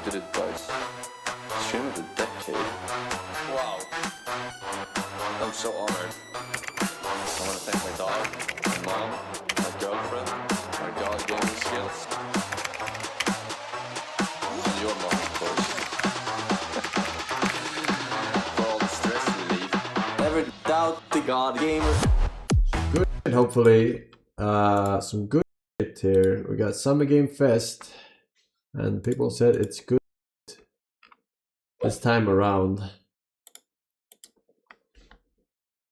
did it by stream of the decade. Wow. I'm so honored. I want to thank my dog, my mom, my girlfriend, my god gaming skills. And your mom, of course. For all the stress relief. Never doubt the god gamer. Good, and hopefully some good shit here. We got Summer Game Fest, and people said it's good this time around.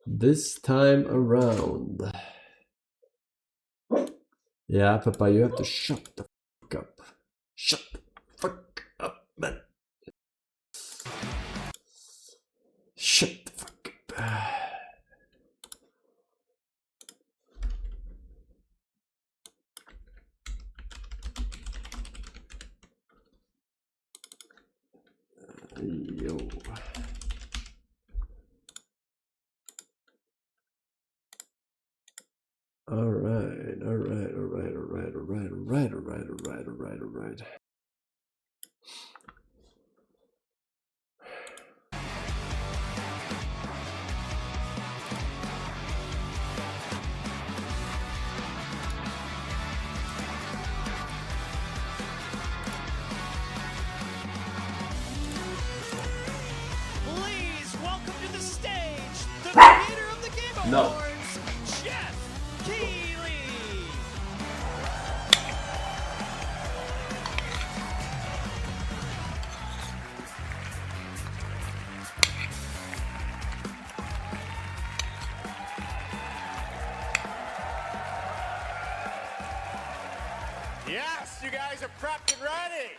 This time around. Yeah, Papa, you have to shut the fuck up. Shut the fuck up, man. Shut the fuck up. Yo. All right. Please welcome to the stage the creator of the Game Awards, Jeff Keighley. Yes, you guys are prepped and ready.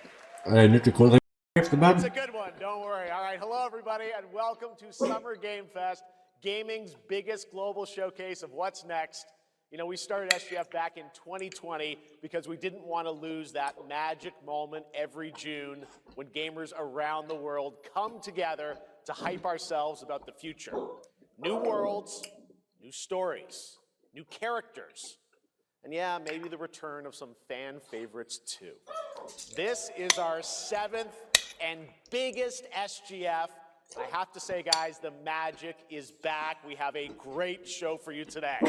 I need to call the It's a good one, don't worry. All right, hello everybody, and welcome to Summer Game Fest, gaming's biggest global showcase of what's next. You know, we started SGF back in 2020 because we didn't want to lose that magic moment every June when gamers around the world come together to hype ourselves about the future. New worlds, new stories, new characters, and yeah, maybe the return of some fan favorites too. This is our 7th and biggest SGF. I have to say, guys, the magic is back. We have a great show for you today.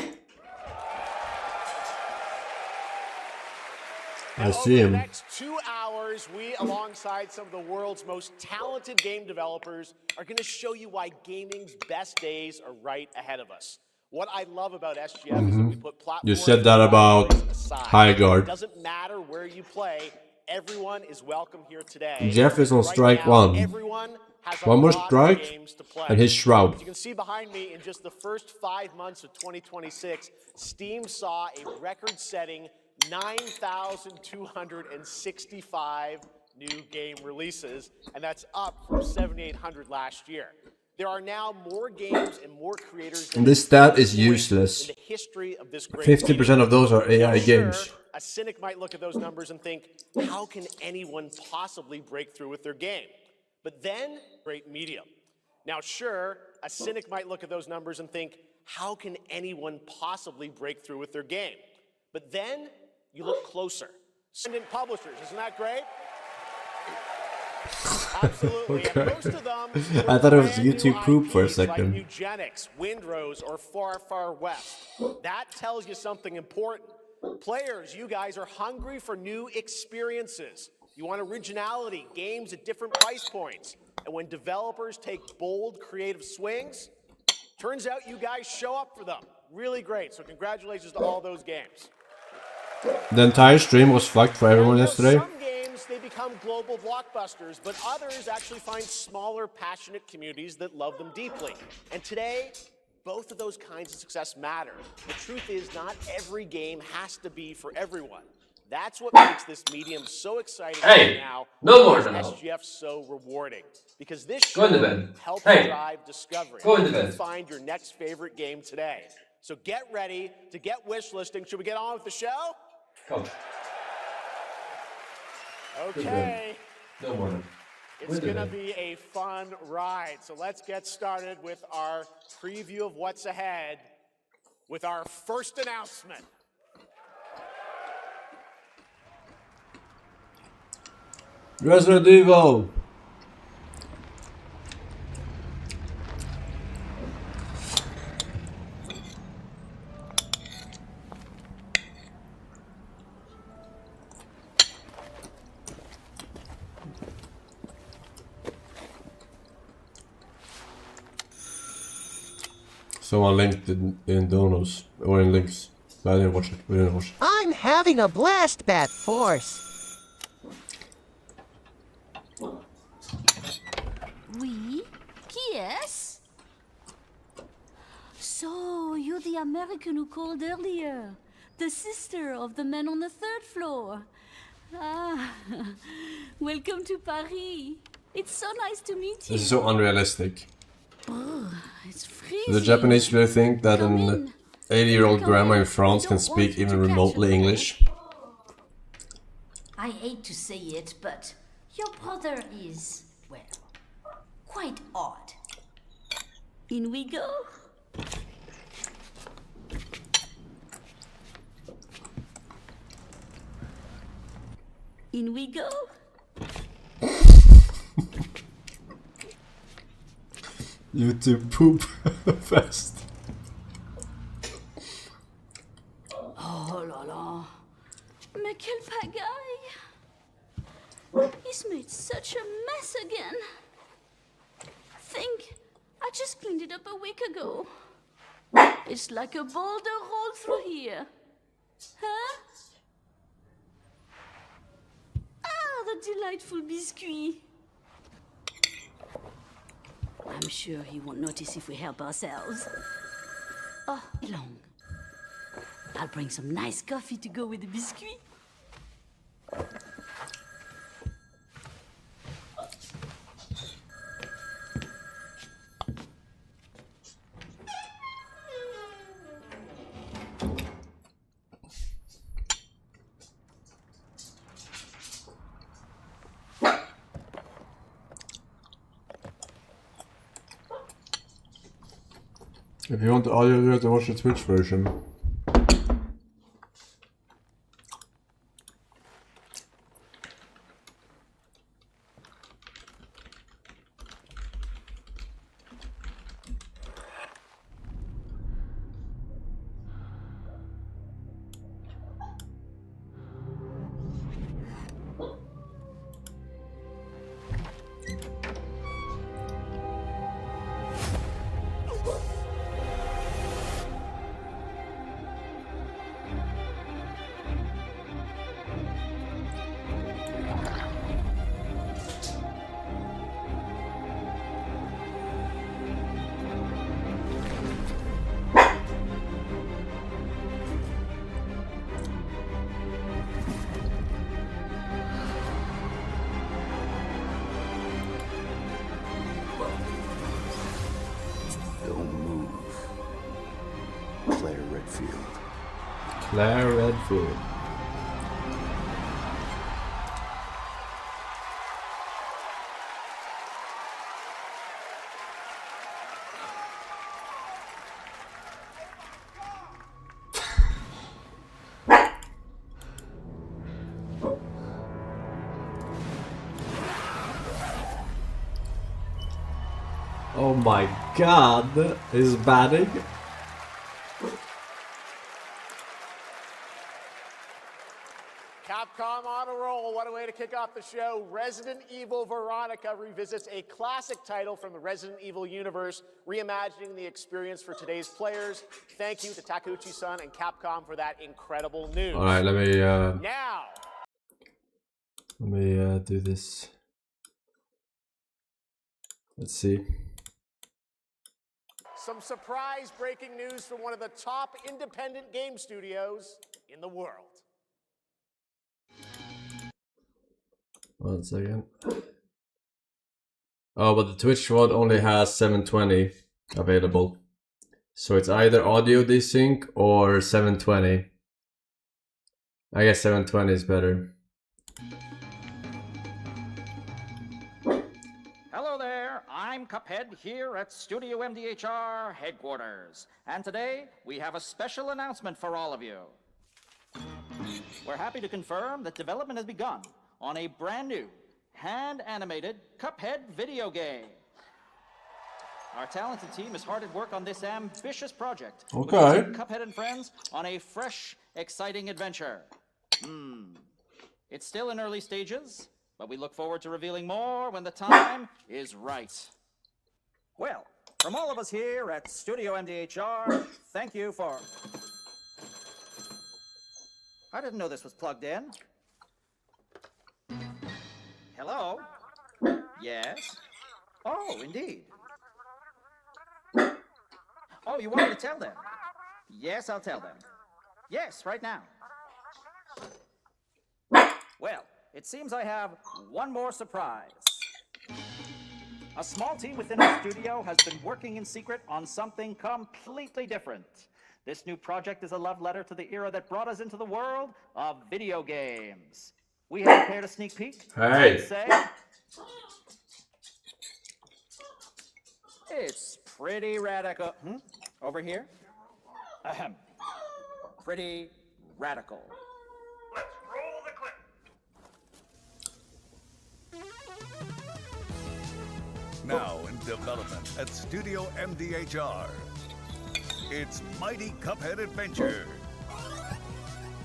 I see him. Over the next 2 hours, we, alongside some of the world's most talented game developers, are going to show you why gaming's best days are right ahead of us. What I love about SGF is that we put platforms. You said that about Highguard. It doesn't matter where you play. Everyone is welcome here today. Jeff is on strike one. Everyone has One more lot of strike, games to play. and his shroud. As you can see behind me, in just the first 5 months of 2026, Steam saw a record-setting 9,265 new game releases, and that's up from 7,800 last year. There are now more games and more creators than This stat is useless. in the history of this great 50% of those are AI Now, sure, games. a cynic might look at those numbers and think, how can anyone possibly break through with their game? But then, great medium. Now, sure, a cynic might look at those numbers and think, how can anyone possibly break through with their game? But then, you look closer. Independent publishers, isn't that great? Absolutely. Okay. And most of them I thought it was brand new YouTube poop for a IPs like second. Eugenics, Windrose, or Far Far West. That tells you something important. Players, you guys are hungry for new experiences. You want originality, games at different price points. And when developers take bold, creative swings, turns out you guys show up for them. Really great. So congratulations to all those games. The entire stream was fucked for everyone Now, yesterday. some games, they become global blockbusters, but others actually find smaller, passionate communities that love them deeply. And today, both of those kinds of success matter. The truth is, not every game has to be for everyone. That's what makes this medium so exciting right now. No more and now. SGF so rewarding. Because this Go into show bed. helps Hey. drive discovery. Go into You can bed. find your next favorite game today. So get ready to get wish listing. Should we get on with the show? Come. Okay. No more now. It's going to be a fun ride. So let's get started with our preview of what's ahead with our first announcement. Go. 2026 Resident Evil! Someone linked in donos or in links. But I didn't watch it. We didn't watch it. I'm having a blast, Bat Force. Oui? Qui est-ce? So, you're the American who called earlier. The sister of the man on the third floor. Ah, welcome to Paris. It's so nice to meet you. This is so unrealistic. It's freezing. The Japanese really think that Come an in. 80-year-old Come grandma in. in France I can don't speak want you even to catch a remotely cold. English. I hate to say it, but your brother is, well, quite odd. In we go. In we go. YouTube poop fest. Oh là là. Mais quelle pagaille. He's made such a mess again. Think, I just cleaned it up a week ago. It's like a boulder rolled through here. Huh? Ah, the delightful biscuit. I'm sure he won't notice if we help ourselves. Oh, long. I'll bring some nice coffee to go with the biscuit. If you want the audio, you have to watch the Twitch version. Claire Redfield. Oh my god, he's batting. Capcom on a roll. What a way to kick off the show. Resident Evil Veronica revisits a classic title from the Resident Evil universe, reimagining the experience for today's players. Thank you to Takeuchi-san and Capcom for that incredible news. All right, let me do this. Let's see. Some surprise breaking news from one of the top independent game studios in the world. 1 second. Oh, but the Twitch VOD only has 720 available. So it's either audio desync or 720. I guess 720 is better. Hello there, I'm Cuphead here at Studio MDHR headquarters. And today, we have a special announcement for all of you. We're happy to confirm that development has begun on a brand new hand-animated Cuphead video game. Our talented team is hard at work on this ambitious project. Okay. Which will take Cuphead and friends on a fresh, exciting adventure. It's still in early stages, but we look forward to revealing more when the time is right. Well, from all of us here at Studio MDHR, thank you for... I didn't know this was plugged in. Hello? Yes? Oh, indeed. Oh, you want me to tell them? Yes, I'll tell them. Yes, right now. Well, it seems I have one more surprise. A small team within our studio has been working in secret on something completely different. This new project is a love letter to the era that brought us into the world of video games. We have prepared a sneak peek. Hey. I'd say it's pretty radical. Over here? Ahem. Pretty radical. Let's roll the clip. Now in development at Studio MDHR. It's Mighty Cuphead Adventure.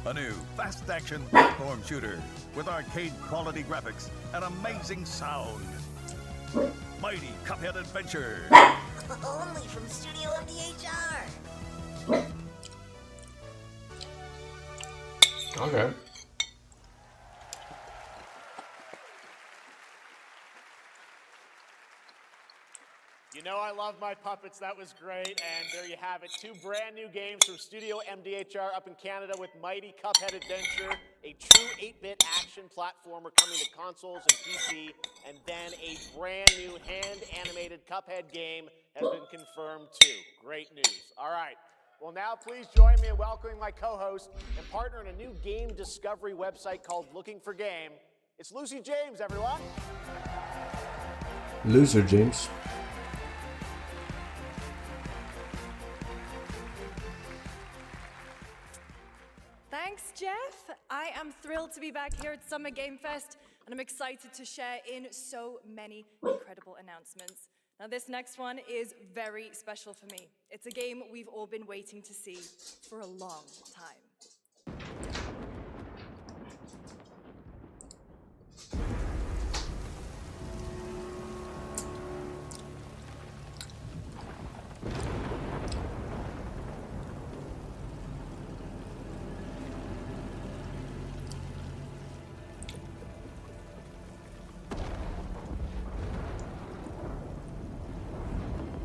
A new fast-action platform shooter with arcade-quality graphics and amazing sound. Mighty Cuphead Adventure. Only from Studio MDHR. Okay. You know I love my puppets. That was great. And there you have it. 2 brand new games from Studio MDHR up in Canada with Mighty Cuphead Adventure, a true 8-bit action platformer coming to consoles and PC, and then a brand new hand-animated Cuphead game has been confirmed too. Great news. All right. Well, now please join me in welcoming my co-host and partner in a new game discovery website called Looking for Game. It's Lucy James, everyone. Loser James. Thanks, Jeff. I am thrilled to be back here at Summer Game Fest, and I'm excited to share in so many incredible announcements. Now, this next one is very special for me. It's a game we've all been waiting to see for a long time.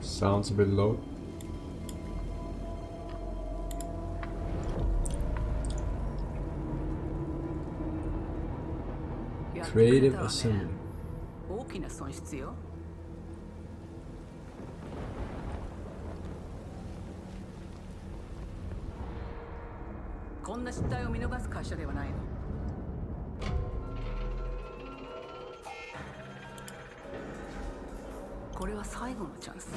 Sounds a bit low. Creative assembly. 大きな損失よ。こんな失態を見逃す会社ではないの。これは最後のチャンス。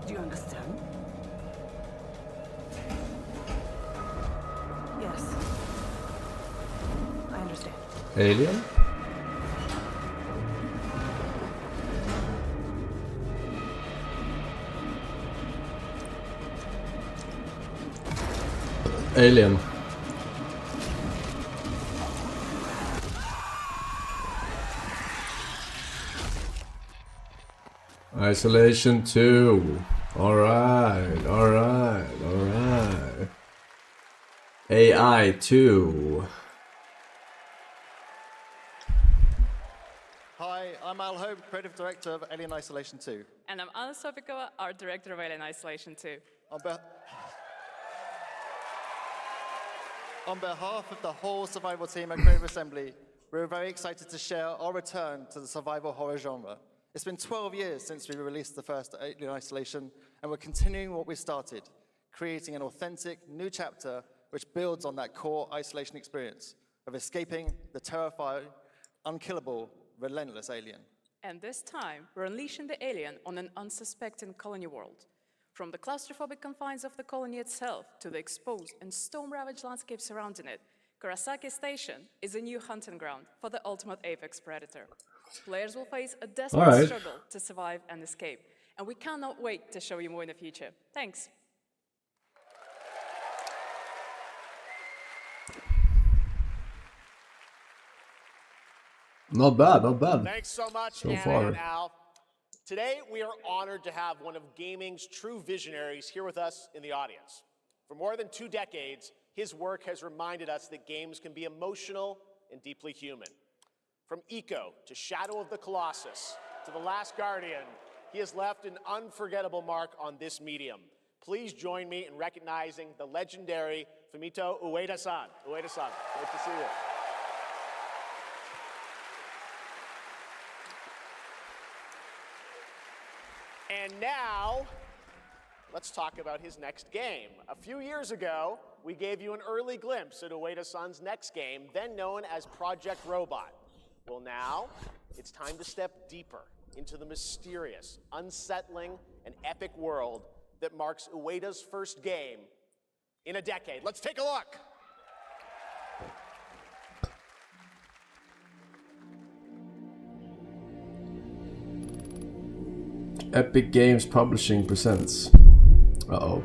Do you understand? Yes. I understand. Alien? Alien. Isolation 2. Alright, alright, alright. AI 2. Hi, I'm Al Hope, Creative Director of Alien Isolation 2. And I'm Anna Sovikova, Art Director of Alien Isolation 2. On behalf of the whole survival team at Creative Assembly, we're very excited to share our return to the survival horror genre. It's been 12 years since we released the first Alien Isolation, and we're continuing what we started, creating an authentic new chapter which builds on that core isolation experience of escaping the terrifying, unkillable, relentless alien. And this time, we're unleashing the alien on an unsuspecting colony world. From the claustrophobic confines of the colony itself to the exposed and storm-ravaged landscape surrounding it, Kurosaki Station is a new hunting ground for the ultimate apex predator. Players will face a desperate struggle to survive and escape, and we cannot wait to show you more in the future. Thanks. Not bad, not bad. Thanks so much, so Anna far. and Al. Today, we are honored to have one of gaming's true visionaries here with us in the audience. For more than 2 decades, his work has reminded us that games can be emotional and deeply human. From Eco to Shadow of the Colossus to The Last Guardian, he has left an unforgettable mark on this medium. Please join me in recognizing the legendary Fumito Ueda-san. Ueda-san, great to see you. And now, let's talk about his next game. A few years ago, we gave you an early glimpse at Ueda-san's next game, then known as Project Robot. Well, now, it's time to step deeper into the mysterious, unsettling, and epic world that marks Ueda's first game in a decade. Let's take a look. Epic Games Publishing presents. Uh-oh.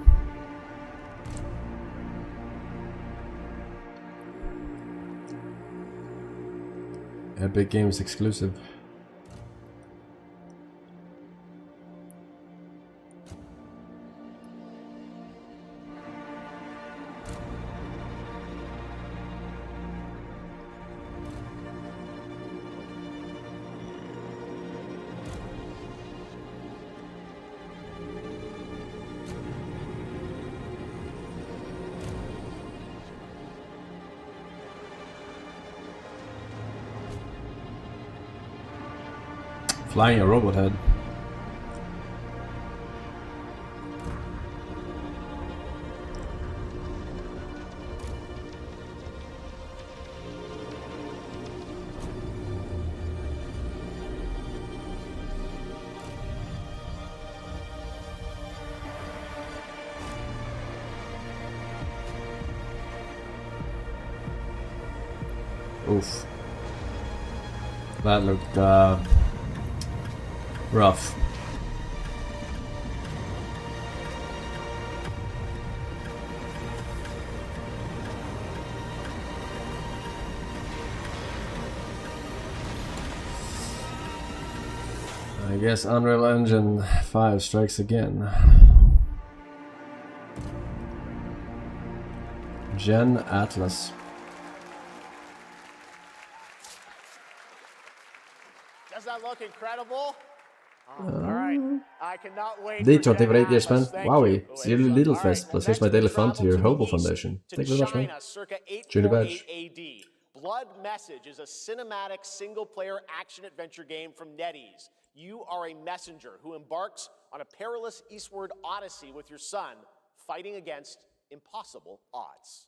Epic Games exclusive. Flying a robot head. Oof. That looked rough. I guess Unreal Engine 5 strikes again. Gen Atlas. Does that look incredible? All right. I cannot wait. D28 for 8 years, man. Wowie. It's yearly Little Fest, plus here's my daily fund to your Hobo Foundation. Thank you very much, man. Circa Judy Badge. 848 AD. Blood Message is a cinematic single-player action-adventure game from NetEase. You are a messenger who embarks on a perilous eastward odyssey with your son, fighting against impossible odds.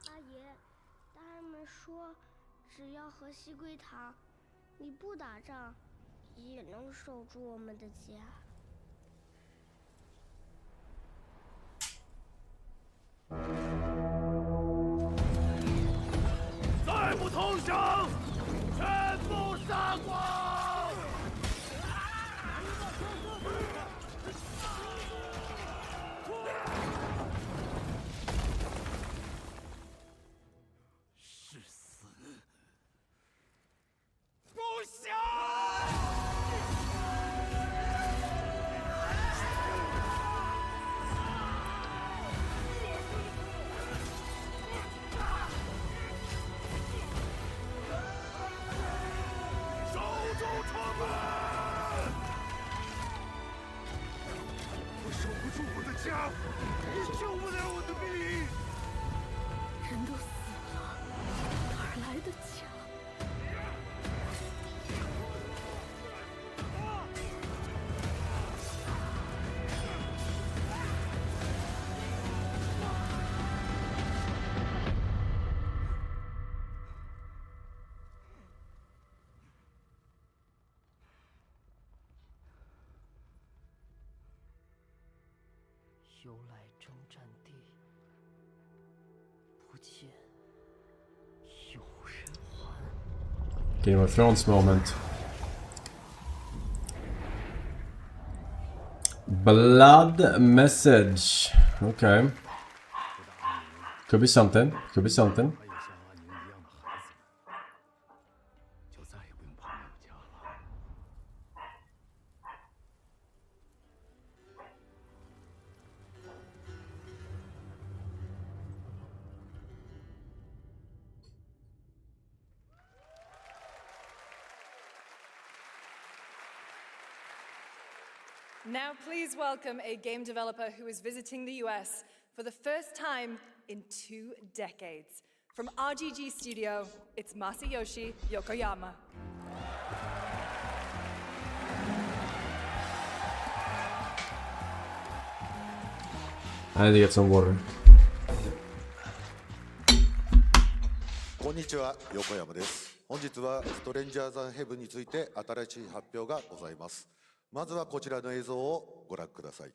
阿爷，大人们说，只要和西归堂，你不打仗，也能守住我们的家。手全部杀光！是死不降！守住城门！我守不住我的家，也救不了我的兵。人都死了，哪儿来的家？由来征战地，不见有人还。 Game of Thrones moment. Blood message. Okay. Could be something. Could be something. Now please welcome a game developer who is visiting the US for the first time in 2 decades. From RGG Studio, it's Masayoshi Yokoyama. I need to get some water. こんにちは、横山です。本日はストレンジャーズ・ヘブンについて新しい発表がございます。まずはこちらの映像をご覧ください。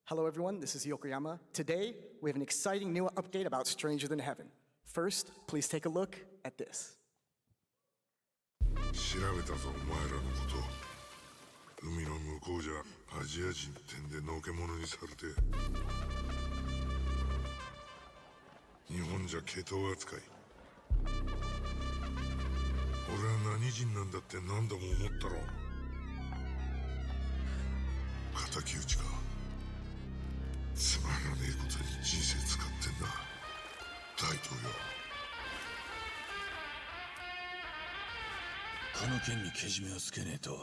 Hello everyone, this is Yokoyama. Today, we have an exciting new update about Stranger Than Heaven. First, please take a look at this. 調べたぞ、お前らのこと。海の向こうじゃアジア人ってんでのけ者にされて。日本じゃ毛頭扱い。俺は何人なんだって何度も思ったろ。敵討ちか。つまらねえことに人生使ってんだ。大統領。この件にけじめをつけねえと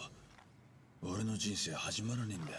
俺の人生始まらねえんだ。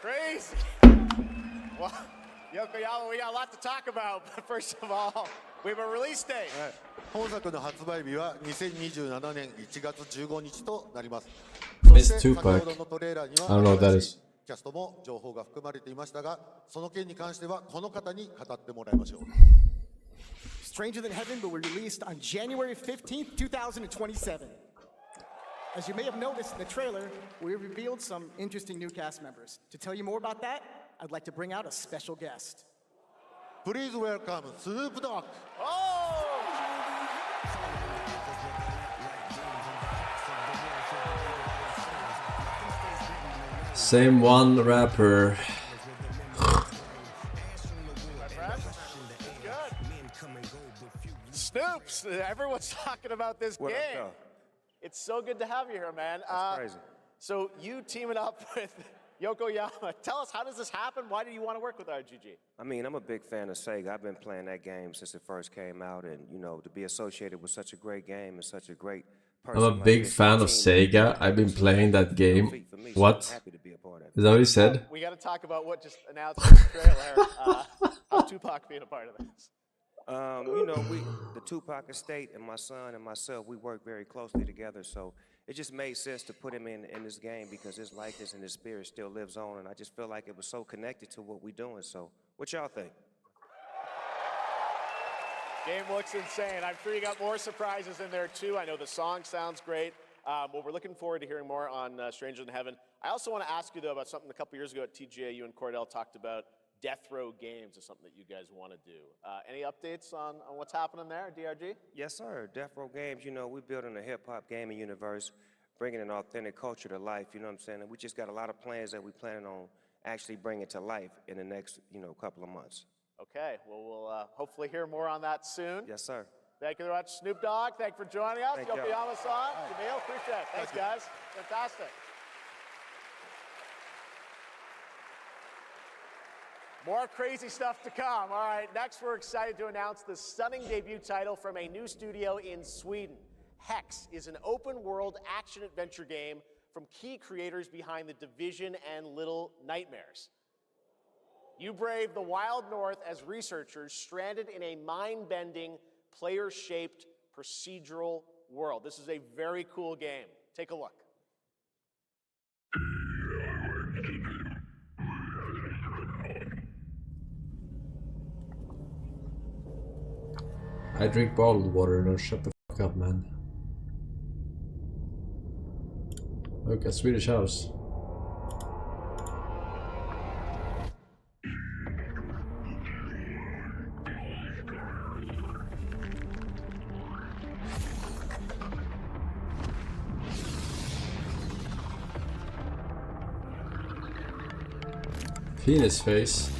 Crazy. Well, Yokoyama, we got a lot to talk about, but first of all, we have a release date. 本作の発売日は2027年1月15日となります。 Miss Tupac. I don't know what that is. キャストも情報が含まれていましたが、その件に関してはこの方に語ってもらいましょう。Stranger Than Heaven will be released on January 15th, 2027. As you may have noticed in the trailer, we revealed some interesting new cast members. To tell you more about that, I'd like to bring out a special guest. Please welcome Snoop Dogg. Same one rapper. Snoops, everyone's talking about this game. It's so good to have you here, man. That's crazy. So you teaming up with Yokoyama. Tell us, how does this happen? Why do you want to work with RGG? I mean, I'm a big fan of Sega. I've been playing that game since it first came out, and you know, to be associated with such a great game and such a great person. I'm a big fan of Sega. I've been playing that game. What? Happy to be a part of it. Is that what he said? We got to talk about what just announced in the trailer. How's Tupac being a part of this? You know, the Tupac estate and my son and myself, we work very closely together. So it just made sense to put him in this game because his likeness and his spirit still lives on. And I just feel like it was so connected to what we're doing. So what y'all think? Game looks insane. I'm sure you got more surprises in there too. I know the song sounds great. Well, we're looking forward to hearing more on Stranger Than Heaven. I also want to ask you though about something a couple years ago at TGA. You and Cordell talked about Death Row Games is something that you guys want to do. Any updates on what's happening there, DRG? Yes, sir. Death Row Games, you know, we're building a hip-hop gaming universe, bringing an authentic culture to life, you know what I'm saying? And we just got a lot of plans that we're planning on actually bringing to life in the next, couple of months. Okay, well, we'll hopefully hear more on that soon. Yes, sir. Thank you very much, Snoop Dogg. Thank you for joining us. Thank y'all. Yokoyama-san, Jamil, appreciate it. Thanks, guys. Fantastic. More crazy stuff to come. All right, next we're excited to announce the stunning debut title from a new studio in Sweden. Hex is an open-world action-adventure game from key creators behind The Division and Little Nightmares. You brave the wild north as researchers stranded in a mind-bending, player-shaped procedural world. This is a very cool game. Take a look. I drink bottled water, no, shut the fuck up, man. Look, a Swedish house. Penis face.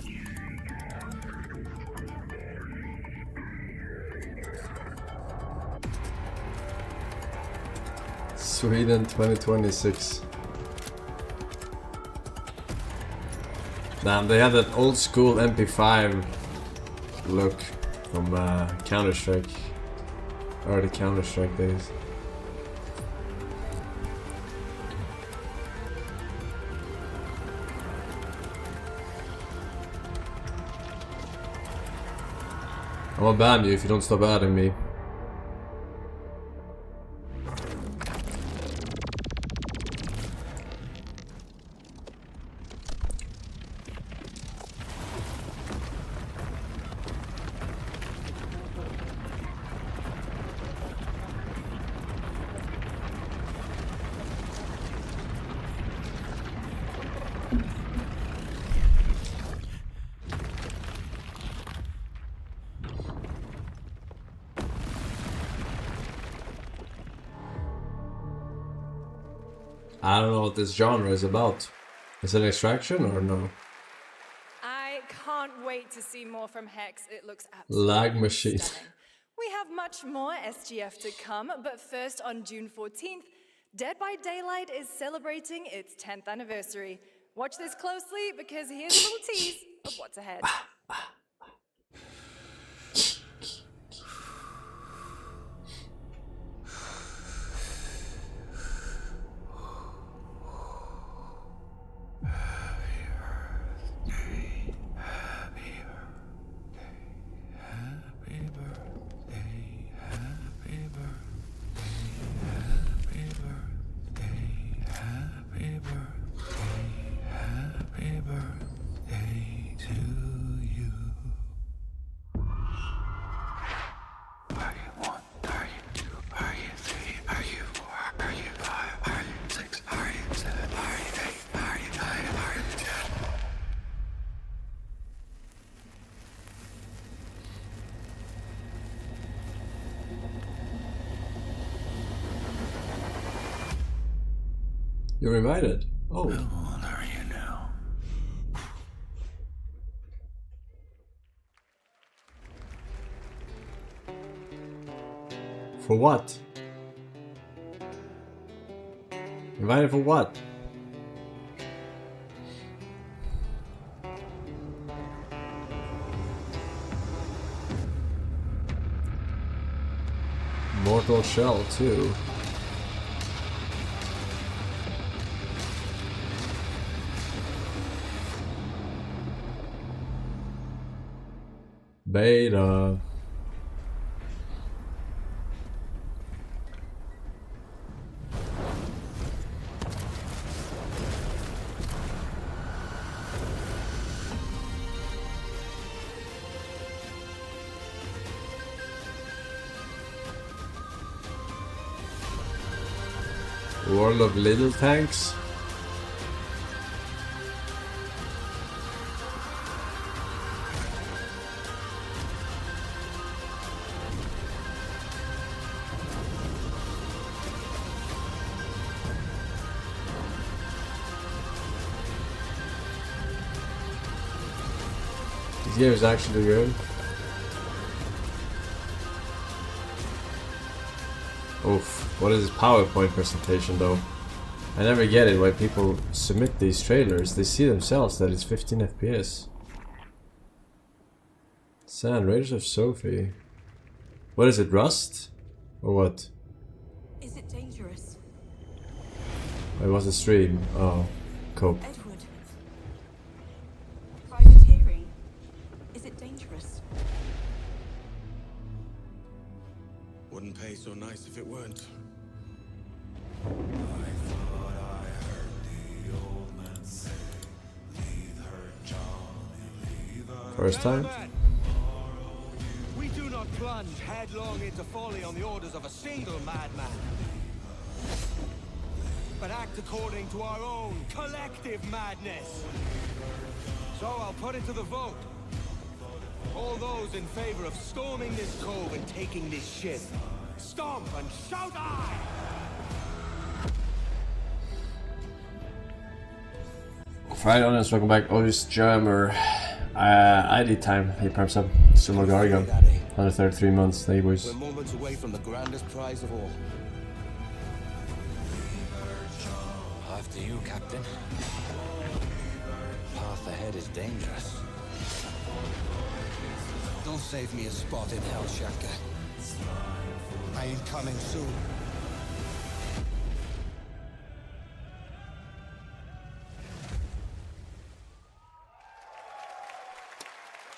Sweden 2026. Damn, they had that old school MP5 look from Counter-Strike. Or the Counter-Strike days. I'm gonna ban you if you don't stop adding me. I don't know what this genre is about. Is it extraction or no? I can't wait to see more from Hex. It looks absolutely Lag machine. stunning. We have much more SGF to come, but first on June 14th, Dead by Daylight is celebrating its 10th anniversary. Watch this closely because here's a little tease of what's ahead. You're invited. Oh. How old are you now? For what? Invited for what? Mortal Shell 2. Beta. World of Little Tanks. This game is actually good. Oof, what is this PowerPoint presentation though? I never get it why people submit these trailers. They see themselves that it's 15 FPS. Sand, Raiders of Sophie. What is it, Rust? Or what? Is it dangerous? It was a stream. Oh, cope. Edward. Privateering. Is it dangerous? Wouldn't pay so nice if it weren't. First time? We do not plunge headlong into folly on the orders of a single madman, but act according to our own collective madness. So I'll put it to the vote. All those in favor of storming this cove and taking this ship, stomp and shout aye! Friday audience, welcome back. Otis Jammer. ID time, he perhaps up. Sumo Gargan. 133 months, thank you boys. We're moments away from the grandest prize of all. After you, Captain. Path ahead is dangerous. Don't save me a spot in hell, Shaka. I ain't coming soon.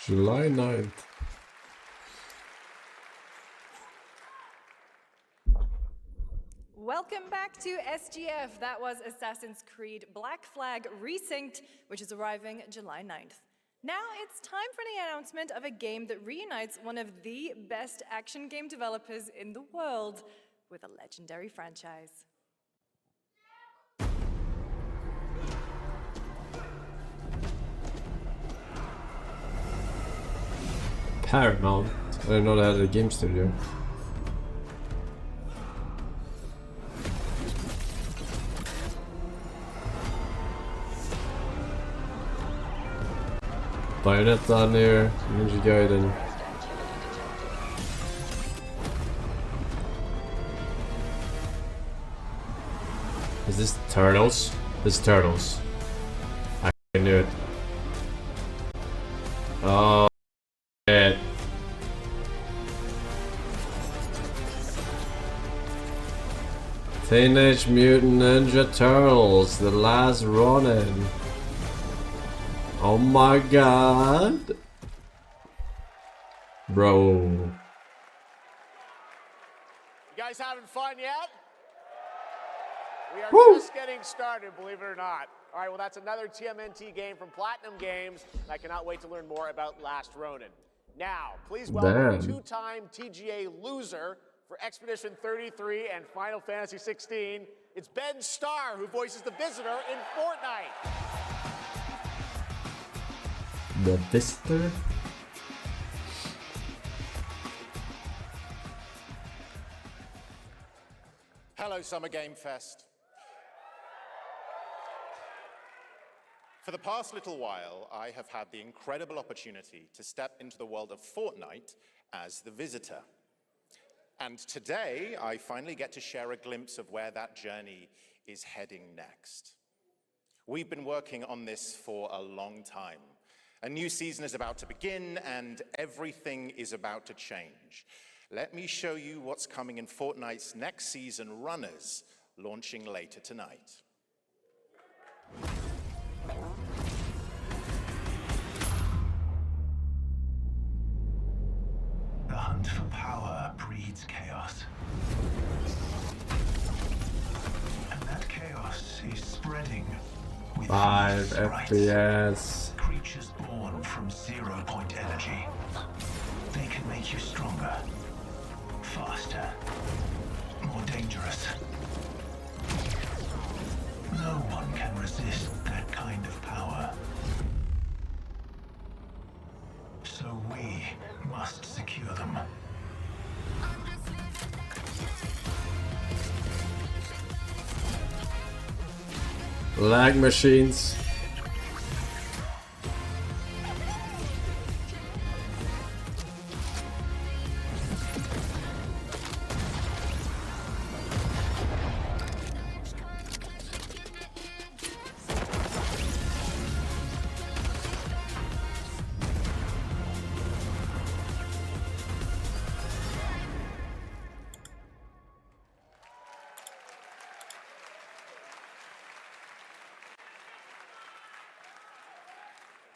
July 9th. Welcome back to SGF. That was Assassin's Creed Black Flag Resynced, which is arriving July 9th. Now it's time for the announcement of a game that reunites one of the best action game developers in the world with a legendary franchise. Paramount. I didn't know they had a game studio. Bayonetta near Ninja Gaiden. Is this Turtles? This is Turtles. I knew it. Oh shit. Teenage Mutant Ninja Turtles, The Last Ronin. Oh my god. Bro. You guys having fun yet? We are just getting started, believe it or not. All right, well, that's another TMNT game from Platinum Games. I cannot wait to learn more about Last Ronin. Now, please welcome two-time TGA loser for Expedition 33 and Final Fantasy 16. It's Ben Starr, who voices the Visitor in Fortnite. The Visitor? Hello, Summer Game Fest. For the past little while, I have had the incredible opportunity to step into the world of Fortnite as the Visitor. And today, I finally get to share a glimpse of where that journey is heading next. We've been working on this for a long time. A new season is about to begin, and everything is about to change. Let me show you what's coming in Fortnite's next season, Runners, launching later tonight. hunt for power breeds chaos. And that chaos is spreading with 5 sprites, FPS. creatures born from 0-point energy. They can make you stronger, faster, more dangerous. No one can resist that kind of power. So we must secure them. Lag machines.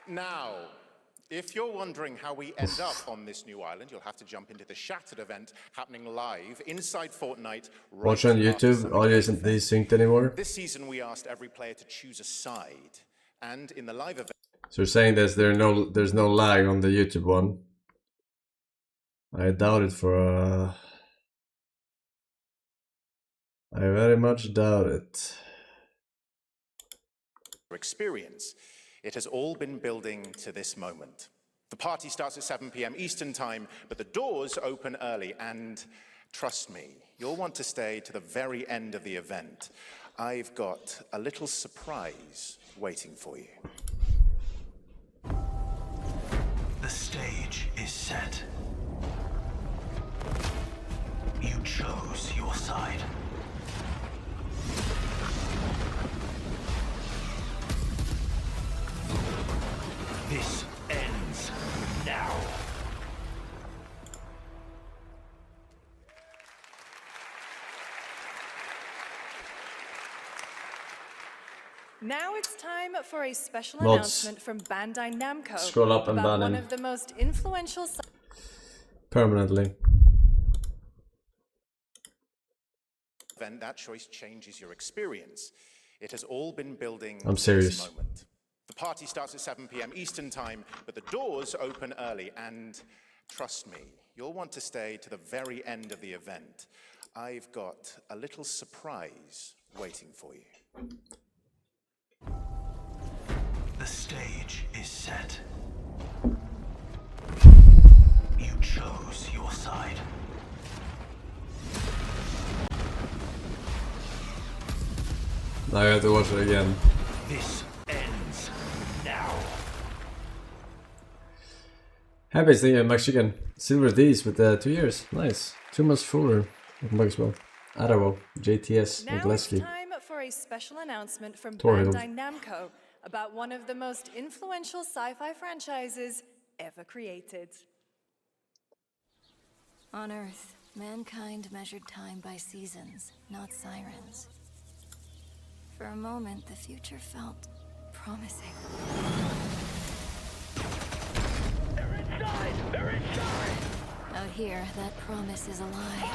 Now, if you're wondering how we end up on this new island, you'll have to jump into the Shattered event happening live inside Fortnite. Watch on YouTube. Audio isn't desynced anymore. This season, we asked every player to choose a side, and in the live event. So you're saying there's no lag on the YouTube one? I doubt it for I very much doubt it. Experience. It has all been building to this moment. The party starts at 7 p.m. Eastern Time, but the doors open early, and trust me, you'll want to stay to the very end of the event. I've got a little surprise waiting for you. The stage is set. You chose your side. This ends now. Now it's time for a special Mods. announcement from Bandai Namco Scroll up and about ban one him. of the most influential Permanently. Then that choice changes your experience. It has all been building I'm to serious. this moment. The party starts at 7 p.m. Eastern Time, but the doors open early, and trust me, you'll want to stay to the very end of the event. I've got a little surprise waiting for you. The stage is set. You chose your side. Now I have to watch it again. This ends now. Happy seeing Max Chicken. Silver D's with 2 years. Nice. 2 months fuller. Welcome back as well. Aravo, JTS, Now and it's Leslie. time for a special announcement from Torhild. Bandai Namco about one of the most influential sci-fi franchises ever created. On Earth, mankind measured time by seasons, not sirens. For a moment, the future felt promising. They're inside! They're inside! Out here, that promise is a lie.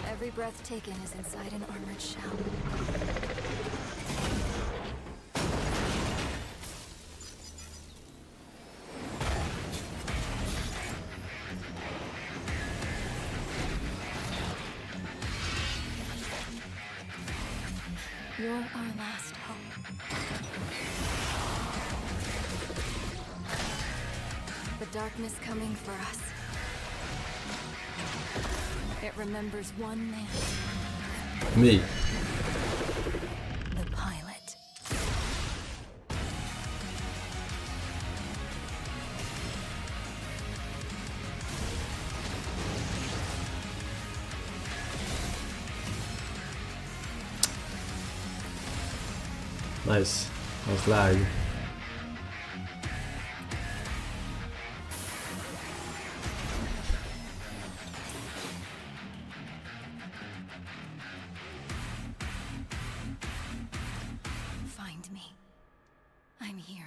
Every breath taken is inside an armored shell. You're our last hope. The darkness coming for us. It remembers one man. Me. The pilot. Nice. Nice lag. Find me. I'm here.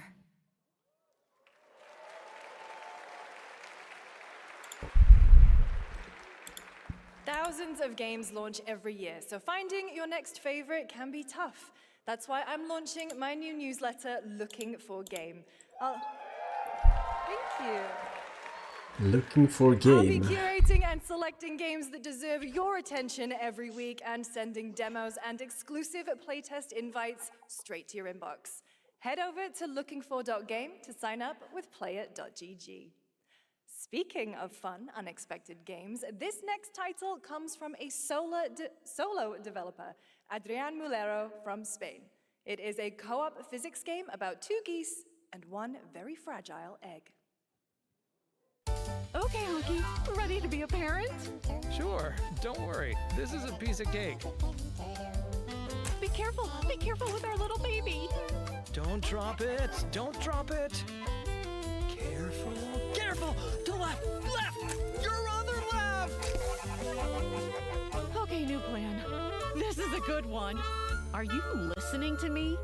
Thousands of games launch every year, so finding your next favorite can be tough. That's why I'm launching my new newsletter, Looking for Game. Thank you. Looking for I'll be game. curating and selecting games that deserve your attention every week and sending demos and exclusive playtest invites straight to your inbox. Head over to lookingfor.game to sign up with player.gg. Speaking of fun, unexpected games, this next title comes from a solo developer, Adrian Mulero from Spain. It is a co-op physics game about 2 geese and 1 very fragile egg. Okay, Hookie, ready to be a parent? Sure, don't worry. This is a piece of cake. Be careful with our little baby. Don't drop it, don't drop it. Careful, careful, to the left, left, your other left. Okay, new plan. This is a good one. Are you listening to me?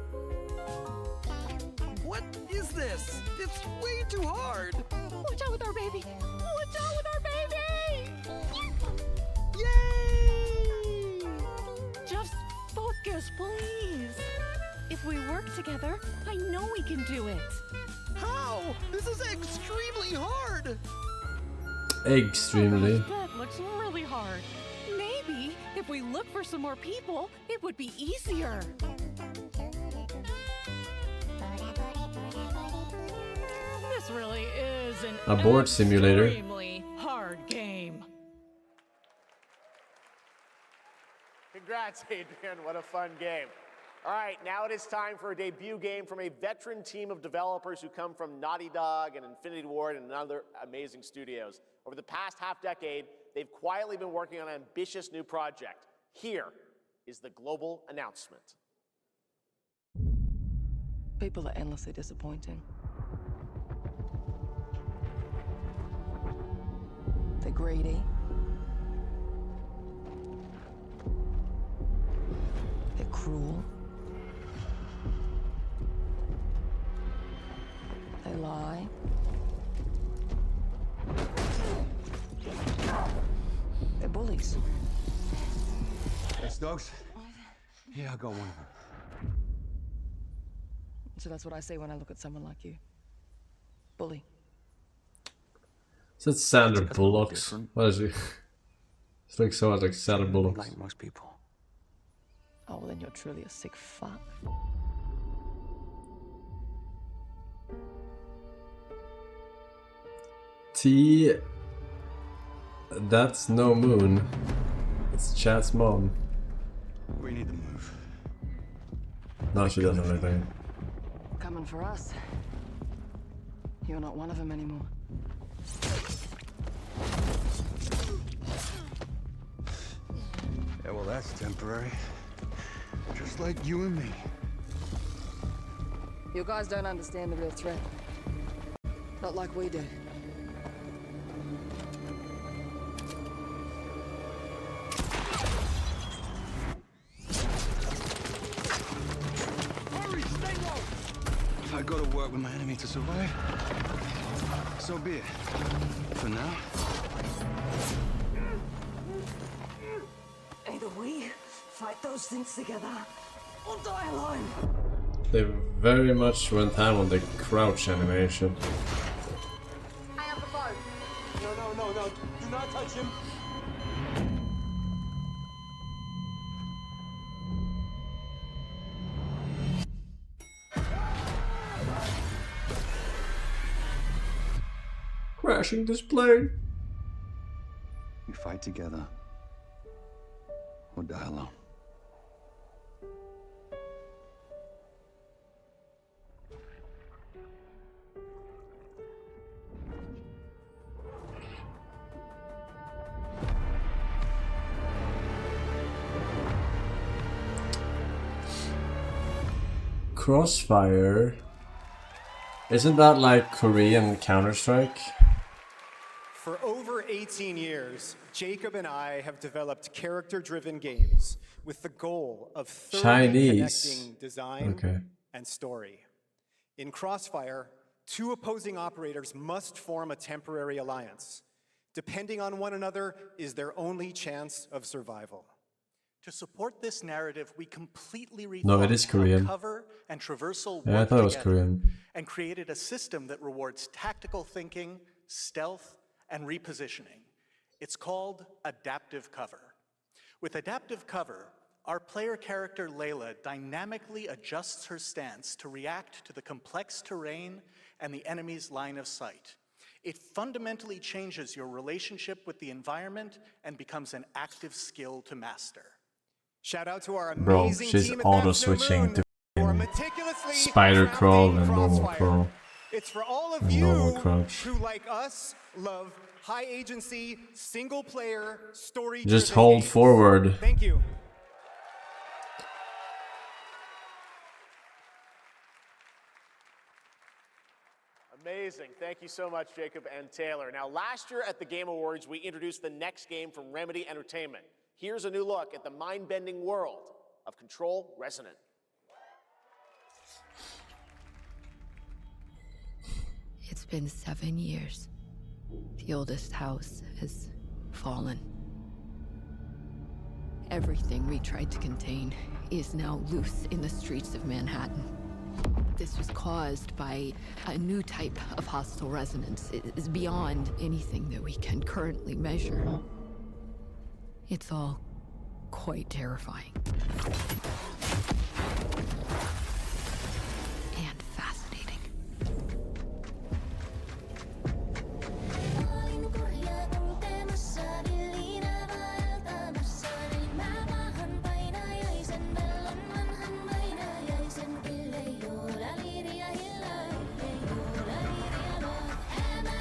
What is this? It's way too hard. Watch out with our baby. Watch out with our baby. Yay! Just focus, please. If we work together, I know we can do it. How? This is extremely hard. Extremely. That looks really hard. Maybe if we look for some more people, it would be easier. This really is A board simulator. extremely hard game. Congrats, Adrian. What a fun game. All right, now it is time for a debut game from a veteran team of developers who come from Naughty Dog and Infinity Ward and other amazing studios. Over the past half-decade, they've quietly been working on an ambitious new project. Here is the global announcement. People are endlessly disappointing. They're greedy. They're cruel. They lie. They're bullies. Yes, dogs? Yeah, I got one of them. So that's what I say when I look at someone like you. Bully. Is that Sandra Bullock? What is he? It's like so much like Sandra Bullock. Like most people. Oh, well, then you're truly a sick fuck. T. That's no moon. It's Chad's mom. We need to move. No, she doesn't have anything. Coming for us. You're not one of them anymore. Yeah, well, that's temporary. Just like you and me. You guys don't understand the real threat. Not like we do. Hurry, stay low! If I go to work with my enemy to survive, so be it. For now. Either we fight those things together, or die alone. They very much went ham on the crouch animation. I have the phone. No. Do not touch him. Crashing this plane. We fight together, or die alone. Crossfire. Isn't that like Korean Counter-Strike? For over 18 years, Jacob and I have developed character-driven games with the goal of thoroughly Chinese. connecting design Okay. and story. In Crossfire, two opposing operators must form a temporary alliance. Depending on one another is their only chance of survival. To support this narrative, we completely No, it is rethought Korean. how cover and traversal Yeah, I work thought it was together, Korean. and created a system that rewards tactical thinking, stealth, and repositioning. It's called adaptive cover. With adaptive cover, our player character Layla dynamically adjusts her stance to react to the complex terrain and the enemy's line of sight. It fundamentally changes your relationship with the environment and becomes an active skill to master. Shout out to our Bro, amazing she's team at auto-switching to for f***ing meticulously spider crawl and normal Crossfire. crawl. It's for all of And you normal crouch. who, like us, love high agency, single player, story. Just hold forward. Thank you. Amazing. Thank you so much, Jacob and Taylor. Now, last year at the Game Awards, we introduced the next game from Remedy Entertainment. Here's a new look at the mind-bending world of Control Resonant. It's been 7 years. The oldest house has fallen. Everything we tried to contain is now loose in the streets of Manhattan. This was caused by a new type of hostile resonance. It is beyond anything that we can currently measure. It's all quite terrifying. And fascinating.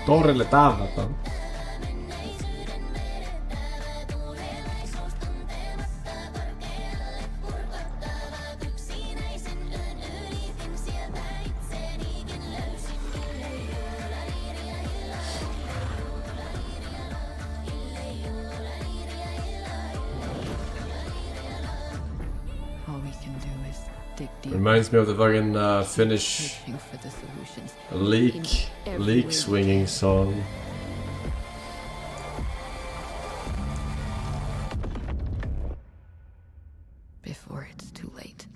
Torrelle tavataan. All we can do is dig deep. Reminds me of the fucking Finnish Searching for the solutions in leak every swinging song. before it's too late.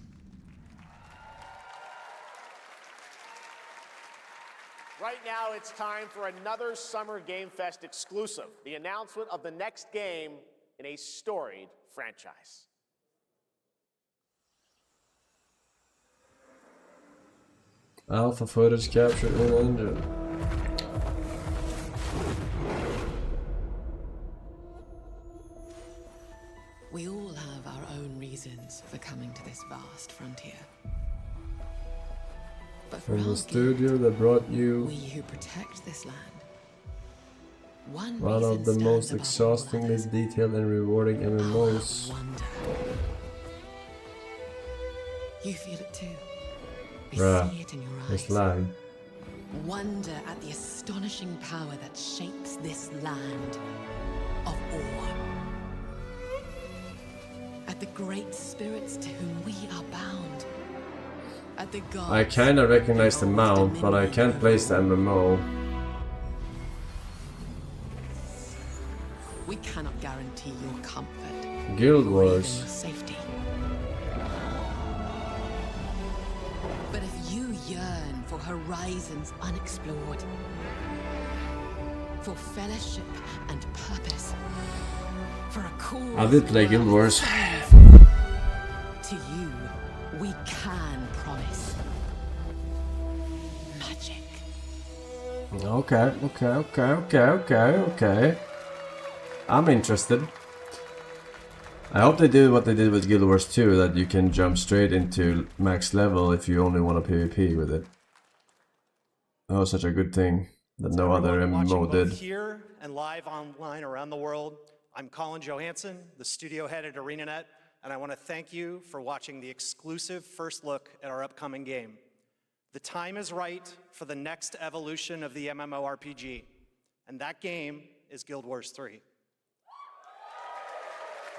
Right now, it's time for another Summer Game Fest exclusive, the announcement of the next game in a storied franchise. Alpha footage captured in engine. We all have our own reasons for coming to this vast frontier. But for From our the guild, studio that brought you we who protect this land, one one of the reason most stands above all exhaustingly others. detailed and rewarding MMOs. You feel it too. We Bruh, see it in your it's eyes. lag. Wonder at the astonishing power that shapes this land of awe. At the great spirits to whom we are bound. At the gods. I kinda recognize the mount, but I can't place the MMO. We cannot guarantee your comfort. Guild or even Wars. your safety. But if you yearn for horizons unexplored, for fellowship and purpose, for a cause I did play Guild Wars. to you, we can promise magic. Okay. I'm interested. I hope they do what they did with Guild Wars 2, that you can jump straight into max level if you only want to PvP with it. That was such a good thing that no other MMO Watching did. both here and live online around the world, I'm Colin Johansson, the studio head at ArenaNet, and I want to thank you for watching the exclusive first look at our upcoming game. The time is right for the next evolution of the MMORPG, and that game is Guild Wars 3.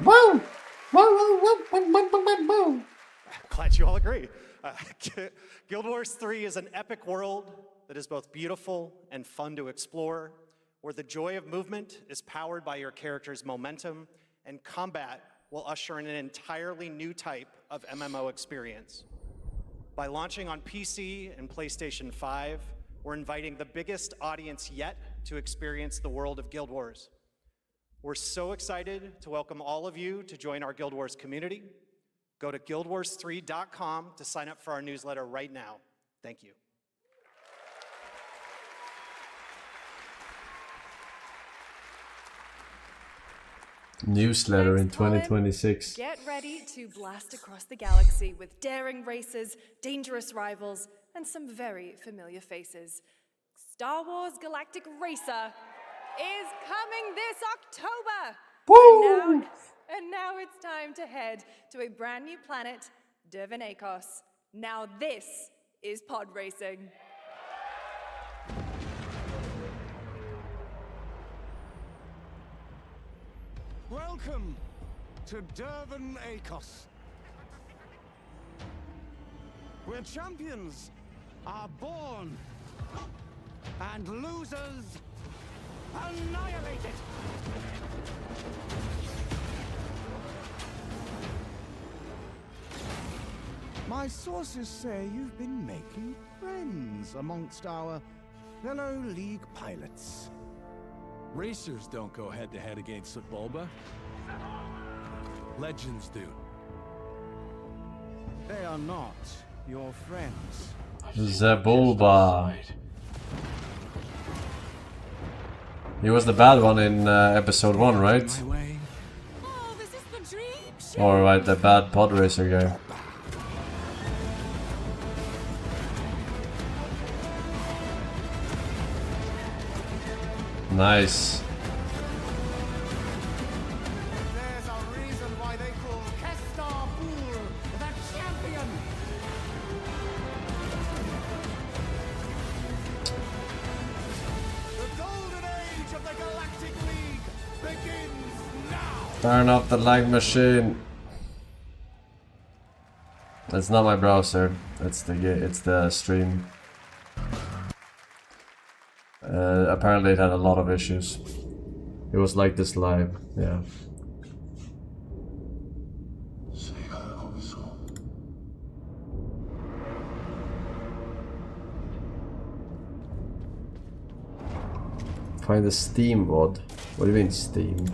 Woo! Woo! Glad you all agree. Guild Wars 3 is an epic world that is both beautiful and fun to explore, where the joy of movement is powered by your character's momentum, and combat will usher in an entirely new type of MMO experience. By launching on PC and PlayStation 5, we're inviting the biggest audience yet to experience the world of Guild Wars. We're so excited to welcome all of you to join our Guild Wars community. Go to guildwars3.com to sign up for our newsletter right now. Thank you. Newsletter in Next time, 2026. Get ready to blast across the galaxy with daring races, dangerous rivals, and some very familiar faces. Star Wars Galactic Racer is coming this October! Woo! And now it's time to head to a brand new planet, Dervanakos. Now this is pod racing. Welcome to Dervanakos, where champions are born and losers annihilated. My sources say you've been making friends amongst our fellow League pilots. Racers don't go head-to-head against Bulba. Legends do. They are not your friends. Zabulba. He was the bad one in episode 1, right? Or right, the bad pod racer guy. Nice. There's a reason why they call Kestar Bul the champion. The golden age of the Galactic League begins now. Turn off the lag machine. That's not my browser. It's the stream. Apparently it had a lot of issues. It was like this live, yeah. Find the Steam mod. What do you mean Steam?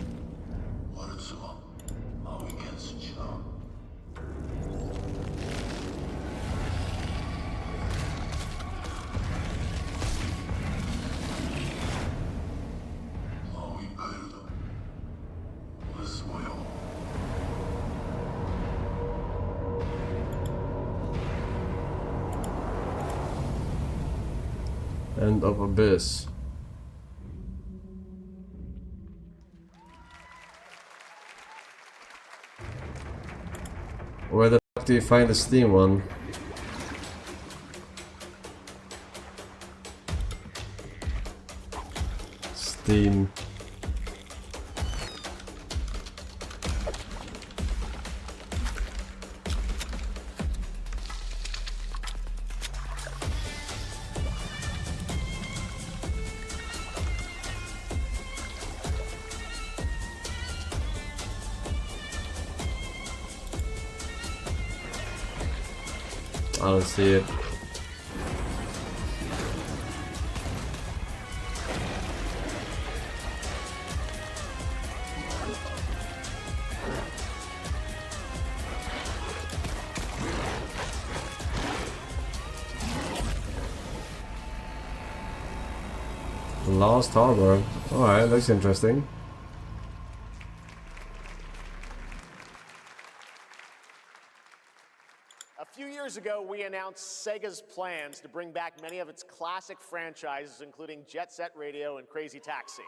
End of Abyss. Where the fuck do you find the Steam one? Steam. I don't see it. Lost Harbor. Alright, looks interesting. A few years ago, we announced Sega's plans to bring back many of its classic franchises, including Jet Set Radio and Crazy Taxi.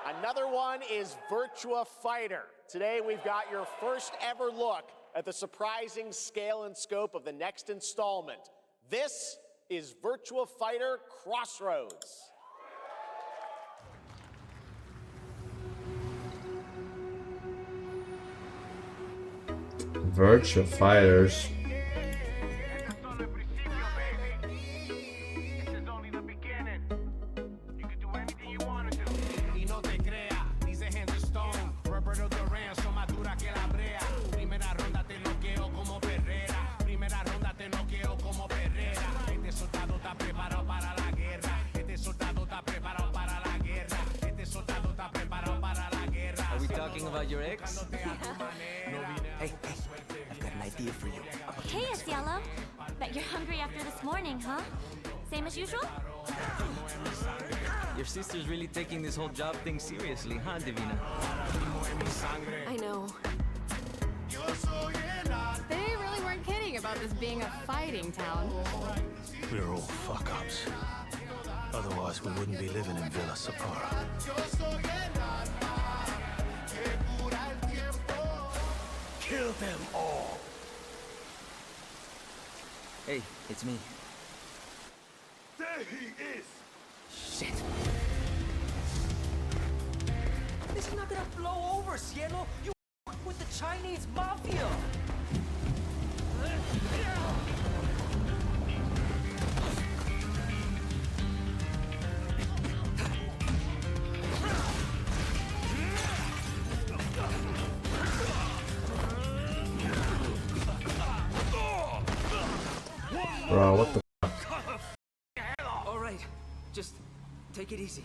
Another one is Virtua Fighter. Today we've got your first ever look at the surprising scale and scope of the next installment. This is Virtua Fighter Crossroads. Virtua Fighters. Are we talking about your ex? Hey, I've got an idea for you. Hey, it's Yellow. Bet you're hungry after this morning, huh? Same as usual? Your sister's really taking this whole job thing seriously, huh, Divina? I know. They really weren't kidding about this being a fighting town. We're all fuck-ups. Otherwise, we wouldn't be living in Villa Sapara. Kill them all! Hey, it's me. There he is! Shit. This is not gonna blow over, Cielo! You with the Chinese mafia! Bro, what the All right, just take it easy.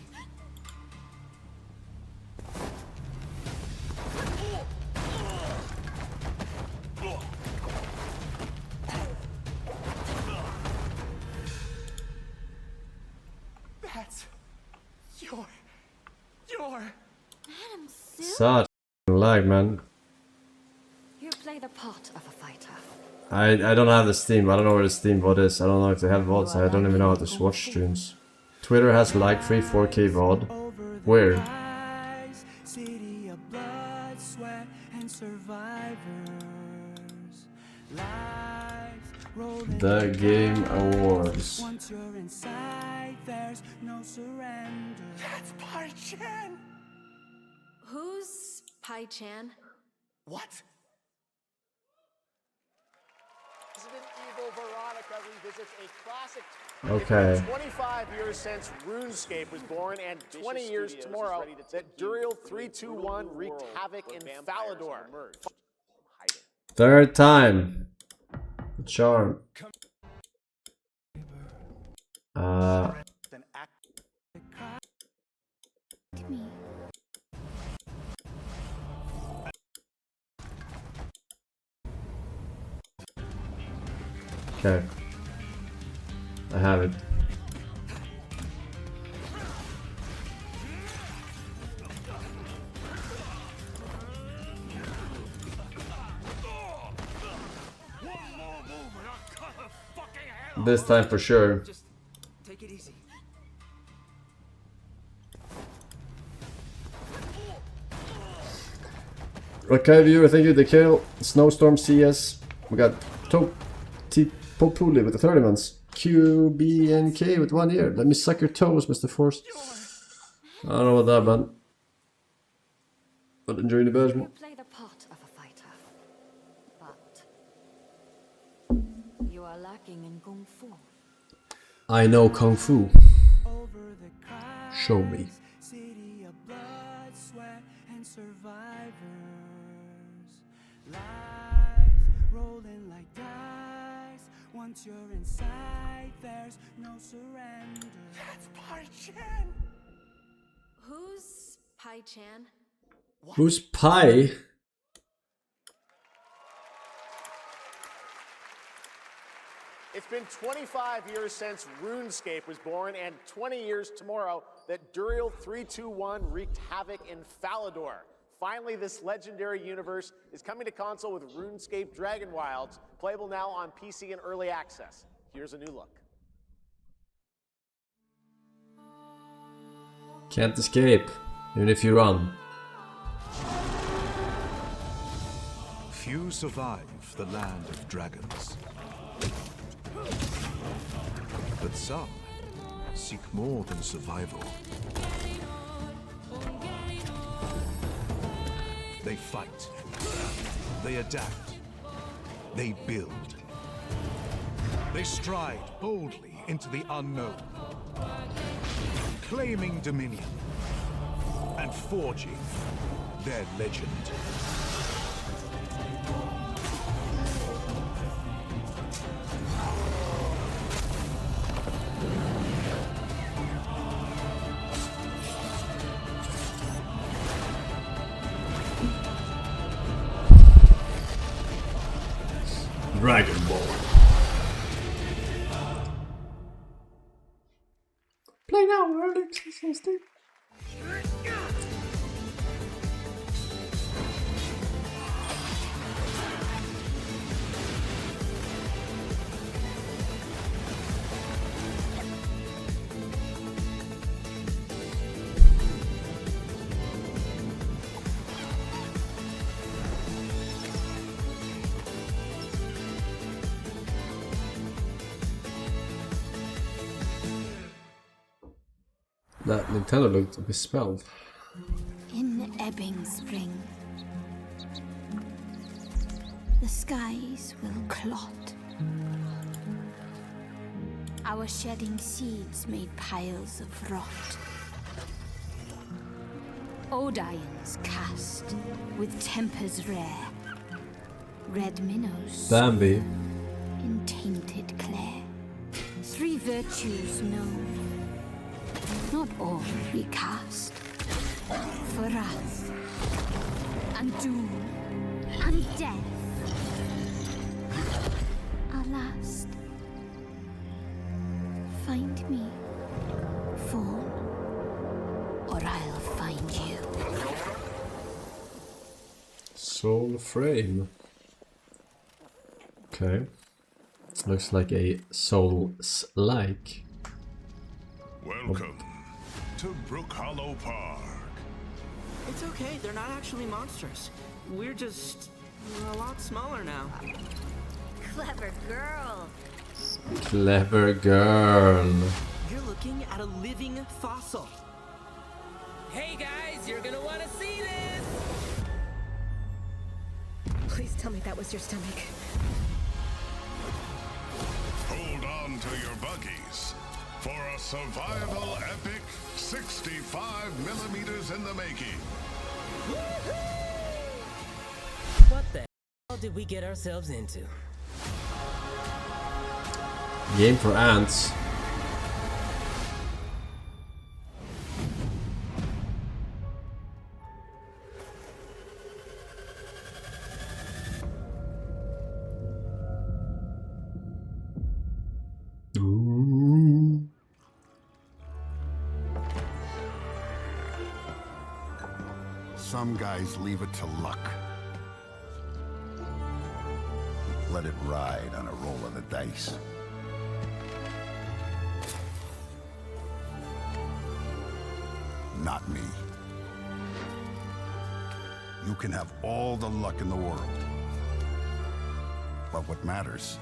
That's your... Madam Sue? such lag, man. You play the part of a fighter. I don't have the Steam. I don't know where the Steam VOD is. I don't know if they have VODs. I don't even know how to watch streams. Twitter has like free 4K VOD. Where? City of blood, sweat, and survivors. Lives rolling The Game Awards. Once you're inside, there's no surrender. That's Pai Chan! Who's Pai Chan? What? Resident Evil Veronica revisits a classic. Okay. It's been 25 years since RuneScape was born, and 20 years tomorrow that Duriel 321 wreaked havoc in Falador. Third time. Charm. Okay. I have it. This time for sure. Just take it easy. Okay, viewer, thank you, the kill. Snowstorm CS. We got Populi with the 30 months. QBNK with 1 year. Let me suck your toes, Mr. Force. I don't know what that meant. But enjoy the badge. You play the part of a fighter, but you are lacking in kung fu. I know Kung Fu. Show me. City of blood, sweat, and survivors. Lives rolling like dice. Once you're inside, there's no surrender. That's Pai Chan! Who's Pai Chan? Who's Pai? It's been 25 years since RuneScape was born, and 20 years tomorrow that Duriel 321 wreaked havoc in Falador. Finally, this legendary universe is coming to console with RuneScape Dragon Wilds, playable now on PC in early access. Here's a new look. Can't escape. Even if you run. Few survive the land of dragons. But some seek more than survival. They fight. They adapt. They build. They stride boldly into the unknown, claiming dominion and forging their legend. Dragon Ball. Play now, early access. That Nintendo looked misspelled. In ebbing spring, the skies will clot. Our shedding seeds made piles of rot. Odions cast with tempers rare. Red minnows Bambi. in tainted clay. Three virtues known, not all recast. For wrath, and doom, and death. Our last. Find me, Fawn, or I'll find you. Soul Frame. Okay. Looks like a Souls-like. Welcome to Brook Hollow Park. It's okay, they're not actually monsters. We're just a lot smaller now. Clever girl. Clever girl. You're looking at a living fossil. Hey guys, you're gonna want to see this! Please tell me that was your stomach. Hold on to your buggies for a survival epic 65 millimeters in the making. What the hell did we get ourselves into? Game for ants. Ooh. Some guys leave it to luck. Let it ride on a roll of the dice. Not me. You can have all the luck in the world. But what matters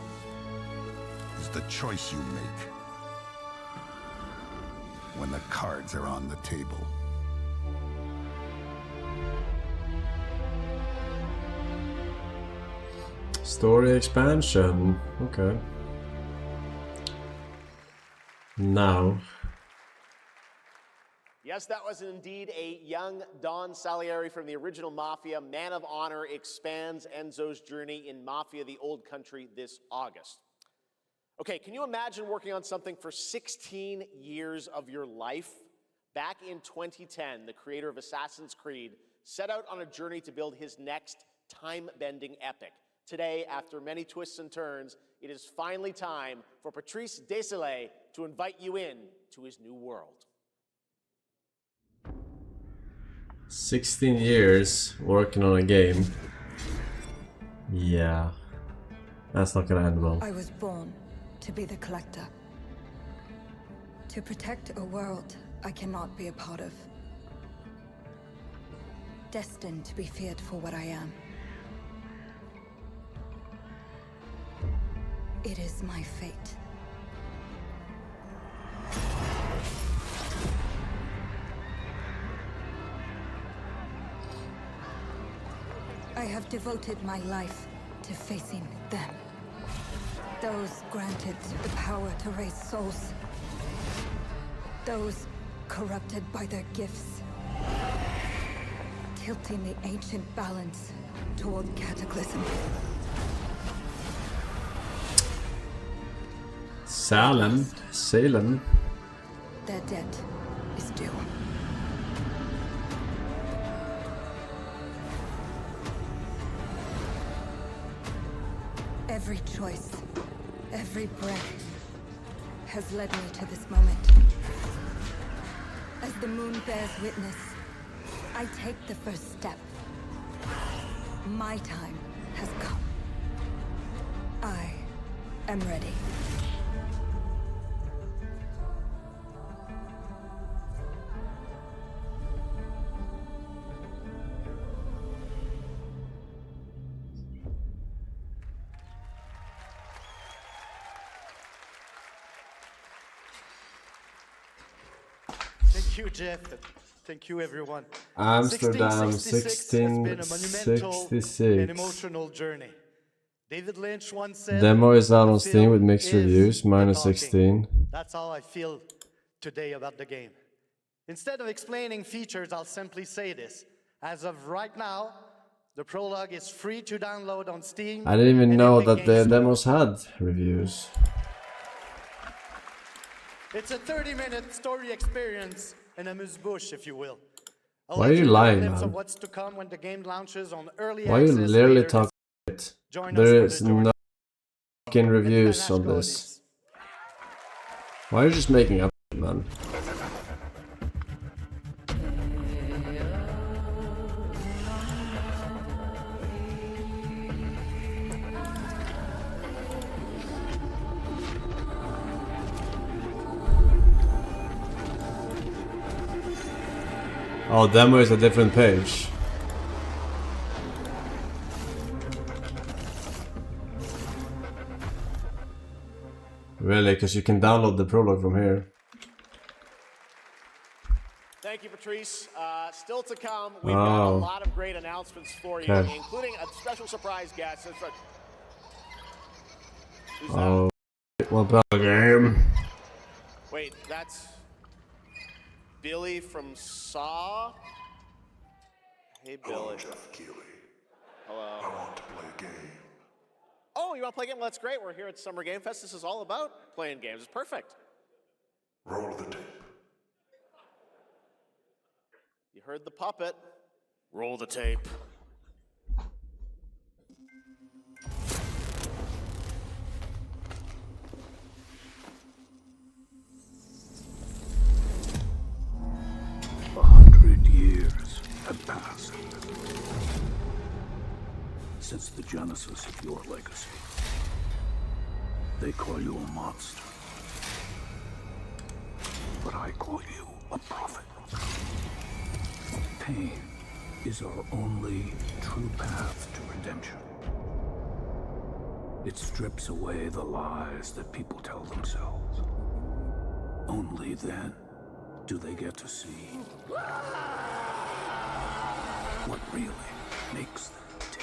is the choice you make when the cards are on the table. Story expansion. Okay. Now. Yes, that was indeed a young Don Salieri from the original Mafia. Man of Honor expands Enzo's journey in Mafia: The Old Country this August. Okay, can you imagine working on something for 16 years of your life? Back in 2010, the creator of Assassin's Creed set out on a journey to build his next time-bending epic. Today, after many twists and turns, it is finally time for Patrice Désilets to invite you in to his new world. 16 years working on a game. Yeah. That's not gonna end well. I was born to be the collector. To protect a world I cannot be a part of. destined to be feared for what I am. It is my fate. I have devoted my life to facing them. Those granted the power to raise souls. Those corrupted by their gifts. Tilting the ancient balance toward cataclysm. Salem. Their debt is due. Every choice, every breath has led me to this moment. As the moon bears witness, I take the first step. My time has come. I am ready. Thank you, Jeff. Thank you, everyone. Amsterdam, 1666 an emotional journey. David Lynch once said, Demo is out on Steam with mixed "Film reviews, is minus the talking." 16. That's how I feel today about the game. Instead of explaining features, I'll simply say this. As of right now, the prologue is free to download on Steam. I didn't even and know Epic that the Games Store. demos had reviews. It's a 30-minute story experience in amuse-bouche, if you will. Why are you lying, glimpse of man? what's to come when the game launches on early Why are you access literally later talking this- shit? Join us There for is the journey. no fucking reviews on this. Why are you just making up shit, man? Oh, demo is a different page. Really? Because you can download the prologue from here. Thank you, Patrice. Still to come, we've got a Oh. lot of great announcements for you, Okay. including a special surprise guest. Who's Oh, what about the game? Wait, that's Billy from Saw? Hey, Billy. Jeff Keighley. Hello. I want to play a game. Oh, you want to play a game? Well, that's great. We're here at Summer Game Fest. This is all about playing games. It's perfect. Roll the tape. You heard the puppet. Roll the tape. Years have passed since the genesis of your legacy. They call you a monster, but I call you a prophet. Pain is our only true path to redemption. It strips away the lies that people tell themselves. Only then do they get to see what really makes them tick.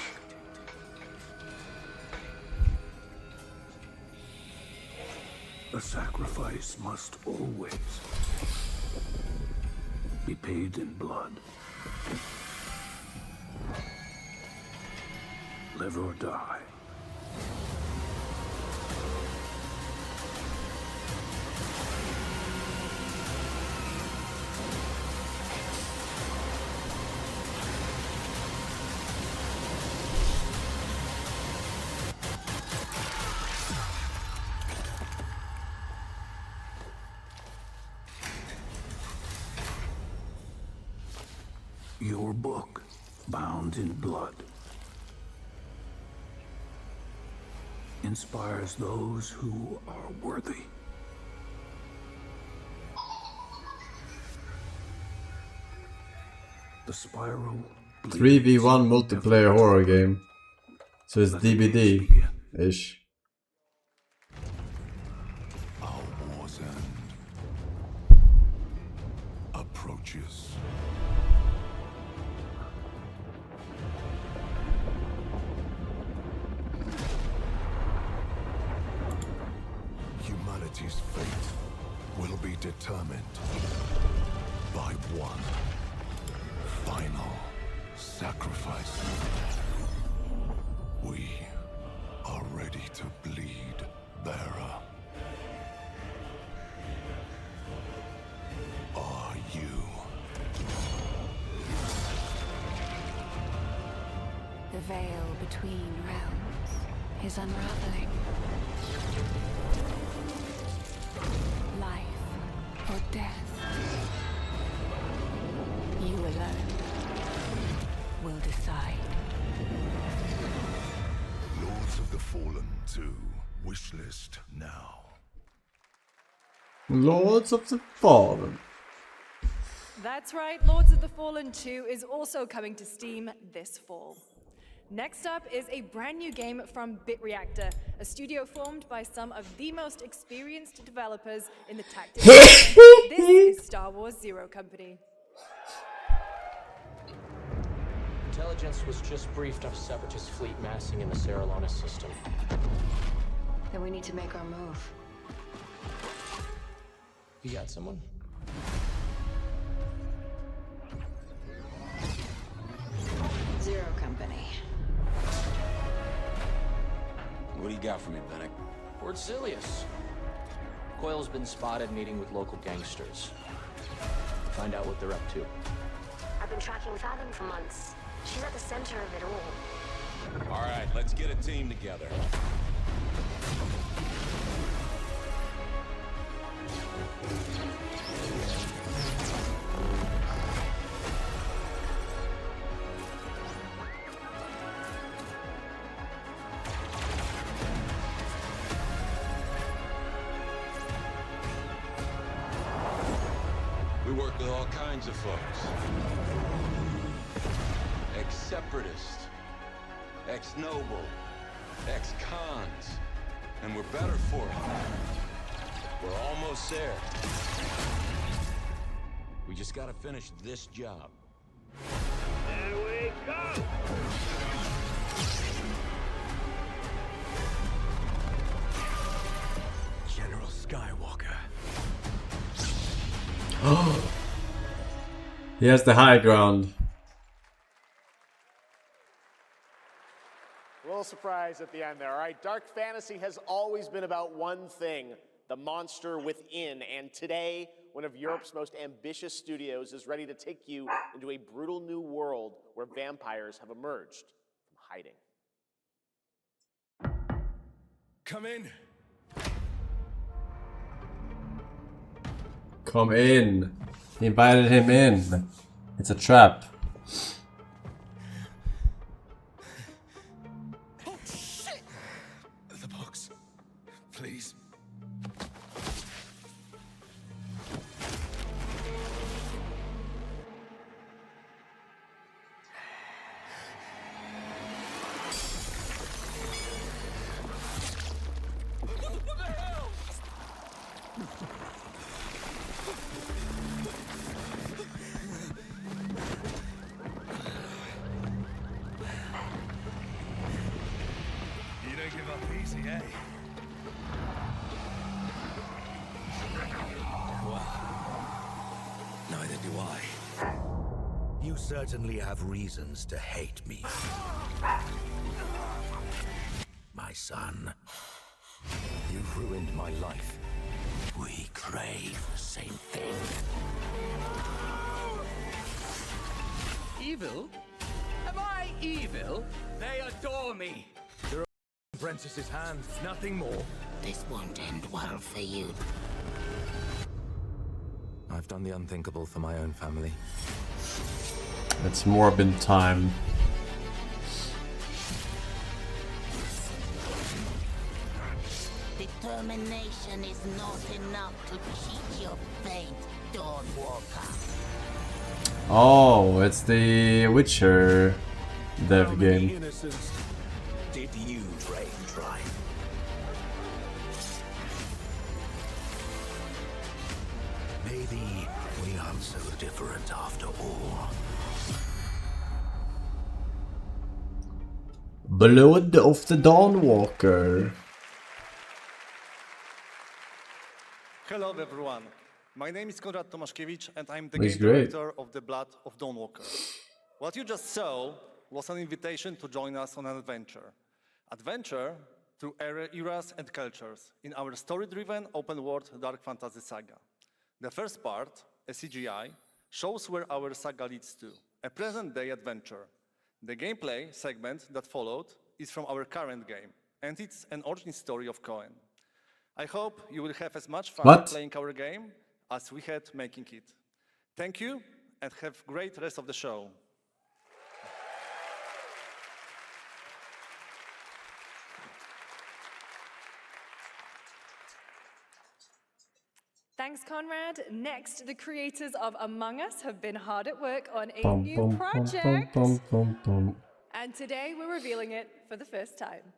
A sacrifice must always be paid in blood. Live or die. Your book, bound in blood, inspires those who are worthy. The spiral 3v1 multiplayer horror game. So it's DBD-ish. Our war's end approaches. Humanity's fate will be determined by one final sacrifice. We are ready to bleed, bearer. Are you? The veil between realms is unraveling. Life or death. You alone will decide. Lords of the Fallen 2, wishlist now. Lords of the Fallen. That's right, Lords of the Fallen 2 is also coming to Steam this fall. Next up is a brand new game from BitReactor, a studio formed by some of the most experienced developers in the tactics. This is Star Wars Zero Company. Intelligence was just briefed of a Separatist fleet massing in the Serralona system. Then we need to make our move. You got someone? Zero Company. What do you got for me, Bennick? Fort Silius. Coil's been spotted meeting with local gangsters. Find out what they're up to. I've been tracking Fathom for months. She's at the center of it all. All right, let's get a team together. We work with all kinds of folks. Ex-separatist, ex-noble, ex-cons, and we're better for it. We're almost there. We just gotta finish this job. There we go! General Skywalker. He has the high ground. A little surprise at the end there. All right, dark fantasy has always been about one thing, the monster within. And today, one of Europe's most ambitious studios is ready to take you into a brutal new world where vampires have emerged from hiding. Come in. Come in. He invited him in. It's a trap. Oh, shit! The box. Please. What the hell? You don't give up easy, eh? Well, neither do I. You certainly have reasons to hate me. My son, you've ruined my life. We crave the same thing. Evil? Am I evil? They adore me. You're a Princess's hand, nothing more. This won't end well for you. I've done the unthinkable for my own family. It's Morbid time. Determination is not enough to cheat your fate, Dawnwalker. Oh, it's the Witcher dev game. Innocents did you drain dry? Maybe we aren't so different after all. Blood of the Dawnwalker. Hello everyone, my name is Konrad Tomaszkiewicz and I'm the He's game great. director of The Blood of Dawnwalker. What you just saw was an invitation to join us on an adventure. Adventure through eras and cultures in our story-driven open-world dark fantasy saga. The first part, a CGI, shows where our saga leads to, a present-day adventure. The gameplay segment that followed is from our current game, and it's an origin story of Cohen. I hope you will have as much fun playing our game as we had making it. Thank you, and have a great rest of the show. Thanks, Conrad. Next, the creators of Among Us have been hard at work on a new project. And today we're revealing it for the first time.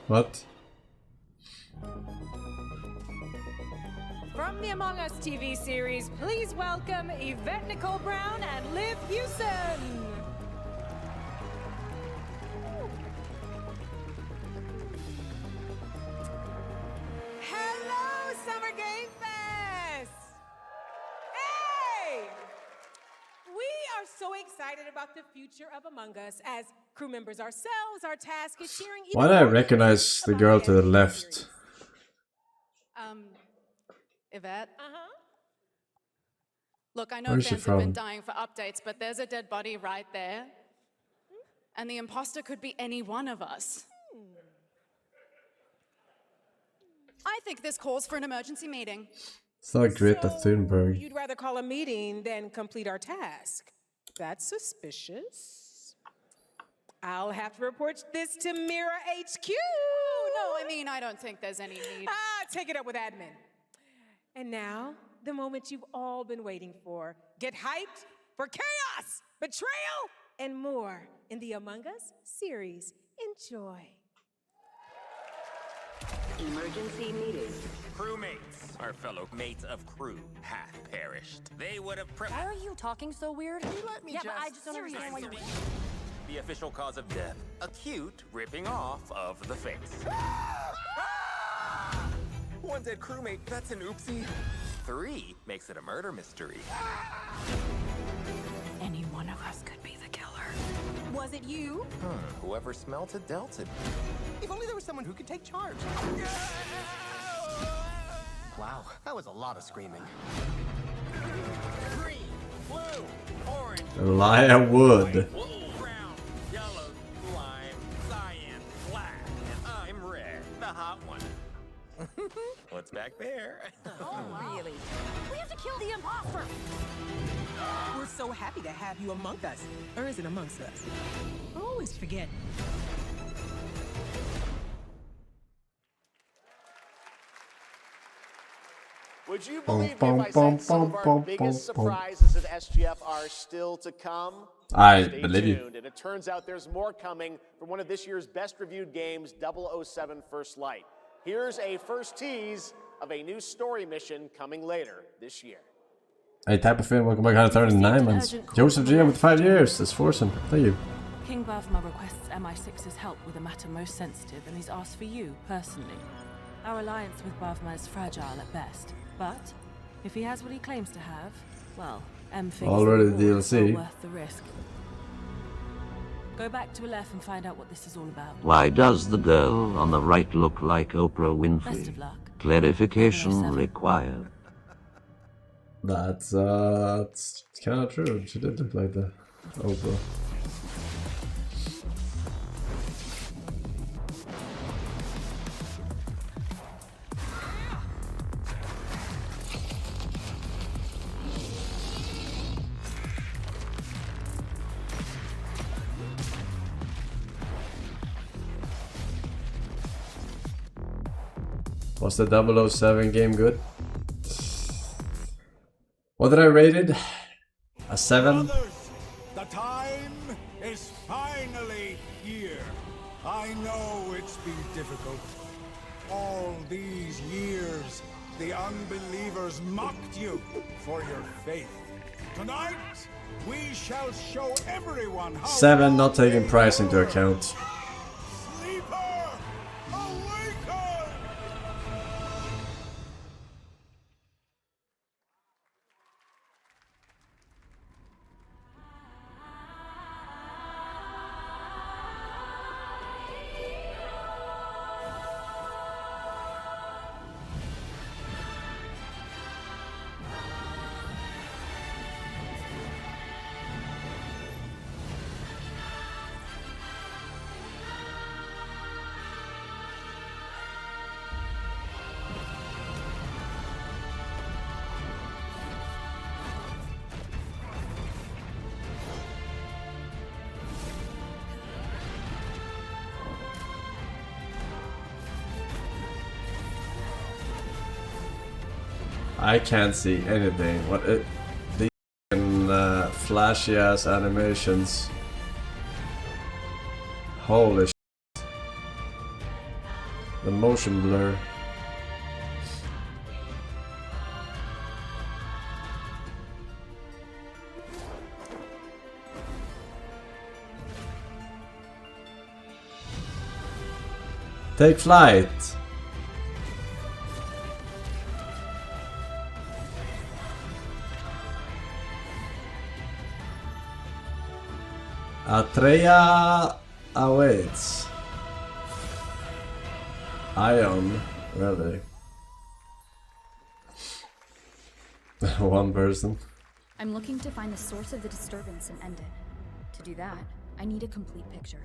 What? From the Among Us TV series, please welcome Yvette Nicole Brown and Liv Hewson. Hello, Summer Game Fest! Hey! We are so excited about the future of Among Us. As crew members ourselves, our task is sharing... Why do I recognize the girl to the left? Yvette? Uh-huh. Look, I know Where's she fans have been from? dying for updates, but there's a dead body right there. And the imposter could be any one of us. I think this calls for an emergency meeting. It's not Greta Thunberg. You'd rather call a meeting than complete our task. That's suspicious. I'll have to report this to Mira HQ. No, I mean, I don't think there's any need. Take it up with admin. And now, the moment you've all been waiting for. Get hyped for chaos, betrayal, and more in the Among Us series. Enjoy. Emergency meeting. Crewmates, our fellow mates of crew, have perished. They would have Why are you talking so weird? Let me yeah, just... but I just don't understand why you're... The official cause of death, acute ripping off of the face. One dead crewmate, that's an oopsie. 3 makes it a murder mystery. Any one of us could be the killer. Was it you? Whoever smelt it dealt it. If only there was someone who could take charge. Wow, that was a lot of screaming. Green, blue, orange, Elijah Wood. brown, yellow, lime, cyan, black, and I'm red, the hot one. What's back there? Oh, really? We have to kill the imposter! We're so happy to have you among us. Or is it amongst us? I always forget. Would you believe me if I said some of our biggest surprises at SGF are still to come? I Stay believe you. tuned, and it turns out there's more coming from one of this year's best reviewed games, 007 First Light. Here's a first tease of a new story mission coming later this year. Hey, type of film, welcome back, 139 months. Joseph GM with 5 years, that's Forsen, thank you. King Bavma requests MI6's help with a matter most sensitive, and he's asked for you, personally. Our alliance with Bavma is fragile at best, but if he has what he claims to have, well, M figures Already the rewards DLC. are worth the risk. Go back to Aleph and find out what this is all about. Why does the girl on the right look like Oprah Best Winfrey? of luck. Clarification required. That's kind of true. She did look like the Oprah. Was the 007 game good? What did I rate it? A 7? Brothers, the time is finally here. I know it's been difficult. All these years, the unbelievers mocked you for your faith. Tonight, we shall show everyone how 7, not taking price into account. I can't see anything. What it? The flashy ass animations. Holy shit. The motion blur. Take flight. Atreya awaits. Ion, really? One person. I'm looking to find the source of the disturbance and end it. To do that, I need a complete picture.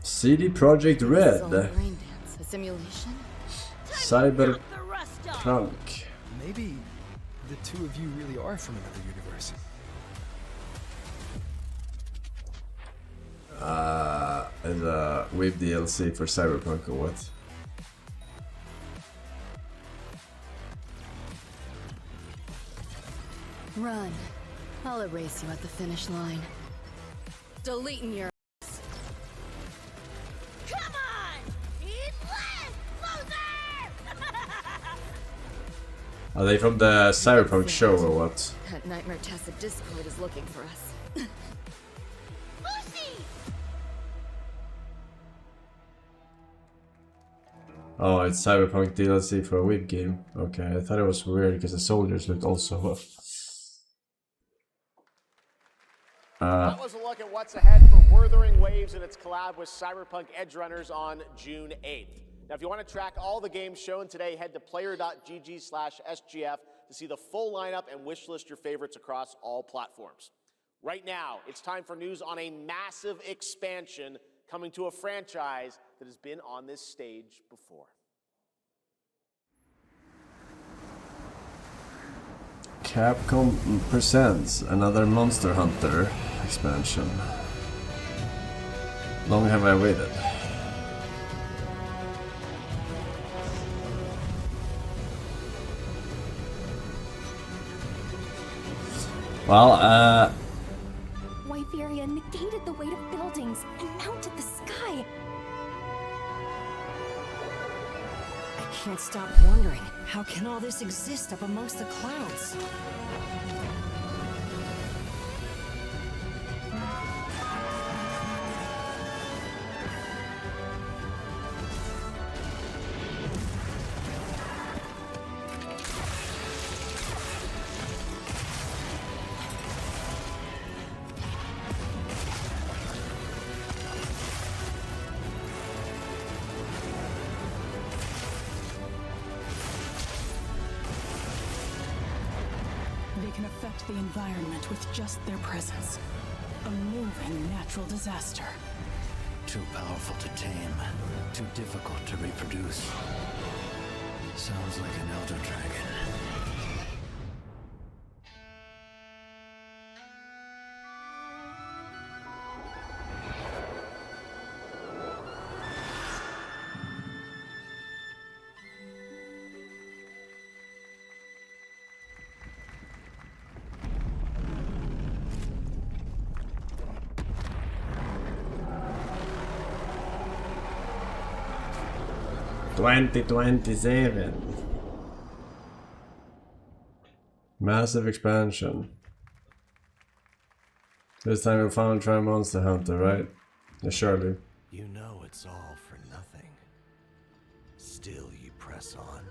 CD Projekt Red. Brain dance, a simulation? Cyberpunk. Maybe the two of you really are from another universe. Is a web DLC for Cyberpunk or what? Run. I'll erase you at the finish line. Deleting your ass. Come on! Eat less, loser! Are they from the Cyberpunk show or what? That nightmare Tacit Discord is looking for us. Oh, it's Cyberpunk DLC for a web game. Okay, I thought it was weird because the soldiers looked also. That was a look at what's ahead for Wuthering Waves and its collab with Cyberpunk Edgerunners on June 8th. Now, if you want to track all the games shown today, head to player.gg/SGF to see the full lineup and wishlist your favorites across all platforms. Right now, it's time for news on a massive expansion coming to a franchise that has been on this stage before. Capcom presents another Monster Hunter expansion. Long have I waited. Well, Wyveria negated the weight of buildings and mounted the sky. I can't stop wondering, how can all this exist up amongst the clouds? affect the environment with just their presence. A moving natural disaster. Too powerful to tame, too difficult to reproduce. Sounds like an elder dragon. $2027. Massive expansion. This time you'll finally try Monster Hunter, right? Yeah, surely. You know it's all for nothing. Still you press on.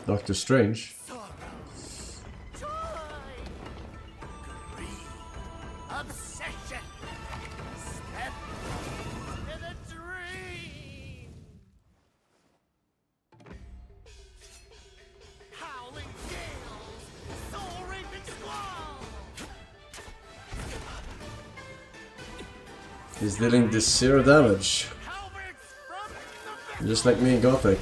Doctor Strange. Obsession. Step to the dream. Howling gales, soul raping squall. He's dealing this 0 damage. Just like me in Gothic.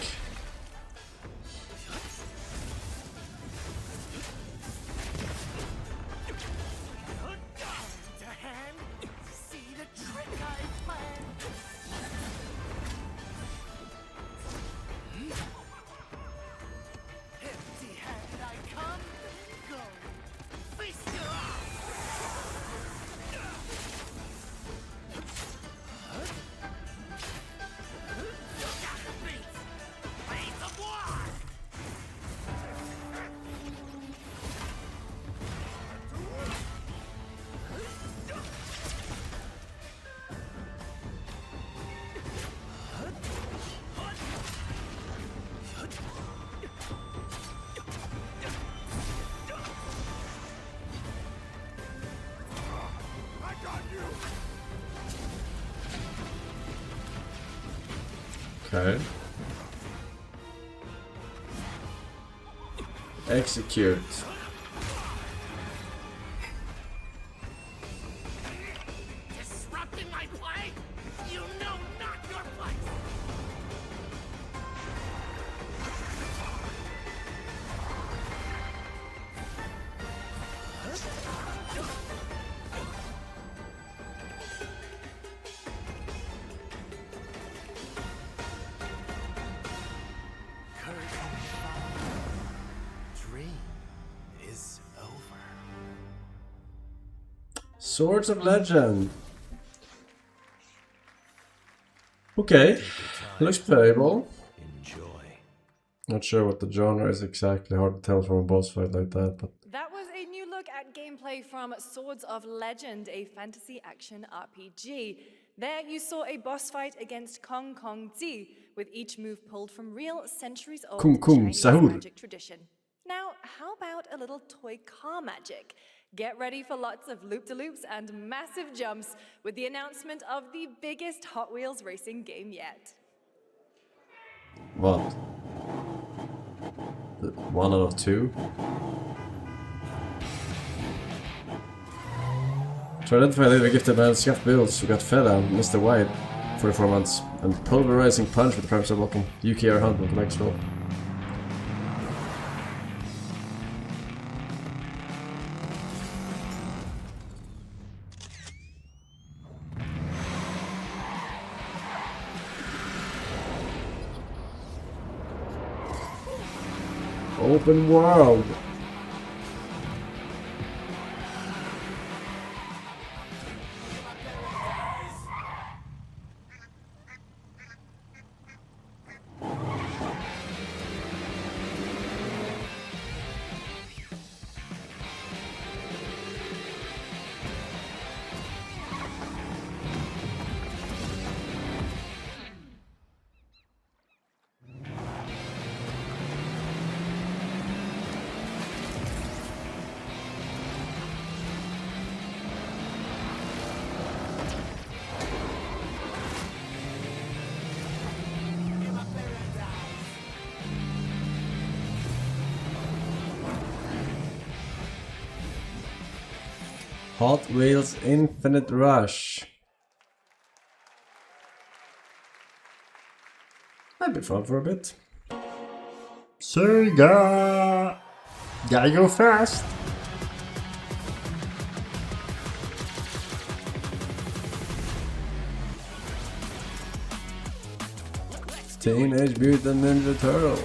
Okay. Execute. Disrupting my play? You know not your place. Swords of Legend. Okay, looks playable. Not sure what the genre is exactly, hard to tell from a boss fight like that, but That was a new look at gameplay from Swords of Legend, a fantasy action RPG. There you saw a boss fight against Kong Kong Zi, with each move pulled from real centuries-old Chinese magic tradition. Now, how about a little toy car magic? Get ready for lots of loop-de-loops and massive jumps with the announcement of the biggest Hot Wheels racing game yet. what? 1 out of 2? To identify the gifted man, scuffed builds who got fed out, Mr. White, 44 months, and pulverizing punch with the premise of blocking. UKR Hunt with Maxwell. Open world. Hot Wheels Infinite Rush. That'd be fun for a bit. Sega! Gotta go fast! Teenage Mutant Ninja Turtles.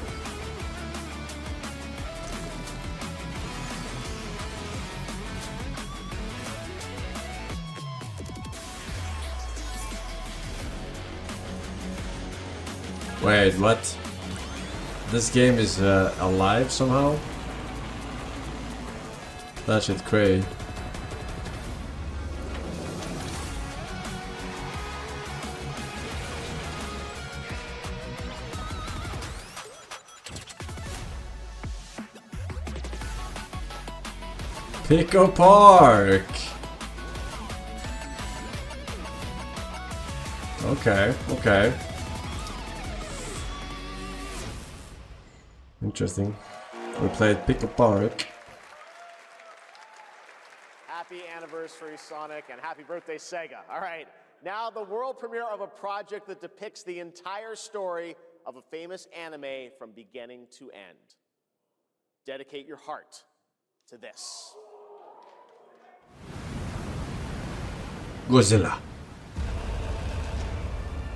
Wait, what? This game is alive somehow? That shit cray. Pico Park! Okay, okay. Interesting. We played Pico Park. Happy anniversary, Sonic, and happy birthday, Sega. All right, now the world premiere of a project that depicts the entire story of a famous anime from beginning to end. Dedicate your heart to this. Godzilla.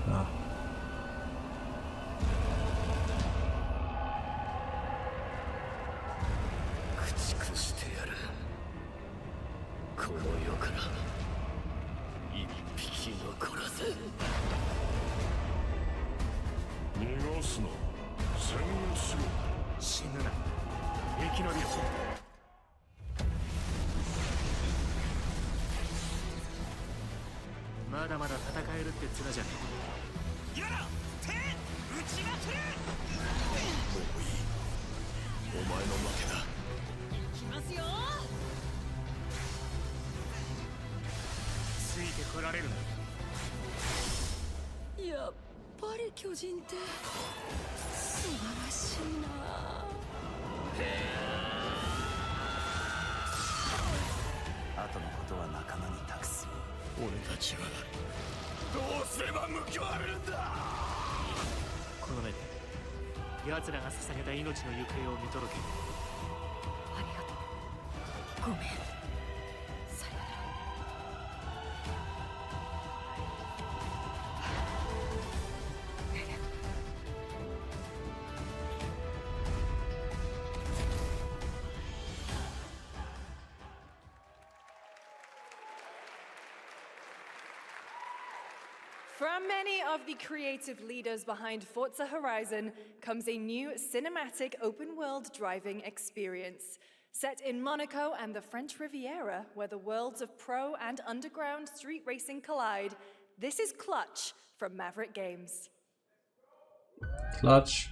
Ah.やっぱり巨人って素晴らしいな。後のことは仲間に託す。俺たちはどうすれば報われるんだ。この目で奴らが捧げた命の行方を見届ける。ありがとう。ごめん。さよなら。From many of the creative leaders behind Forza Horizon comes a new cinematic open-world driving experience. Set in Monaco and the French Riviera, where the worlds of pro and underground street racing collide, this is Clutch from Maverick Games. Clutch.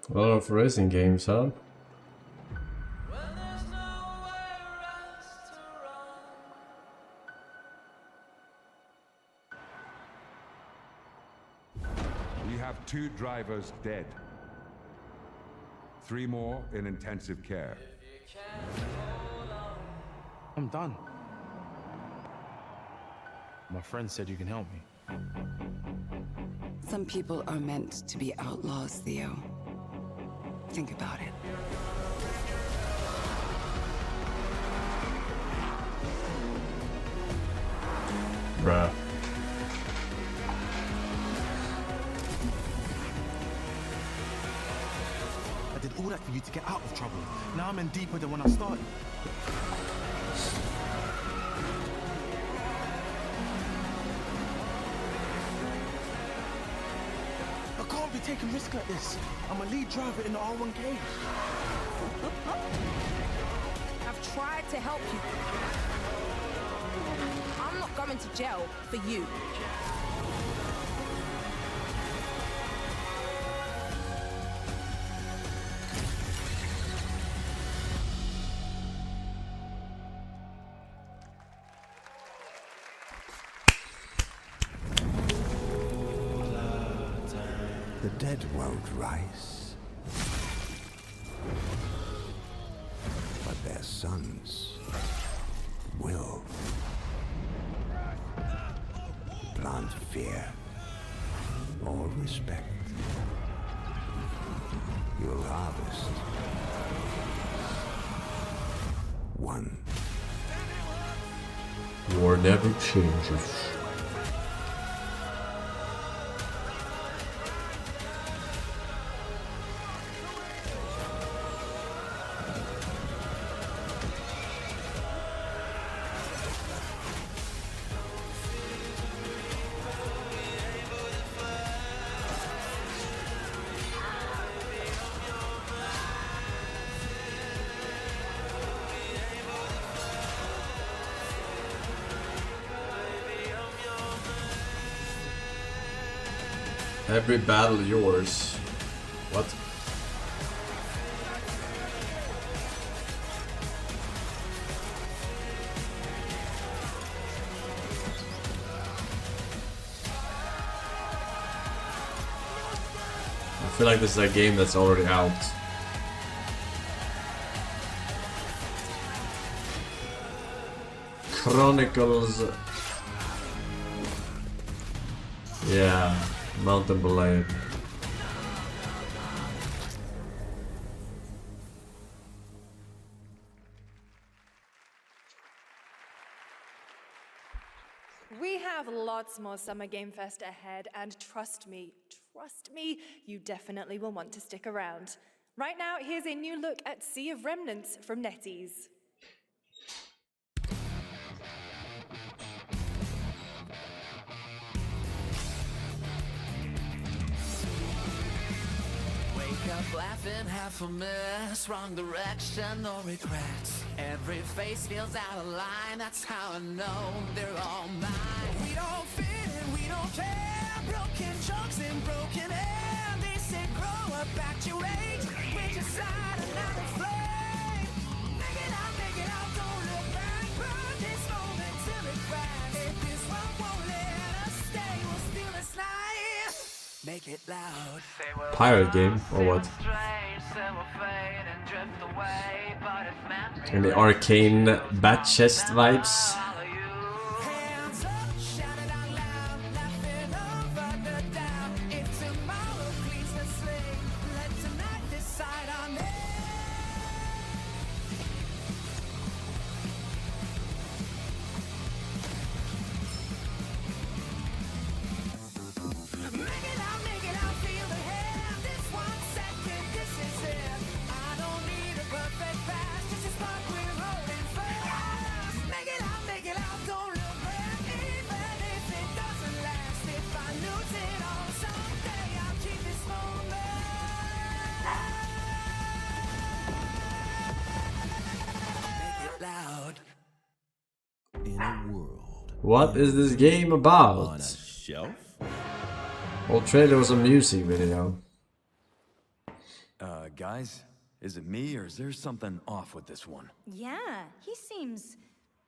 A lot of racing games, huh? We have 2 drivers dead. 3 more in intensive care. I'm done. My friend said you can help me. Some people are meant to be outlaws, Theo. Think about it. Bruh. I did all that for you to get out of trouble. Now I'm in deeper than when I started. I can't be taking risks like this. I'm a lead driver in the R1K. I've tried to help you. I'm not going to jail for you. The dead won't rise. sons will plant fear or respect. You'll harvest one. War never changes. Every battle yours. What? I feel like this is a game that's already out. Chronicles. Yeah. Mountain Blade. We have lots more Summer Game Fest ahead, and trust me, you definitely will want to stick around. Right now, here's a new look at Sea of Remnants from NetEase. Up laughing, half a mess, wrong direction, no regrets. Every face feels out of line, that's how I know they're all mine. We don't fit and we don't care, broken jokes and broken air. They said grow up, act your age, quit your side and not a flame. Make it out, don't look back, burn this moment till it cracks. If this one won't let us stay, we'll steal this night. Make it loud. Pirate game or what? And the arcane bat chest vibes. What is this game about? On a shelf? Old trailer was a music video. Guys, is it me or is there something off with this one? Yeah, he seems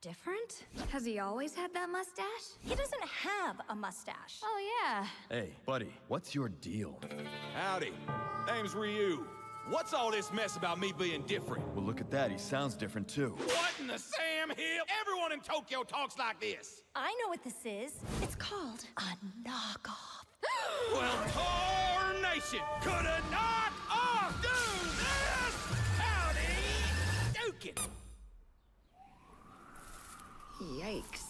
different. Has he always had that mustache? He doesn't have a mustache. Oh, yeah. Hey, buddy, what's your deal? Howdy. Name's Ryu. What's all this mess about me being different? Well, look at that. He sounds different too. What in the Sam Hill? Everyone in Tokyo talks like this. I know what this is. It's called a knockoff. Well, tarnation! Could a knock-off do this? Howdy, Dukin'. Yikes.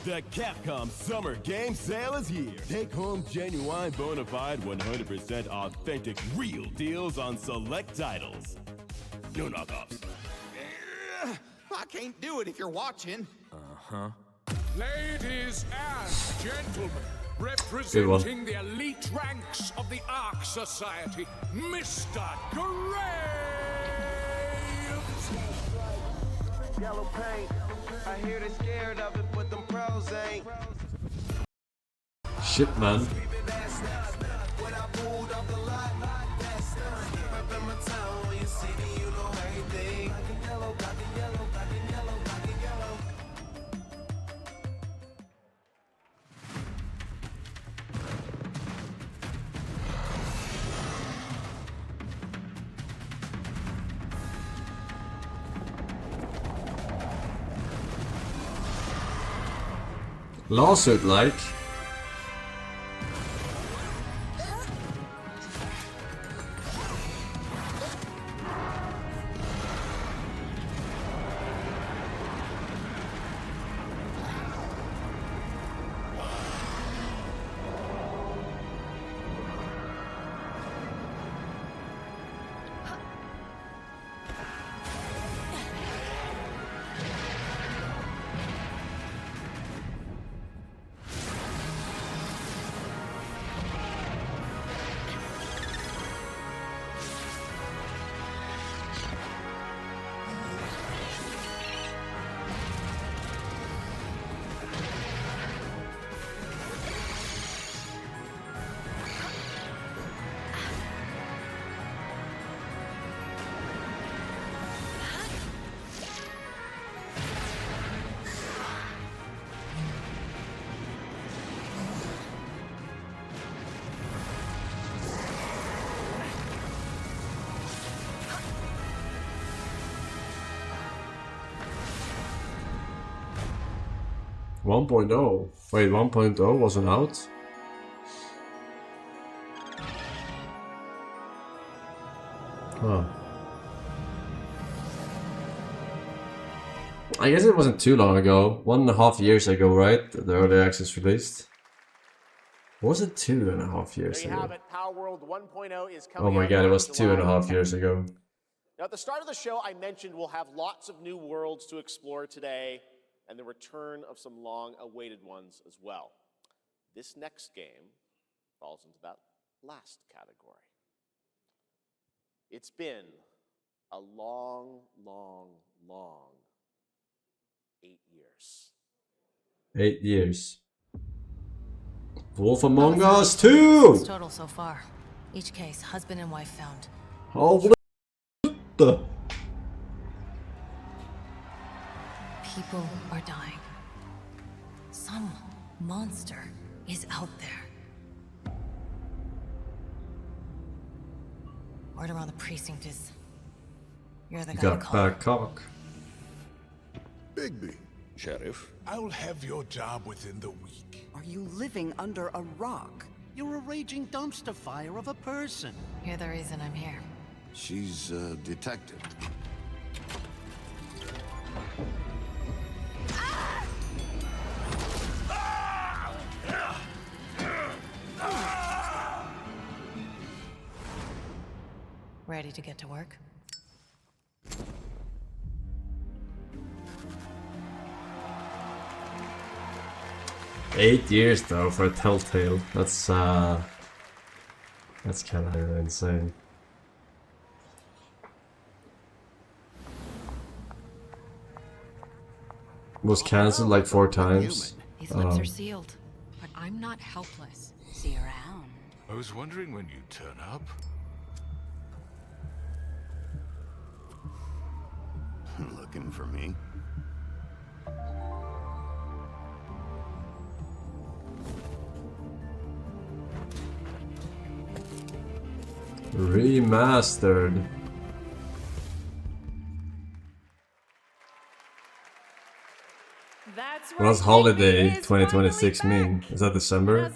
The Capcom Summer Game Sale is here. Take home genuine, bona fide, 100% authentic, real deals on select titles. No knockoffs. I can't do it if you're watching. Uh-huh. Ladies and gentlemen, representing the elite ranks of the Ark Society, Mr. Graves! Yellow paint. I hear they're scared of it, but them pros ain't. Shit, man. Lawsuit like. One point oh. Wait, 1.0 wasn't out? Huh. I guess it wasn't too long ago. 1.5 years ago, right? The early access released. Was it 2.5 years There you have ago? it. Power World 1.0 is coming Oh my out god, it on was July 2.5 10th. years ago. Now, at the start of the show, I mentioned we'll have lots of new worlds to explore today, and the return of some long-awaited ones as well. This next game falls into that last category. It's been a long, long, long 8 years. 8 years. Wolf Among Us 2! Total so far. Each case, husband and wife found. Holy the. People are dying. Some monster is out there. Word around the precinct is you're the guy to Got call. back cock. Bigby. Sheriff. I'll have your job within the week. Are you living under a rock? You're a raging dumpster fire of a person. You're the reason I'm here. She's a detective. Ready to get to work? Eight years though for a Telltale. That's kind of insane. Was cancelled like 4 times. These lips are sealed, but I'm not helpless. See around. I was wondering when you'd turn up. Looking for me? Remastered. That's What does holiday 2026 mean? Is that December?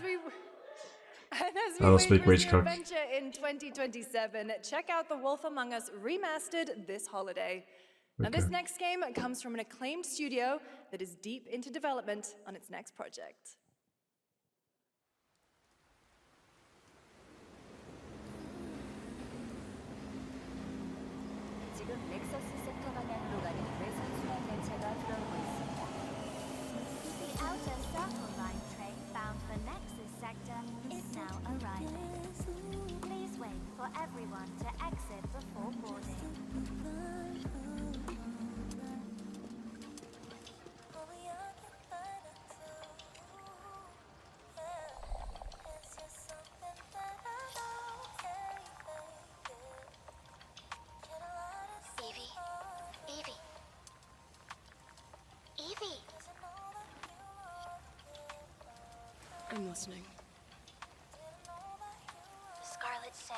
I don't speak wait for Witchcock. adventure in 2027. Check out The Wolf Among Us Remastered this holiday. Now, this Okay. next game comes from an acclaimed studio that is deep into development on its next project. 지금 넥서스 섹터 방향으로 가는 외선 순환 열차가 들어오고 있습니다. The outer Circle Line train bound for Nexus sector is now arriving. Please wait for everyone to exit before boarding. Evie. I'm listening. Scarlet Sin.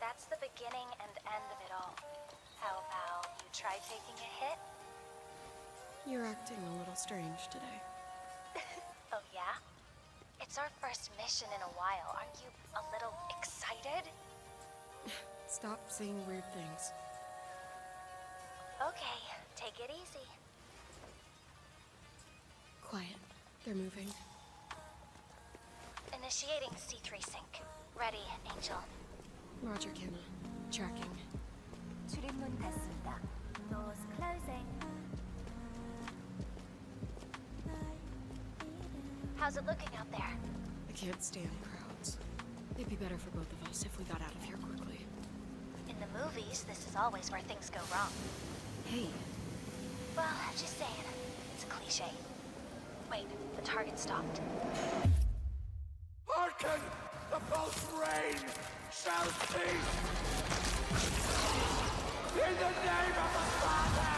That's the beginning and end of it all. How about you try taking a hit? You're acting a little strange today. Of yeah? It's our first mission in a while. Aren't you a little excited? Stop saying weird things. Okay, take it easy. Quiet. They're moving. Initiating C3 sync. Ready, Angel. Roger, Kenna. Tracking. 출입문 됐습니다. Doors closing. How's it looking out there? I can't stand crowds. It'd be better for both of us if we got out of here quickly. In the movies, this is always where things go wrong. Hey. Well, just saying. It's a cliche. Wait, the target stopped. Hearken! The pulse rain shall cease! In the name of the Father!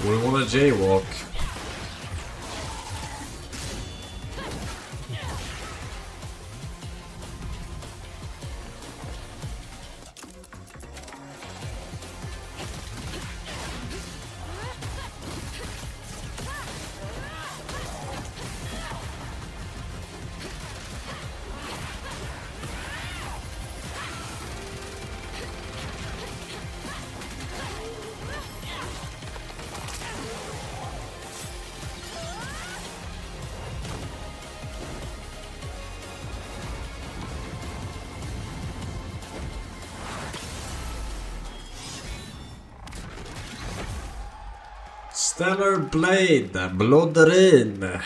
We want to jaywalk. Stellar Blade, Blodrin. That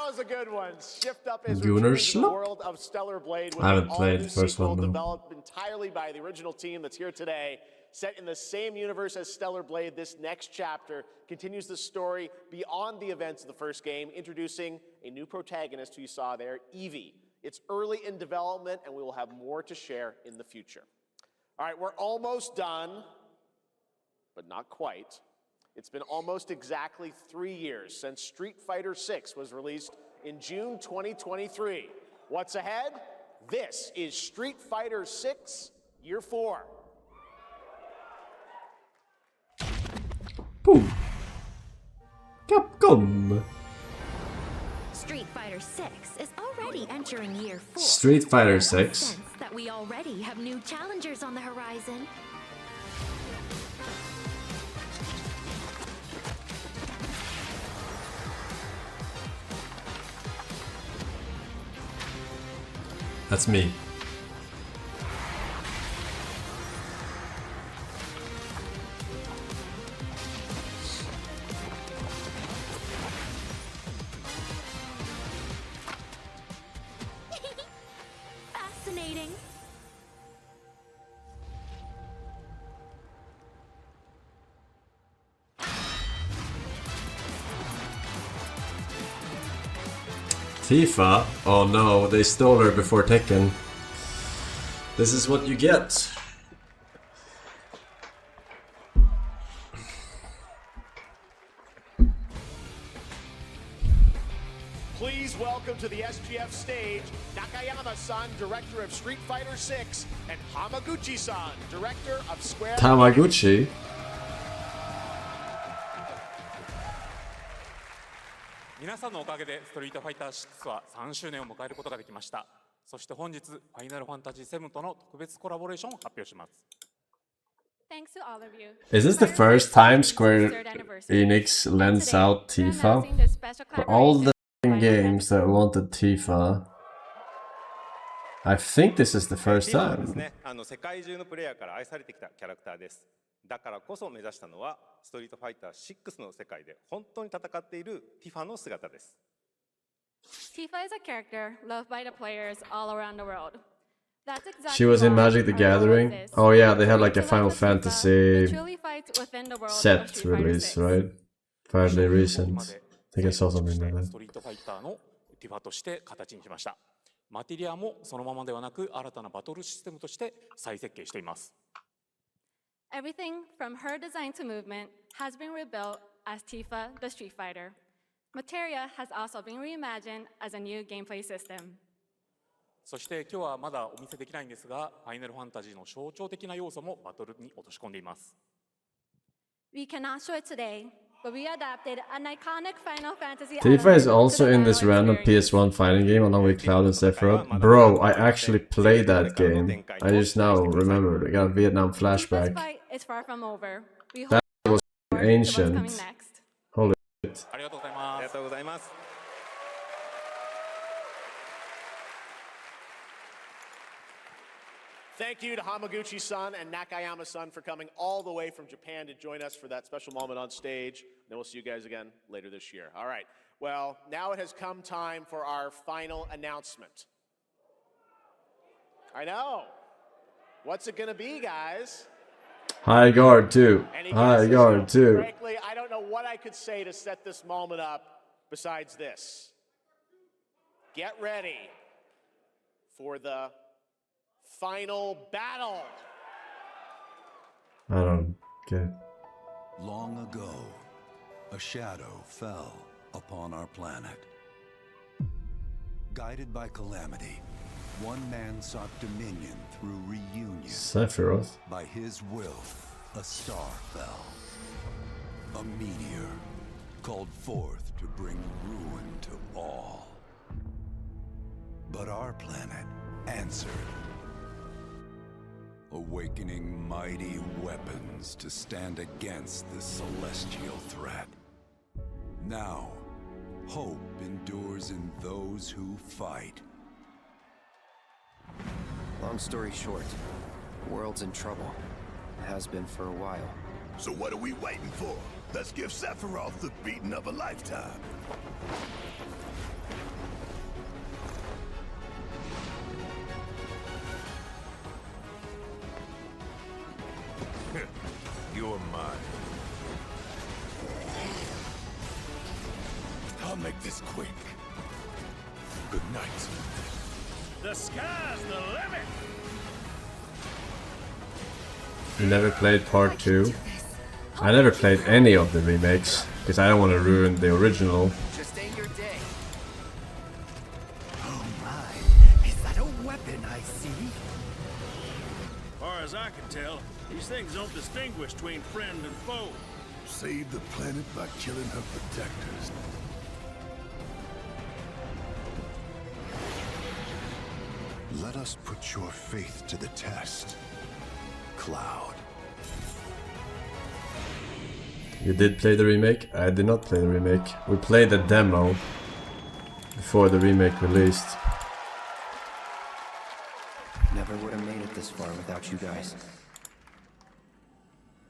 was a good one. Shift Up is returning to the world of Stellar Blade with I haven't an played all-new the first sequel one, though. developed entirely by the original team that's here today. Set in the same universe as Stellar Blade, this next chapter continues the story beyond the events of the first game, introducing a new protagonist who you saw there, Evie. It's early in development, and we will have more to share in the future. All right, we're almost done, but not quite. It's been almost exactly 3 years since Street Fighter VI was released in June 2023. What's ahead? This is Street Fighter VI Year 4. Boom. Capcom. Street Fighter VI is already entering Year 4. Street Fighter VI. Sense that we already have new challengers on the horizon. That's me. Fascinating. Tifa? Oh no, they stole her before Tekken. This is what you get. Please welcome to the SGF stage, Nakayama-san, director of Street Fighter VI, and Hamaguchi-san, director of Square Enix. Tamaguchi? 皆さんのおかげでストリートファイター6は3周年を迎えることができました。そして本日、ファイナルファンタジー7との特別コラボレーションを発表します。Thanks to all of you. Is this the first time Square Enix lends out Tifa? For all the games that wanted Tifa, I think this is the first time. 世界中のプレイヤーから愛されてきたキャラクターです。だからこそ目指したのはストリートファイター6の世界で本当に戦っているティファの姿です。Tifa is a character loved by the players all around the world. That's exactly She was in why Magic the our goal Gathering. is this. Oh yeah, they had like a To Final let the Tifa Fantasy who truly fights within the world of set Street Fighter release, 6. right? Fairly recent. I think I saw something like ス that. トリートファイターのティファとして形にしました。マテリアもそのままではなく新たなバトルシステムとして再設計しています。Everything from her design to movement has been rebuilt as Tifa the Street Fighter. Materia has also been reimagined as a new gameplay system. そして今日はまだお見せできないんですが、ファイナルファンタジーの象徴的な要素もバトルに落とし込んでいます。We cannot show it today, but we adapted an iconic Final Fantasy Tifa is element also to the in this Final random experience. PS1 fighting game along with Cloud and Sephiroth. Bro, I actually played that game. I just now remembered. I got a Vietnam Tifa's flashback. fight is far from over. We hope That was to what's coming ancient. next. Holy shit. ありがとうございます。ありがとうございます。Thank you to Hamaguchi-san and Nakayama-san for coming all the way from Japan to join us for that special moment on stage. Then we'll see you guys again later this year. All right. Well, now it has come time for our final announcement. I know. What's it going to be, guys? High guard too. High guard too. Frankly, I don't know what I could say to set this moment up besides this. Get ready for the final battle. I don't get. Long ago, a shadow fell upon our planet. Guided by calamity, one man sought dominion through reunion. Sephiroth. By his will, a star fell. A meteor called forth to bring ruin to all. But our planet answered, awakening mighty weapons to stand against the celestial threat. Now, hope endures in those who fight. Long story short, the world's in trouble. Has been for a while. So what are we waiting for? Let's give Sephiroth the beating of a lifetime. You're mine. I'll make this quick. Good night. The sky's the limit! You never played part 2? I never played any of the remakes, because I don't want to ruin the original. Just ain't your day. Oh my, is that a weapon I see? Far as I can tell, these things don't distinguish between friend and foe. Save the planet by killing her protectors. Let us put your faith to the test, Cloud. You did play the remake? I did not play the remake. We played the demo before the remake released. Never would have made it this far without you guys.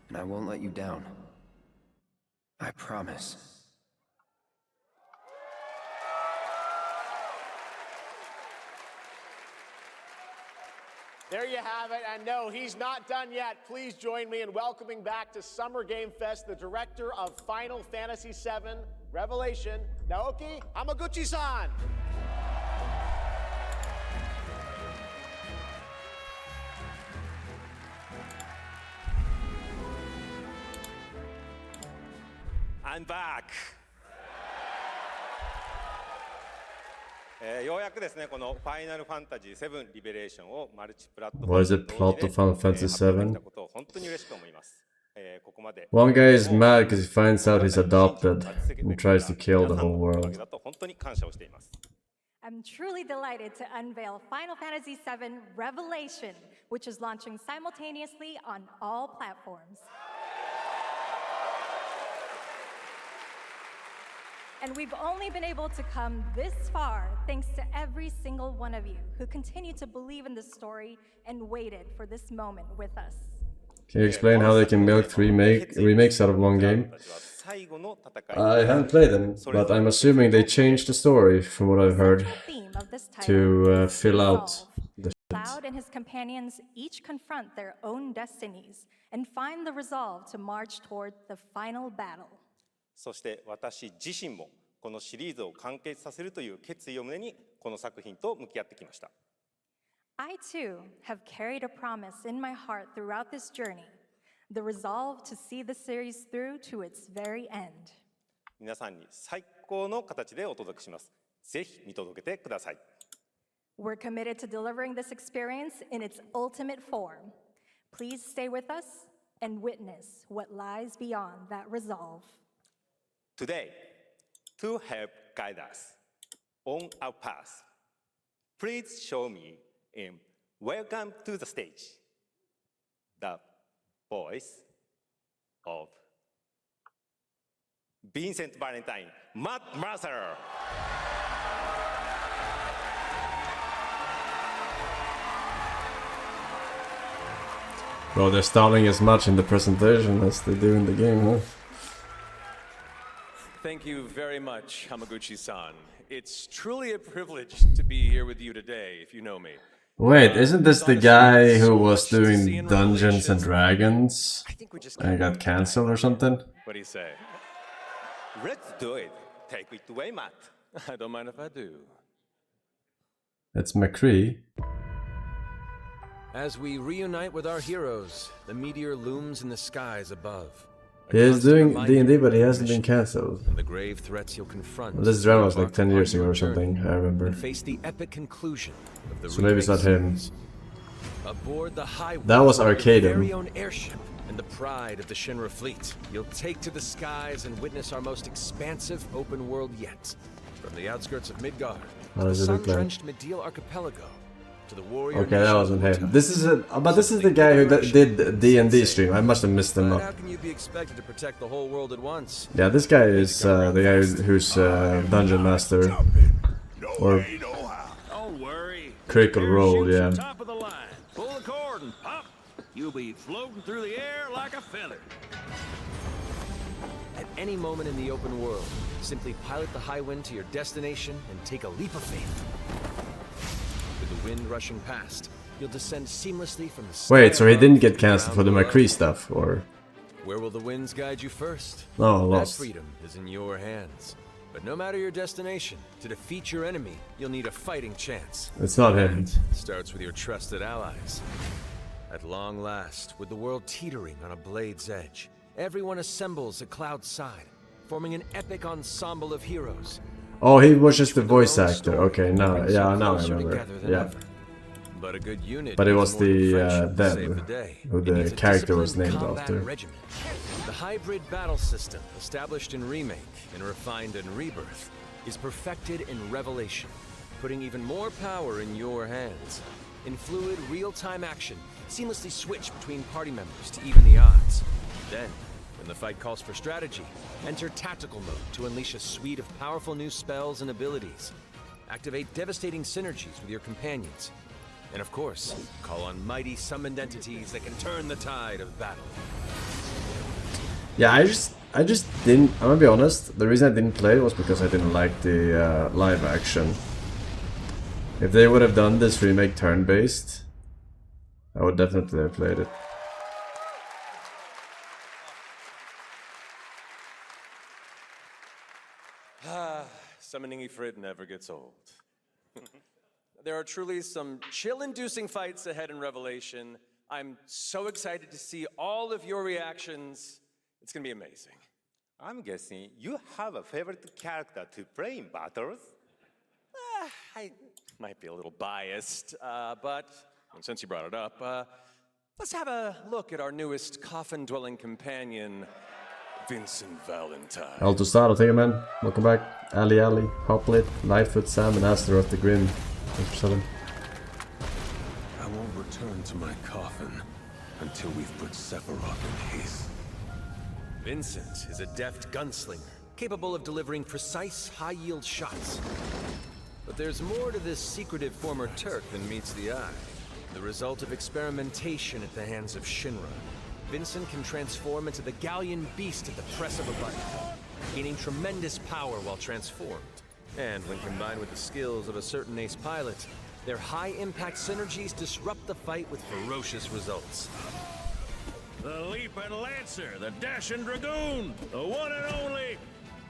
And I won't let you down. I promise. There you have it, and no, he's not done yet. Please join me in welcoming back to Summer Game Fest the director of Final Fantasy VII Revelation, Naoki Hamaguchi-san. I'm back! ようやくですね、このファイナルファンタジー7リベレーションをマルチプラットフォーム What is it, plot of Final Fantasy 7? ことを本当に嬉しく思います。ここまで One guy is mad because he finds out he's adopted and tries to kill the whole world. 本当に感謝をしています。I'm truly delighted to unveil Final Fantasy VII Revelation, which is launching simultaneously on all platforms. And we've only been able to come this far thanks to every single one of you who continue to believe in this story and waited for this moment with us. Can you explain how they can milk 3 remakes out of one game? I haven't played them, but I'm assuming they changed the story, from what I've heard, to fill out the shit. Cloud and his companions each confront their own destinies and find the resolve to march toward the final battle. そして私自身もこのシリーズを完結させるという決意を胸にこの作品と向き合ってきました。I too have carried a promise in my heart throughout this journey, the resolve to see the series through to its very end. 皆さんに最高の形でお届けします。ぜひ見届けてください。We're committed to delivering this experience in its ultimate form. Please stay with us and witness what lies beyond that resolve. Today, to help guide us on our path, please show me in Welcome to the Stage, the voice of Vincent Valentine, Matt Mercer. Bro, they're stalling as much in the presentation as they do in the game, huh? Thank you very much, Hamaguchi-san. It's truly a privilege to be here with you today, if you know me. Wait, isn't this the guy who was doing Dungeons and Dragons and got cancelled or something? What do you say? Let's do it. Take it away, Matt. I don't mind if I do. It's McCree. As we reunite with our heroes, the meteor looms in the skies above. He is doing D&D, but he hasn't been cancelled. And the grave threats you'll confront. Well, this drama was like 10 years ago or something, I remember. And face the epic conclusion of the so maybe it's not him. Aboard the Highway, that was Arcadum. Very own airship and the pride of the Shinra fleet. You'll take to the skies and witness our most expansive open world yet. From the outskirts of Midgard to the sun-drenched Medial archipelago. Okay, that wasn't him. This is but this is the guy who did D&D stream. I must have missed him up. How can you be expected to protect the whole world at once? Yeah, this guy is the guy who's dungeon master or critical role. Yeah. Top of the line. Pull the cord and pop. You'll be floating through the air like a feather. At any moment in the open world, simply pilot the Highwind to your destination and take a leap of faith. With the wind rushing past, you'll descend seamlessly from the sky. Wait, so he didn't get cancelled for the McCree stuff, or? Where will the winds guide you first? No, lost. That freedom is in your hands. But no matter your destination, to defeat your enemy, you'll need a fighting chance. It's not him. It starts with your trusted allies. At long last, with the world teetering on a blade's edge, everyone assembles at Cloud's side, forming an epic ensemble of heroes. Oh, he was just the voice actor. Okay, now I remember. Yeah. But a good unit. But it was the Dev, who the character was named after. The hybrid battle system, established in Remake and refined in Rebirth, is perfected in Revelation, putting even more power in your hands. In fluid, real-time action, seamlessly switch between party members to even the odds. Then, when the fight calls for strategy, enter tactical mode to unleash a suite of powerful new spells and abilities. Activate devastating synergies with your companions. And of course, call on mighty summoned entities that can turn the tide of battle. Yeah, I just didn't, I'm gonna be honest, the reason I didn't play it was because I didn't like the live action. If they would have done this remake turn-based, I would definitely have played it. Summoning Ifrit never gets old. There are truly some chill-inducing fights ahead in Revelation. I'm so excited to see all of your reactions. It's gonna be amazing. I'm guessing you have a favorite character to play in battles? I might be a little biased, but since you brought it up, let's have a look at our newest coffin-dwelling companion, Vincent Valentine. El Tostado, thank you, man. Welcome back. Ali, Hoplit, Lightfoot, Sam, and Astaroth the Grim. Thanks for selling. I won't return to my coffin until we've put Sephiroth in his. Vincent is a deft gunslinger, capable of delivering precise, high-yield shots. But there's more to this secretive former Turk than meets the eye. The result of experimentation at the hands of Shinra. Vincent is a deft gunslinger, capable of delivering precise, high-yield shots. But there's more to this secretive former Turk than meets the eye. The result of experimentation at the hands of Shinra. Vincent can transform into the galleon beast at the press of a button, gaining tremendous power while transformed. And when combined with the skills of a certain ace pilot, their high-impact synergies disrupt the fight with ferocious results. The Leaping Lancer, the Dashing Dragoon, the one and only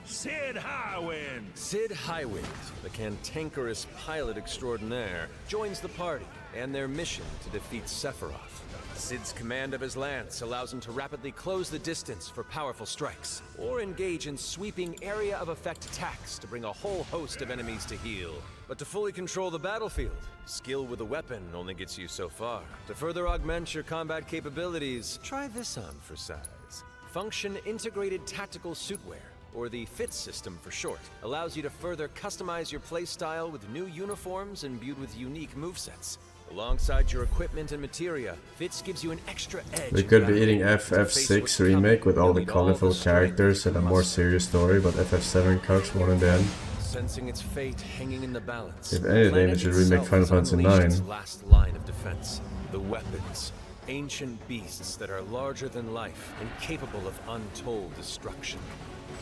Sid Highwind. Sid Highwind, the cantankerous pilot extraordinaire, joins the party and their mission to defeat Sephiroth. Sid's command of his lance allows him to rapidly close the distance for powerful strikes, or engage in sweeping area of effect attacks to bring a whole host of enemies to heel. But to fully control the battlefield, skill with a weapon only gets you so far. To further augment your combat capabilities, try this on for size. Function Integrated Tactical Suitwear, or the FIT system for short, allows you to further customize your playstyle with new uniforms imbued with unique movesets. Alongside your equipment and materia, Fits gives you an extra edge. We could be eating FF6 remake with all the colorful characters and a more serious story, but FF7 cuts more in the end. Sensing its fate hanging in the balance. If anything, it should remake Final Fantasy IX. Last line of defense, the weapons, ancient beasts that are larger than life and capable of untold destruction.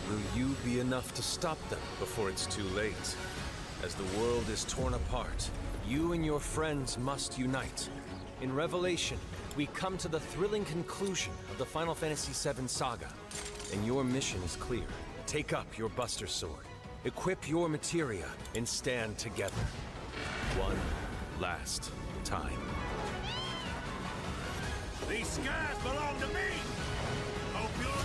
Will you be enough to stop them before it's too late? As the world is torn apart, you and your friends must unite. In Revelation, we come to the thrilling conclusion of the Final Fantasy VII saga, and your mission is clear. Take up your Buster Sword, equip your materia, and stand together. One last time. These skies belong to me! Hope you're ready!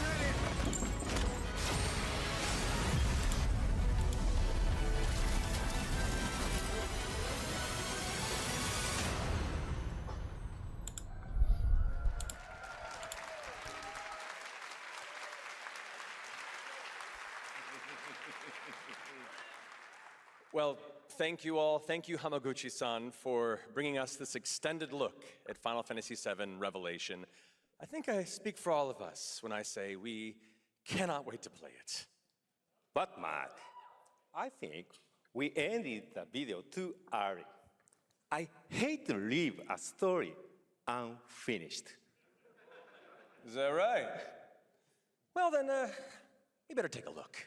Well, thank you all. Thank you, Hamaguchi-san, for bringing us this extended look at Final Fantasy VII Revelation. I think I speak for all of us when I say we cannot wait to play it. But Mark, I think we ended the video too early. I hate to leave a story unfinished. Is that right? Well then, you better take a look.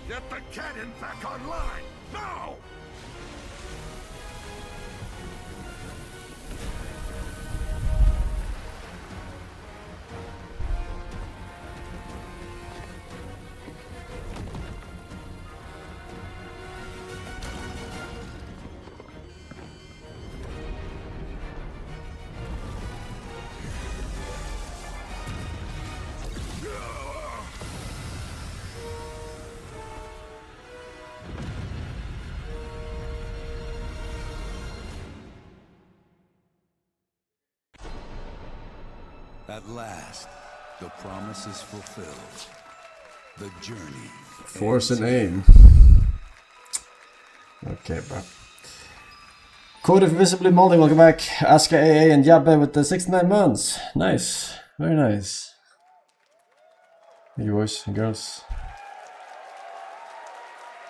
Get the cannon back online, now! At last, the promise is fulfilled. The journey. Forsen aim. Okay, bro. Code of Visibly Molding, welcome back. Aska AA and Yabbe with the 69 months. Nice. Very nice. Thank you, boys and girls.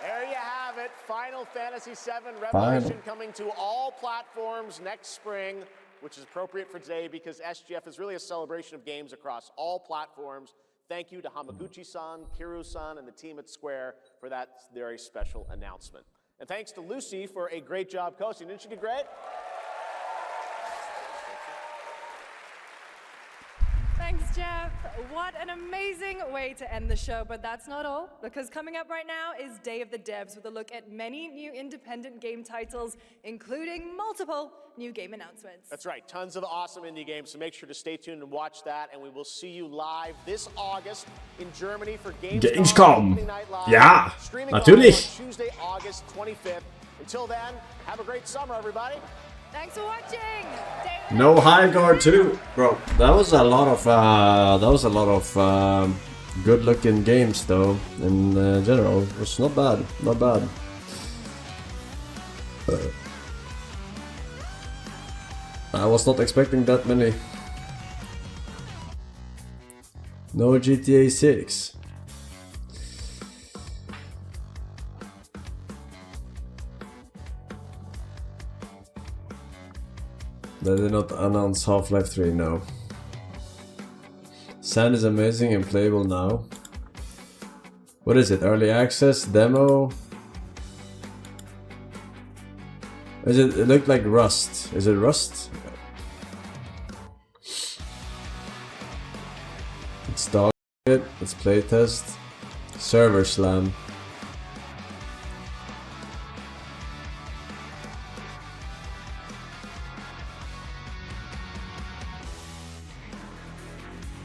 There you have it. Final Fantasy VII Revelation coming to all platforms next spring, which is appropriate for today because SGF is really a celebration of games across all platforms. Thank you to Hamaguchi-san, Kiru-san, and the team at Square for that very special announcement. And thanks to Lucy for a great job coaching. Didn't she do great? Thanks, Jeff. What an amazing way to end the show, but that's not all, because coming up right now is Day of the Devs with a look at many new independent game titles, including multiple new game announcements. That's right, tons of awesome indie games, so make sure to stay tuned and watch that, and we will see you live this August in Germany for Gamescom. Ja, Streaming natürlich. on Tuesday, August 25th. Until then, have a great summer, everybody. Thanks for watching. No high guard too, bro. That was a lot of good-looking games though. In general, it was not bad, not bad. I was not expecting that many. No GTA 6. They did not announce Half-Life 3, no. Sand is amazing and playable now. What is it? Early access? Demo? Is it? It looked like Rust. Is it Rust? It's dog shit. It's playtest. Server slam.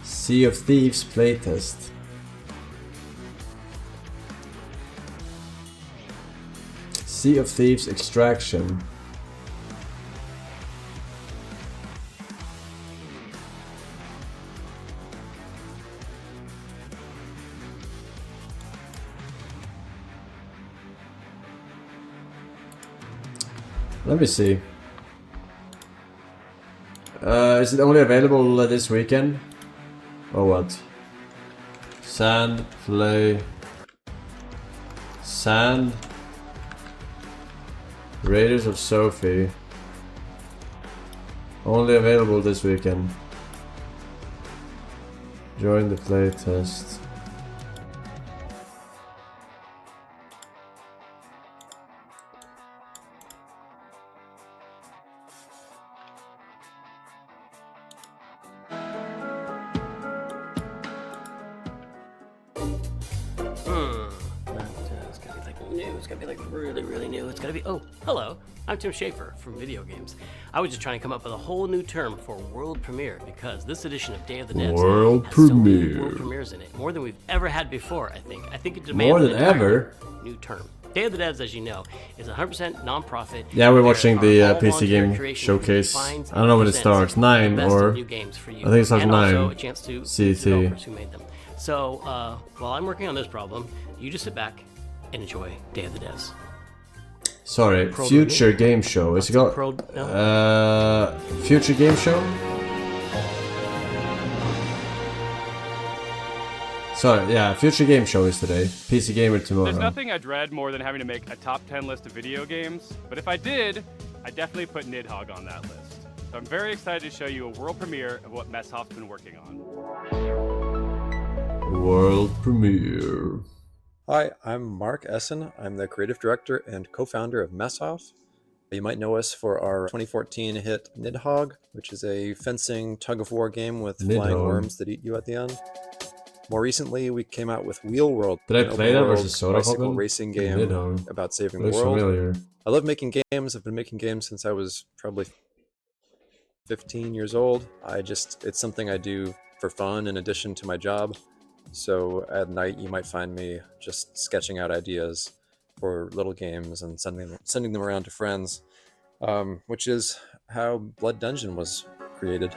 Sea of Thieves playtest. Sea of Thieves Extraction. Let me see. Is it only available this weekend? Or what? Sand, play. Sand. Raiders of Sophie. Only available this weekend. Join the playtest. It's gotta be like new. It's gotta be like really, really new. It's gotta be. Oh, hello. I'm Tim Schafer from Video Games. I was just trying to come up with a whole new term for world premiere because this edition of Day of the Devs World has so many premiere. world premieres in it, more than we've ever had before. I think it demands More an than entirely ever? new term. Day of the Devs, as you know, is 100% non-profit. Yeah, we're There watching are the all PC volunteer game creations, showcase. finds, I don't know when it presents starts. the 9 best of or new games for you, I think it starts and 9 also a chance to CT. developers who made them. So while I'm working on this problem, you just sit back and enjoy Day of the Devs. Sorry, Pro Future Game Show. Is it called? Future Game Show? Sorry, yeah, Future Game Show is today. PC Gamer tomorrow. There's nothing I dread more than having to make a top 10 list of video games, but if I did, I'd definitely put Nidhogg on that list. So I'm very excited to show you a world premiere of what Messhoff's been working on. World premiere. Hi, I'm Mark Essen. I'm the creative director and co-founder of Messhoff. You might know us for our 2014 hit Nidhogg, which is a fencing tug-of-war game with flying Nidhogg. worms that eat you at the end. More recently, we came out with Wheel World, Did I an play that open-world versus Soda bicycle Poppin'? racing game Nidhogg. about saving the Looks world. familiar. I love making games. I've been making games since I was probably 15 years old. It's something I do for fun in addition to my job. So at night you might find me just sketching out ideas for little games and sending them around to friends, which is how Blood Dungeon was created.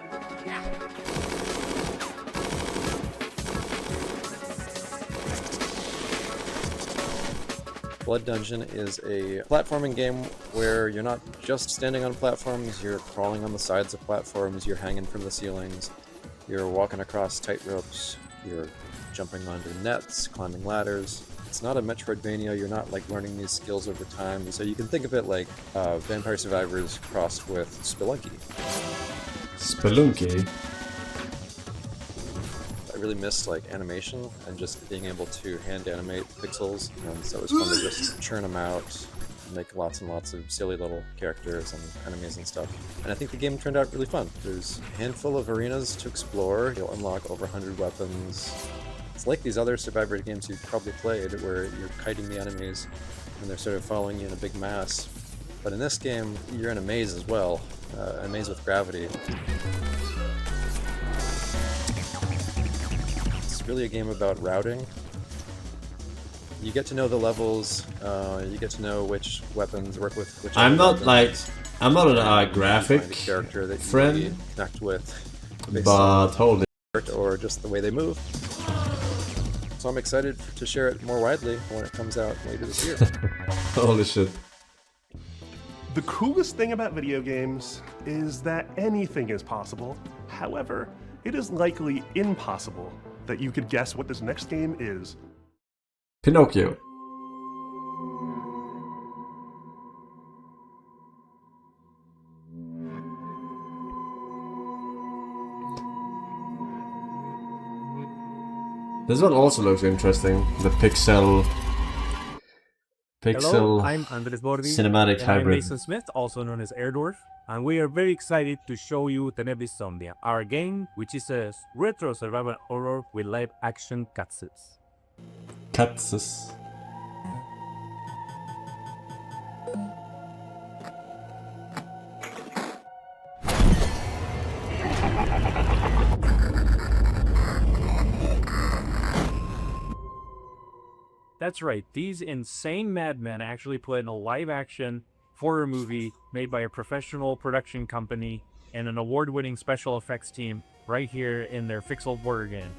Blood Dungeon is a platforming game where you're not just standing on platforms, you're crawling on the sides of platforms, you're hanging from the ceilings, you're walking across tight ropes, you're jumping onto nets, climbing ladders. It's not a Metroidvania, you're not like learning these skills over time, so you can think of it like Vampire Survivors crossed with Spelunky. Spelunky? I really missed like animation and just being able to hand animate pixels, and so it was fun to just churn them out, make lots and lots of silly little characters and enemies and stuff. And I think the game turned out really fun. There's a handful of arenas to explore, you'll unlock over 100 weapons. It's like these other Survivor games you've probably played where you're kiting the enemies and they're sort of following you in a big mass. But in this game, you're in a maze as well, a maze with gravity. It's really a game about routing. You get to know the levels, you get to know which weapons work with which I'm not weapons. like, I'm not a graphic Find a character that you friend, connect with, based but on holy or just the way they move. So I'm excited to share it more widely when it comes out later this year. holy shit. The coolest thing about video games is that anything is possible. However, it is likely impossible that you could guess what this next game is. Pinocchio. This one also looks interesting. The pixel Hello, I'm Andres Bordi, cinematic and I'm hybrid. Mason Smith, also known as Airdorf, and we are very excited to show you Tenebris Somnia, our game, which is a retro survival horror with live action cutscenes. Cutscenes. That's right, these insane madmen actually put in a live-action horror movie made by a professional production company and an award-winning special effects team right here in their Pixel horror game.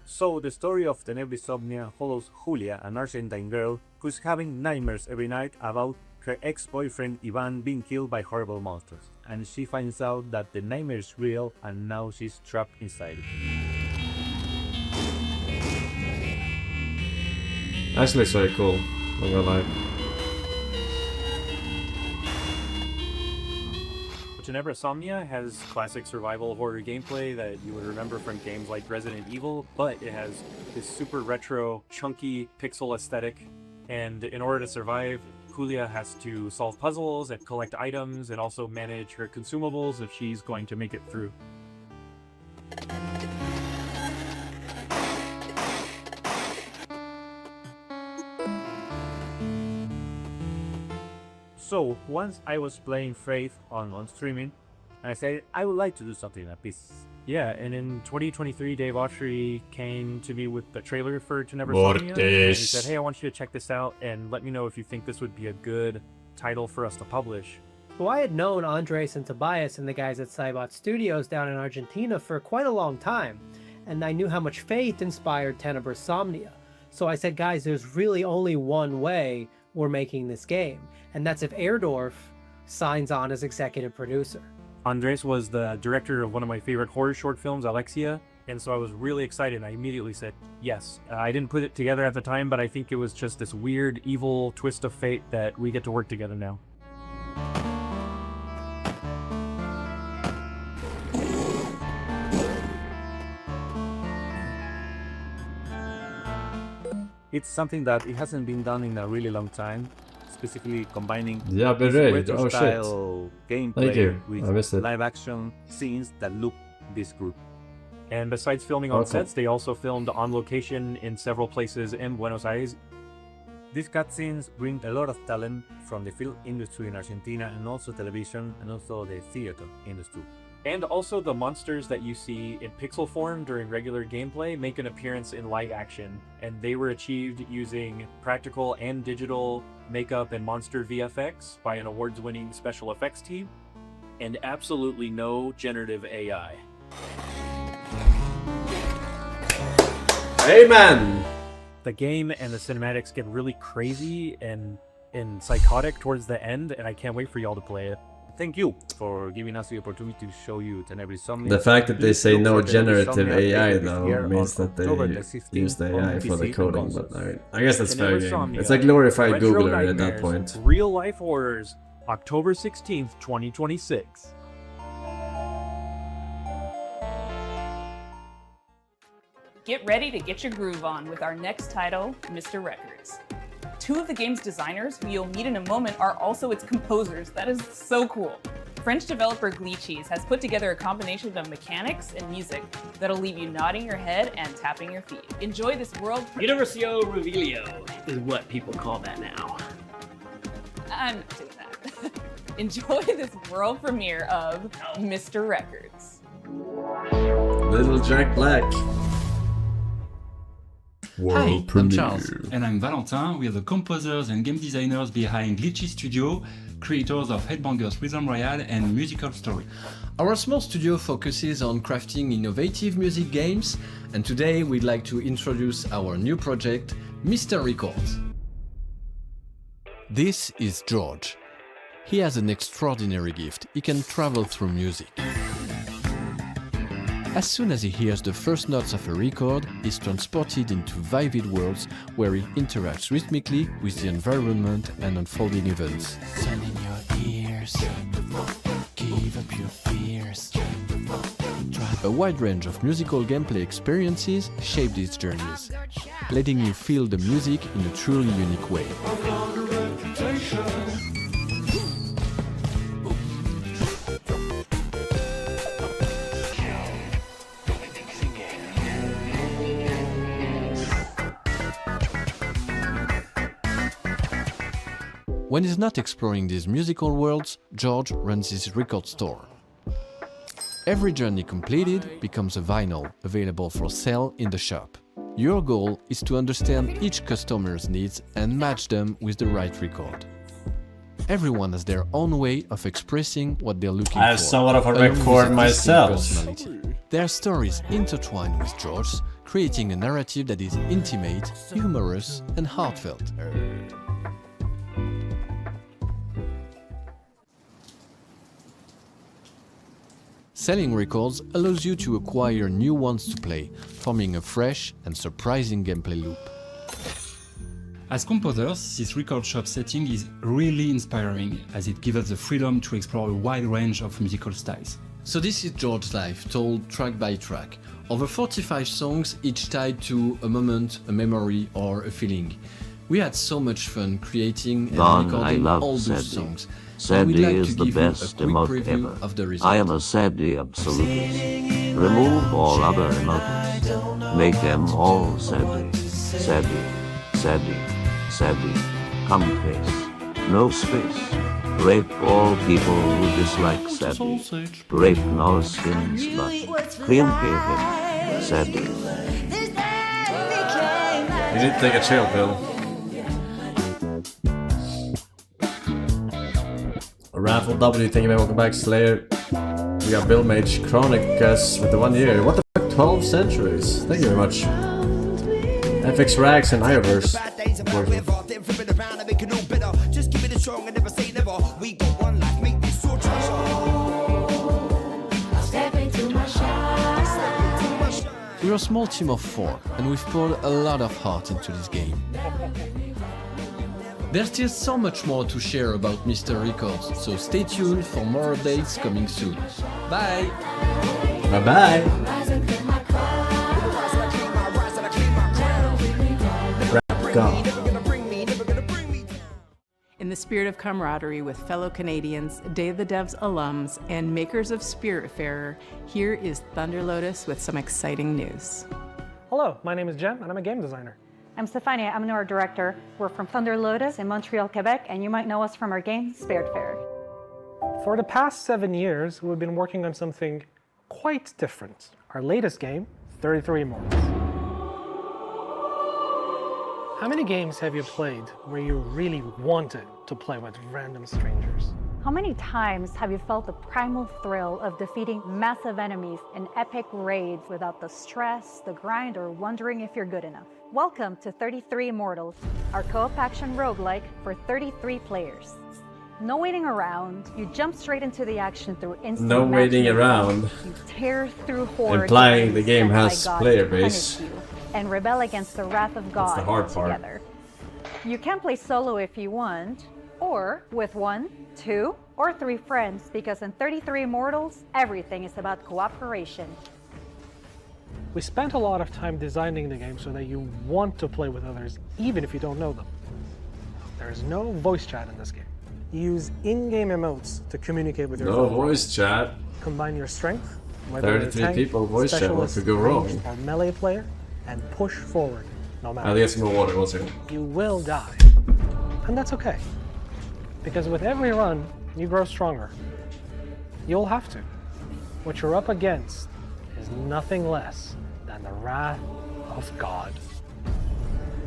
So, the story of Tenebris Somnia follows Julia, an Argentine girl who's having nightmares every night about her ex-boyfriend Ivan being killed by horrible monsters. And she finds out that the nightmare is real and now she's trapped inside it. Actually looks very cool, not gonna lie. Tenebris Somnia has classic survival horror gameplay that you would remember from games like Resident Evil, but it has this super retro, chunky pixel aesthetic, and in order to survive, Julia has to solve puzzles and collect items and also manage her consumables if she's going to make it through. So, once I was playing Faith on streaming, I said, I would like to do something like this. Yeah, and in 2023, Dave Autry came to me with the trailer for Tenebris Somnia, and he said, hey, I want you to check this out, and let me know if you think this would be a good title for us to publish. Well, I had known Andres and Tobias and the guys at Cybot Studios down in Argentina for quite a long time, and I knew how much Faith inspired Tenebris Somnia. So I said, guys, there's really only one way we're making this game, and that's if Airdorf signs on as executive producer. Andres was the director of one of my favorite horror short films, Alexia, and so I was really excited. I immediately said yes. I didn't put it together at the time, but I think it was just this weird, evil twist of fate that we get to work together now. It's something that it hasn't been done in a really long time, specifically combining retro-style gameplay with live-action scenes that look this group. And besides filming on sets, they also filmed on location in several places in Buenos Aires. These cutscenes bring a lot of talent from the film industry in Argentina and also television and also the theater industry. And also the monsters that you see in pixel form during regular gameplay make an appearance in live action, and they were achieved using practical and digital makeup and monster VFX by an awards-winning special effects team, and absolutely no generative AI. Amen! The game and the cinematics get really crazy and psychotic towards the end, and I can't wait for y'all to play it. Thank you for giving us the opportunity to show you Tenebris Somnia. The fact that they say no generative AI though means that they use the AI for the coding, but I guess that's fair game. It's like glorified Googler at that point. Real life horrors, October 16th, 2026. Get ready to get your groove on with our next title, Mr. Records. Two of the game's designers, who you'll meet in a moment, are also its composers. That is so cool. French developer Glitchies has put together a combination of mechanics and music that'll leave you nodding your head and tapping your feet. Enjoy this world... Universio Revelio is what people call that now. I'm not doing that. Enjoy this world premiere of Mr. Records. Little Jack Black. Hi, I'm Charles. And I'm Valentin. We are the composers and game designers behind Glitchy Studio, creators of Headbangers Rhythm Royale and Musical Story. Our small studio focuses on crafting innovative music games, and today we'd like to introduce our new project, Mr. Records. This is George. He has an extraordinary gift. He can travel through music. As soon as he hears the first notes of a record, he's transported into vivid worlds where he interacts rhythmically with the environment and unfolding events. Sun in your ears, give up your fears. A wide range of musical gameplay experiences shape these journeys, letting you feel the music in a truly unique way. When he's not exploring these musical worlds, George runs his record store. Every journey completed becomes a vinyl available for sale in the shop. Your goal is to understand each customer's needs and match them with the right record. Everyone has their own way of expressing what they're looking for. I have somewhat of a record myself. Their stories intertwine with George's, creating a narrative that is intimate, humorous, and heartfelt. Selling records allows you to acquire new ones to play, forming a fresh and surprising gameplay loop. As composers, this record shop setting is really inspiring, as it gives us the freedom to explore a wide range of musical styles. So this is George's life, told track by track. Over 45 songs, each tied to a moment, a memory, or a feeling. We had so much fun creating and recording all those songs. Sadie is the best emote ever. I am a Sadie absolutist. Remove all other emotes. Make them all Sadie. Sadie, Sadie, Sadie. Come face. No space. Rape all people who dislike Sadie. Rape no skins but clean him. Sadie. You need to take a chill pill. Raffle W, thank you very much, welcome back, Slayer. We got Bill Mage, Chronicus with the 1 year. What the fuck, 12 centuries? Thank you very much. FX Rags and Ioverse. We're a small team of 4, and we've poured a lot of heart into this game. There's still so much more to share about Mr. Records, so stay tuned for more updates coming soon. Bye! Bye-bye! Rap God. In the spirit of camaraderie with fellow Canadians, Day of the Devs alums, and makers of Spiritfarer, here is Thunder Lotus with some exciting news. Hello, my name is Jem, and I'm a game designer. I'm Stefania, I'm an art director. We're from Thunder Lotus in Montreal, Quebec, and you might know us from our game, Spiritfarer. For the past 7 years, we've been working on something quite different. Our latest game, 33 Immortals. How many games have you played where you really wanted to play with random strangers? How many times have you felt the primal thrill of defeating massive enemies in epic raids without the stress, the grind, or wondering if you're good enough? Welcome to 33 Immortals, our co-op action roguelike for 33 players. No waiting around, you jump straight into the action through instant No waiting around. You tear through hordes. Implying the game has player base. And rebel against the wrath of God. That's the hard part. Together. You can play solo if you want, or with 1, 2, or 3 friends, because in 33 Immortals, everything is about cooperation. We spent a lot of time designing the game so that you want to play with others, even if you don't know them. There is no voice chat in this game. You use in-game emotes to communicate with your No voice chat. Combine your strength, whether 33 tank, people voice chat, what could go wrong? Or melee player, and push forward, no matter. I'll get some more water, one second. You will die, and that's okay. Because with every run, you grow stronger. You'll have to. What you're up against is nothing less than the wrath of God.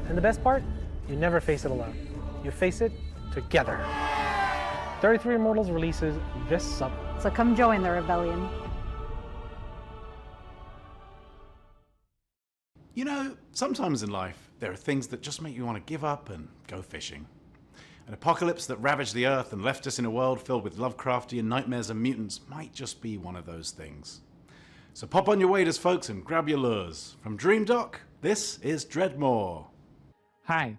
And the best part? You never face it alone. You face it together. 33 Immortals releases this summer. So come join the rebellion. You know, sometimes in life, there are things that just make you want to give up and go fishing. An apocalypse that ravaged the Earth and left us in a world filled with Lovecraftian nightmares and mutants might just be one of those things. So pop on your waders, folks, and grab your lures. From Dream Dock, this is Dreadmore. Hi,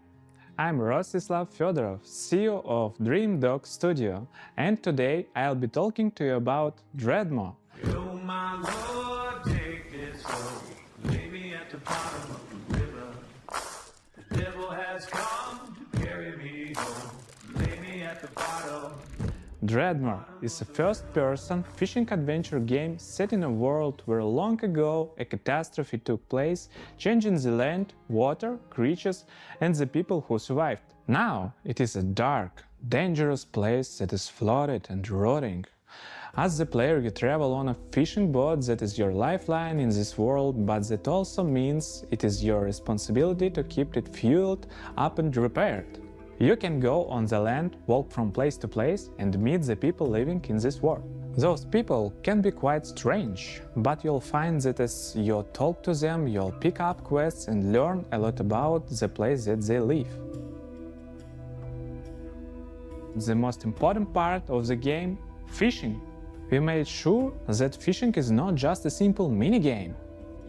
I'm Rostislav Fedorov, CEO of Dream Dock Studio, and today I'll be talking to you about Dreadmore. Oh my Lord, take it slow. Lay me at the bottom of the river. The devil has come to carry me home. Lay me at the bottom. Dreadmore is a first-person fishing adventure game set in a world where long ago a catastrophe took place, changing the land, water, creatures, and the people who survived. Now it is a dark, dangerous place that is flooded and rotting. As the player, you travel on a fishing boat that is your lifeline in this world, but that also means it is your responsibility to keep it fueled up and repaired. You can go on the land, walk from place to place, and meet the people living in this world. Those people can be quite strange, but you'll find that as you talk to them, you'll pick up quests and learn a lot about the place that they live. The most important part of the game, fishing. We made sure that fishing is not just a simple minigame.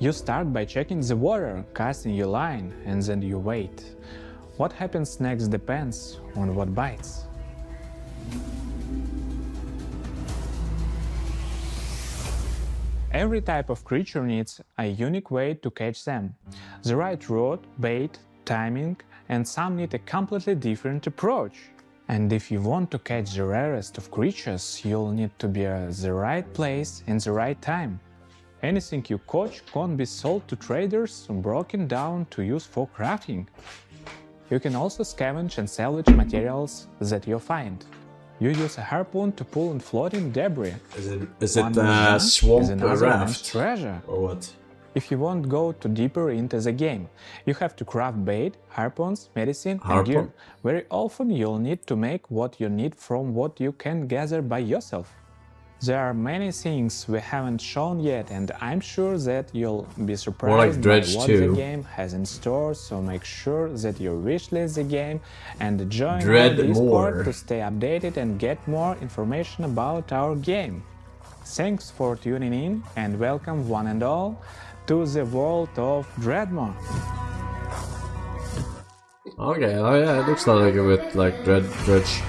You start by checking the water, casting your line, and then you wait. What happens next depends on what bites. Every type of creature needs a unique way to catch them. The right rod, bait, timing, and some need a completely different approach. And if you want to catch the rarest of creatures, you'll need to be at the right place and the right time. Anything you catch can't be sold to traders or broken down to use for crafting. You can also scavenge and salvage materials that you find. You use a harpoon to pull in floating debris. Is it a swamp raft? Treasure. Or what? If you want to go too deeper into the game, you have to craft bait, harpoons, medicine, and gear. Very often you'll need to make what you need from what you can gather by yourself. There are many things we haven't shown yet, and I'm sure that you'll be surprised by what the game has in store, so make sure that you wishlist the game and join our Discord to stay updated and get more information about our game. Thanks for tuning in, and welcome one and all to the world of Dreadmore. Okay, oh yeah, it looks like a bit like Dredge.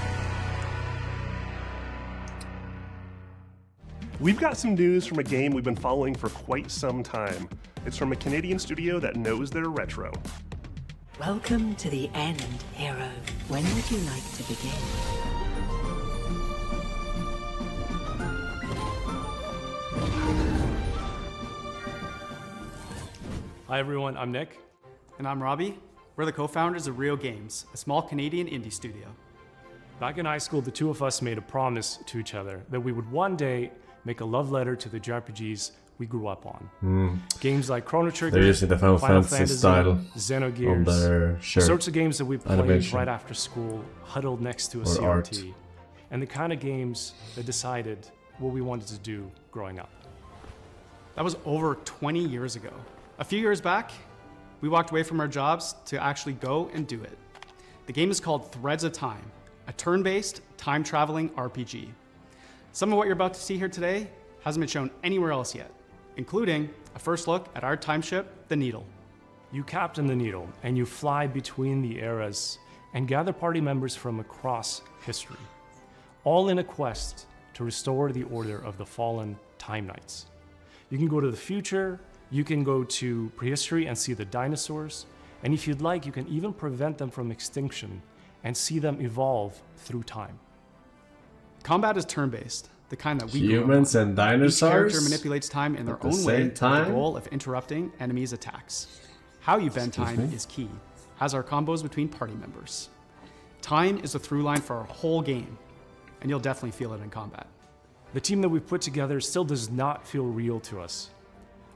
We've got some news from a game we've been following for quite some time. It's from a Canadian studio that knows their retro. Welcome to the end, hero. When would you like to begin? Hi everyone, I'm Nick. And I'm Robbie. We're the co-founders of Real Games, a small Canadian indie studio. Back in high school, the two of us made a promise to each other that we would one day make a love letter to the JRPGs we grew up on. Games like Chrono Trigger, They're using the Final Fantasy style Xenogears, on their shirt. The sorts of games that we played Animation. right after school, huddled next to a Or CRT. art. And the kind of games that decided what we wanted to do growing up. That was over 20 years ago. A few years back, we walked away from our jobs to actually go and do it. The game is called Threads of Time, a turn-based, time-traveling RPG. Some of what you're about to see here today hasn't been shown anywhere else yet, including a first look at our time ship, the Needle. You captain the Needle, and you fly between the eras and gather party members from across history, all in a quest to restore the order of the fallen Time Knights. You can go to the future, you can go to prehistory and see the dinosaurs, and if you'd like, you can even prevent them from extinction and see them evolve through time. Combat is turn-based, the kind that we Humans grew up on. and dinosaurs? Each character manipulates time in their at the own way same with time? the goal of interrupting enemies' attacks. How you bend Excuse time me? is key, as are combos between party members. Time is the through line for our whole game, and you'll definitely feel it in combat. The team that we've put together still does not feel real to us.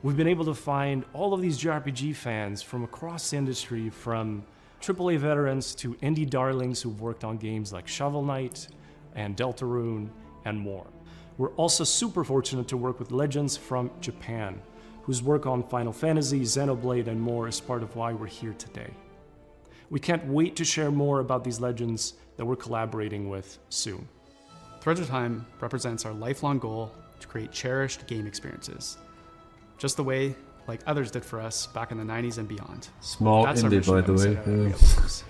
We've been able to find all of these JRPG fans from across the industry, from AAA veterans to indie darlings who've worked on games like Shovel Knight and Deltarune and more. We're also super fortunate to work with legends from Japan, whose work on Final Fantasy, Xenoblade, and more is part of why we're here today. We can't wait to share more about these legends that we're collaborating with soon. Threads of Time represents our lifelong goal to create cherished game experiences. just the way like others did for us back in the 90s and beyond. Small That's our indie, mission by the that we way. set out at Video Games.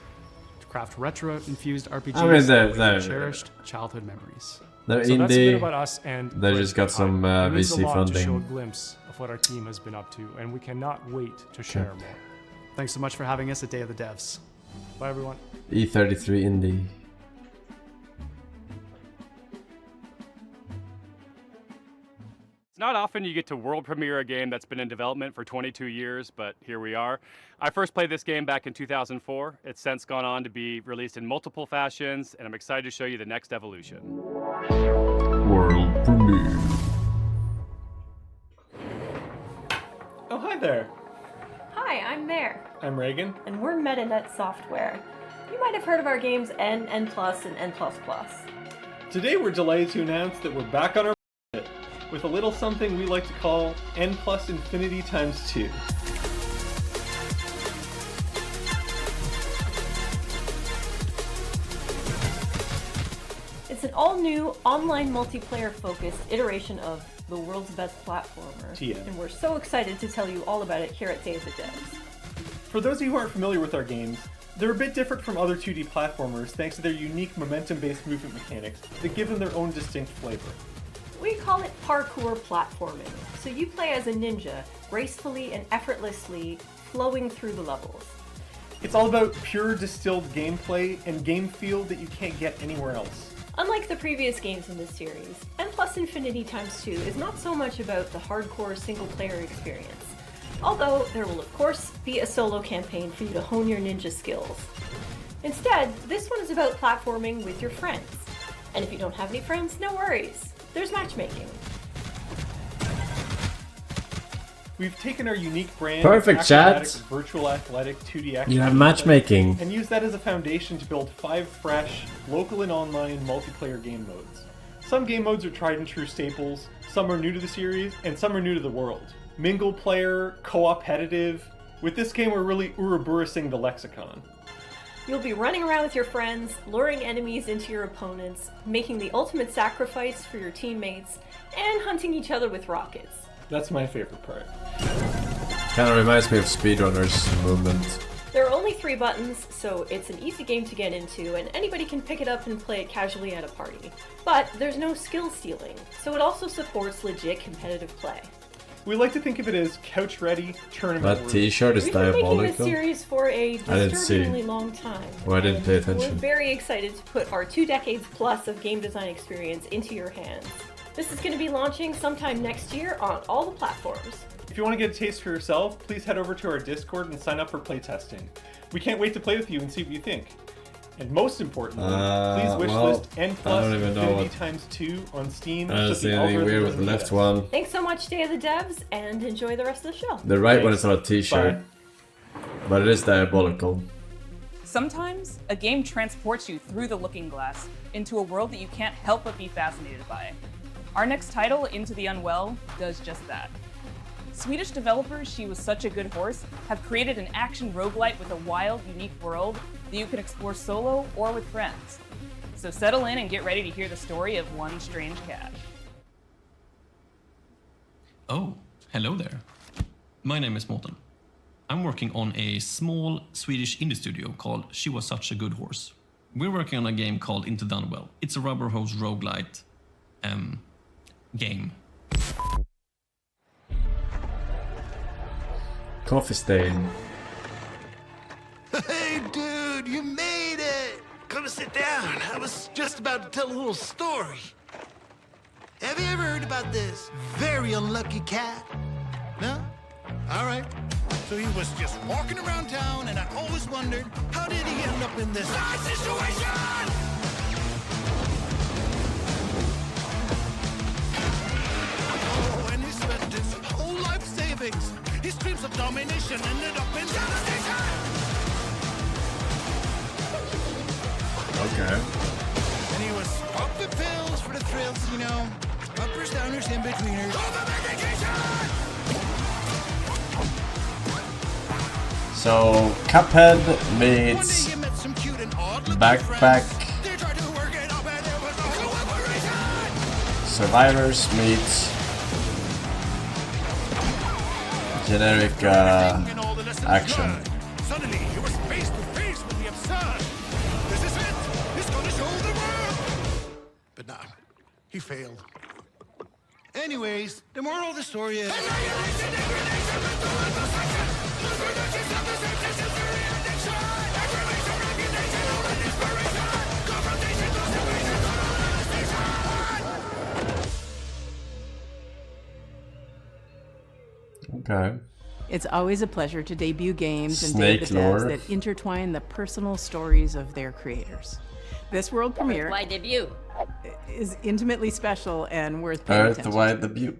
To craft retro-infused RPGs I mean, they're with cherished childhood memories. They're So that's a bit indie. about us, and They just got some it means a VC lot to show a funding. glimpse of what our team has been up to, and we cannot wait to share more. Thanks so much for having us at Day of the Devs. Bye, everyone. E33 indie. It's not often you get to world premiere a game that's been in development for 22 years, but here we are. I first played this game back in 2004. It's since gone on to be released in multiple fashions, and I'm excited to show you the next evolution. World premiere. Oh, hi there. Hi, I'm Mare, I'm Reagan. and we're MetaNet Software. You might have heard of our games N, N+, and N++. Today we're delighted to announce that we're back on our with a little something we like to call N plus infinity times 2. It's an all-new, online multiplayer-focused iteration of the world's best platformer. TM. And we're so excited to tell you all about it here at Day of the Devs. For those of you who aren't familiar with our games, they're a bit different from other 2D platformers thanks to their unique momentum-based movement mechanics that give them their own distinct flavor. We call it parkour platforming, so you play as a ninja, gracefully and effortlessly flowing through the levels. It's all about pure distilled gameplay and game feel that you can't get anywhere else. Unlike the previous games in this series, N plus Infinity times 2 is not so much about the hardcore single-player experience, although there will of course be a solo campaign for you to hone your ninja skills. Instead, this one is about platforming with your friends. And if you don't have any friends, no worries. There's matchmaking. We've taken our unique brand Perfect, of chat. acrobatic, virtual athletic 2D action You have matchmaking. and used that as a foundation to build 5 fresh, local and online multiplayer game modes. Some game modes are tried and true staples, some are new to the series, and some are new to the world. Mingle player, co-opetitive. With this game we're really Ouroboros-ing the lexicon. You'll be running around with your friends, luring enemies into your opponents, making the ultimate sacrifice for your teammates, and hunting each other with rockets. That's my favorite part. Kinda reminds me of speedrunners movement. There are only 3 buttons, so it's an easy game to get into, and anybody can pick it up and play it casually at a party. But there's no skill stealing, so it also supports legit competitive play. We like to think of it as couch-ready, tournament. That t-shirt is We've been making diabolical. this series for a didn't see. disturbingly long time. Oh, I didn't pay and attention. We're very excited to put our 2 decades plus of game design experience into your hands. This is going to be launching sometime next year on all the platforms. If you want to get a taste for yourself, please head over to our Discord and sign up for playtesting. We can't wait to play with you and see what you think. And most importantly, please wishlist N plus Infinity times 2 on Steam. I don't see anything weird with the left one. Thanks so much, Day of the Devs, and enjoy the rest of the show. The right one is not a t-shirt. But it is diabolical. Sometimes, a game transports you through the looking glass into a world that you can't help but be fascinated by. Our next title, Into the Unwell, does just that. Swedish developers She Was Such a Good Horse have created an action roguelite with a wild, unique world that you can explore solo or with friends. So settle in and get ready to hear the story of one strange cat. Oh, hello there. My name is Morten. I'm working on a small Swedish indie studio called She Was Such a Good Horse. We're working on a game called Into the Unwell. It's a rubber hose roguelite game. Coffee stain. Hey, dude, you made it! Come sit down. I was just about to tell a little story. Have you ever heard about this very unlucky cat? No? All right. So he was just walking around town, and I always wondered, how did he end up in this bad situation? Oh, and he spent his whole life savings. His dreams of domination ended up in devastation. Okay. And he was popping pills for the thrills, you know. Uppers, downers, in-betweeners. So, Cuphead meets Backpack. Survivors meets generic action. Suddenly, he was face to face with the absurd. This is it. He's gonna show the world. But no, he failed. Anyways, the moral of the story is. Okay. It's always a pleasure to debut games and Snake date the devs lore. that intertwine the personal stories of their creators. This world premiere Why debut? is intimately special and worth paying attention Earthwide debut.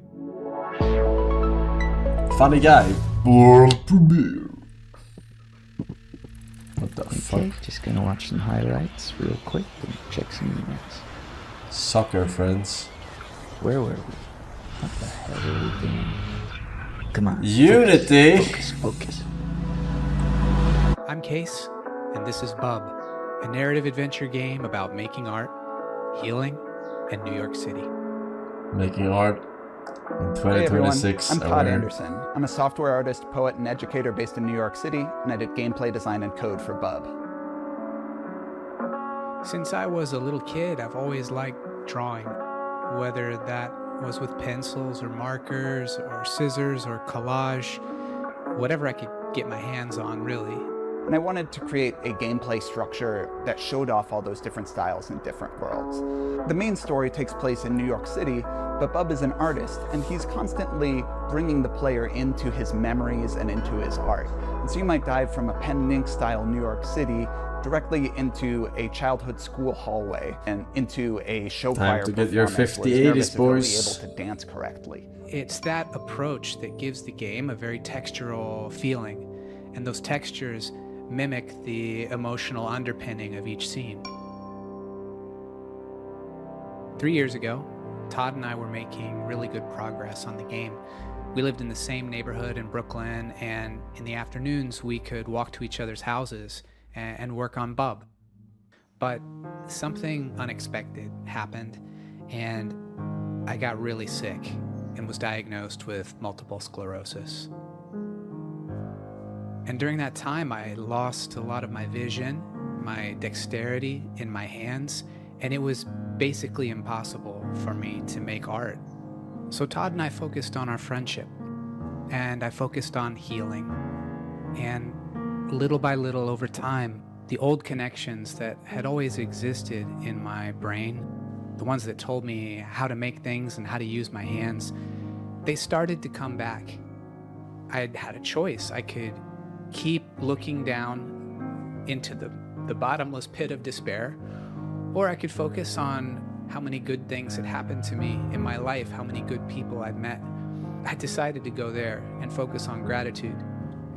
Funny guy. World premiere. What the fuck? Just gonna watch some highlights real quick and check some emails. Soccer friends. Where were we? What the hell are we doing? Come on. Unity. Focus. I'm Case, and this is Bub, a narrative adventure game about making art, healing, and New York City. Making art in Hey everyone, 2026. I'm Todd Anderson. I'm a software artist, poet, and educator based in New York City, and I did gameplay design and code for Bub. Since I was a little kid, I've always liked drawing, whether that was with pencils or markers or scissors or collage, whatever I could get my hands on, really. And I wanted to create a gameplay structure that showed off all those different styles in different worlds. The main story takes place in New York City, but Bub is an artist, and he's constantly bringing the player into his memories and into his art. And so you might dive from a pen and ink style New York City directly into a childhood school hallway and into a show Time choir to get your performance 50s, where he's nervous if he'll boys. be able to dance correctly. It's that approach that gives the game a very textural feeling, and those textures mimic the emotional underpinning of each scene. 3 years ago, Todd and I were making really good progress on the game. We lived in the same neighborhood in Brooklyn, and in the afternoons we could walk to each other's houses and work on Bub. But something unexpected happened, and I got really sick and was diagnosed with multiple sclerosis. And during that time, I lost a lot of my vision, my dexterity in my hands, and it was basically impossible for me to make art. So Todd and I focused on our friendship, and I focused on healing. And little by little over time, the old connections that had always existed in my brain, the ones that told me how to make things and how to use my hands, they started to come back. I had a choice. I could keep looking down into the bottomless pit of despair, or I could focus on how many good things had happened to me in my life, how many good people I'd met. I decided to go there and focus on gratitude,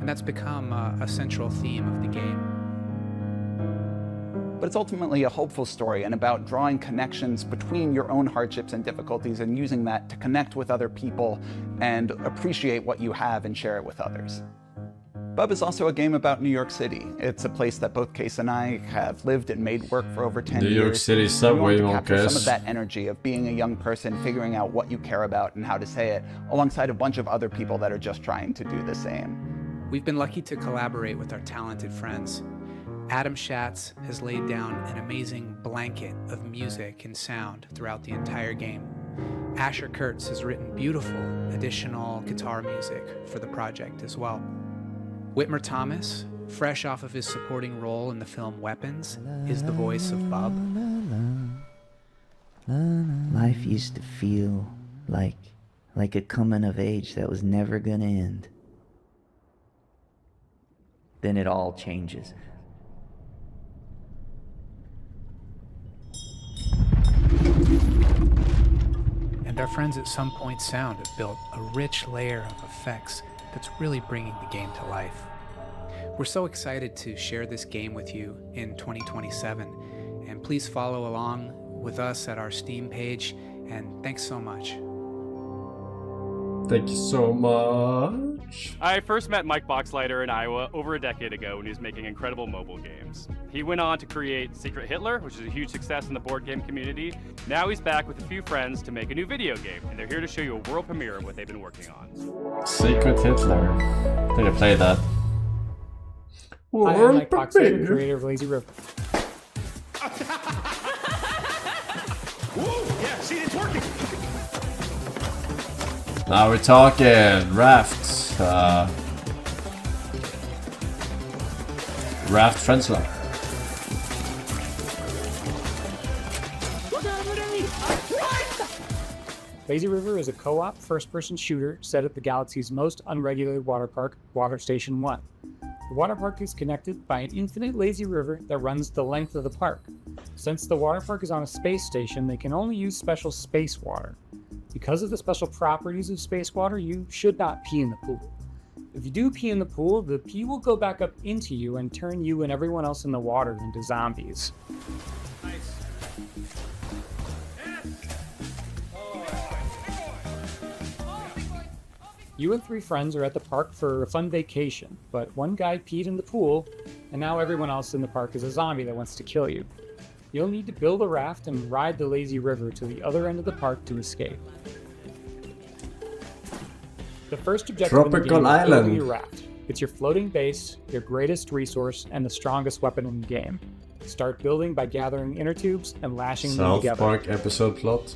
and that's become a central theme of the game. But it's ultimately a hopeful story and about drawing connections between your own hardships and difficulties and using that to connect with other people and appreciate what you have and share it with others. Bub is also a game about New York City. It's a place that both Case and I have lived and made work for over 10 years. New York City subway, we want to capture some Monkas. of that energy of being a young person, figuring out what you care about and how to say it, alongside a bunch of other people that are just trying to do the same. We've been lucky to collaborate with our talented friends. Adam Schatz has laid down an amazing blanket of music and sound throughout the entire game. Asher Kurtz has written beautiful additional guitar music for the project as well. Whitmer Thomas, fresh off of his supporting role in the film Weapons, is the voice of Bub. Life used to feel like a coming of age that was never gonna end. Then it all changes. And our friends at Some Point Sound have built a rich layer of effects that's really bringing the game to life. We're so excited to share this game with you in 2027, and please follow along with us at our Steam page, and thanks so much. Thank you so much. I first met Mike Boxleiter in Iowa over a decade ago when he was making incredible mobile games. He went on to create Secret Hitler, which is a huge success in the board game community. Now he's back with a few friends to make a new video game, and they're here to show you a world premiere of what they've been working on. Secret Hitler. I think I played that. Hi, I'm Mike Boxer, creator of Lazy River. Whoa, yeah, see, it's working. Now we're talking rafts. Raft Friendsler. Lazy River is a co-op first-person shooter set at the galaxy's most unregulated water park, Water Station 1. The water park is connected by an infinite lazy river that runs the length of the park. Since the water park is on a space station, they can only use special space water. Because of the special properties of space water, you should not pee in the pool. If you do pee in the pool, the pee will go back up into you and turn you and everyone else in the water into zombies. You and 3 friends are at the park for a fun vacation, but one guy peed in the pool, and now everyone else in the park is a zombie that wants to kill you. You'll need to build a raft and ride the lazy river to the other end of the park to escape. The first objective in the game is building your raft. It's your floating base, your greatest resource, and the strongest weapon in the game. Start building by gathering inner tubes and lashing them together. South Park episode plot.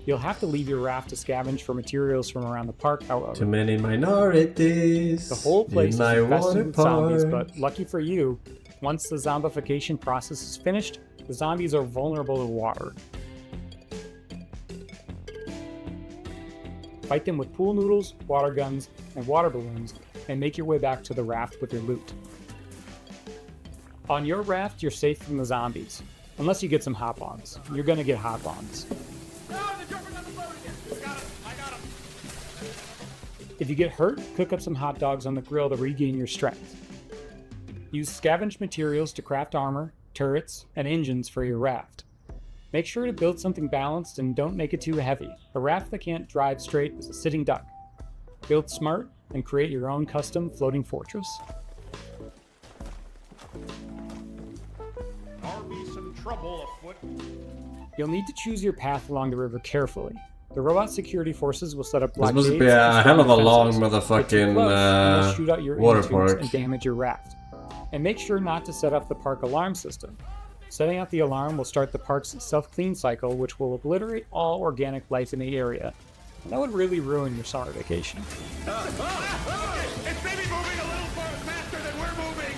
You'll have to leave your raft to scavenge for materials from around the park, however. Too many minorities. The whole place is in my infested water with zombies, park. but lucky for you, once the zombification process is finished, the zombies are vulnerable to water. Fight them with pool noodles, water guns, and water balloons, and make your way back to the raft with your loot. On your raft, you're safe from the zombies. Unless you get some hop-ons. You're gonna get hop-ons. If you get hurt, cook up some hot dogs on the grill to regain your strength. Use scavenged materials to craft armor, turrets, and engines for your raft. Make sure to build something balanced and don't make it too heavy. A raft that can't drive straight is a sitting duck. Build smart and create your own custom floating fortress. There'll be some trouble afoot. You'll need to choose your path along the river carefully. The robot security forces will set up This blockades. must be a hell of a long motherfucking shoot out your water inner tubes park. and damage your raft. And make sure not to set off the park alarm system. Setting out the alarm will start the park's self-clean cycle, which will obliterate all organic life in the area. And that would really ruin your summer vacation. It's maybe moving a little faster than we're moving.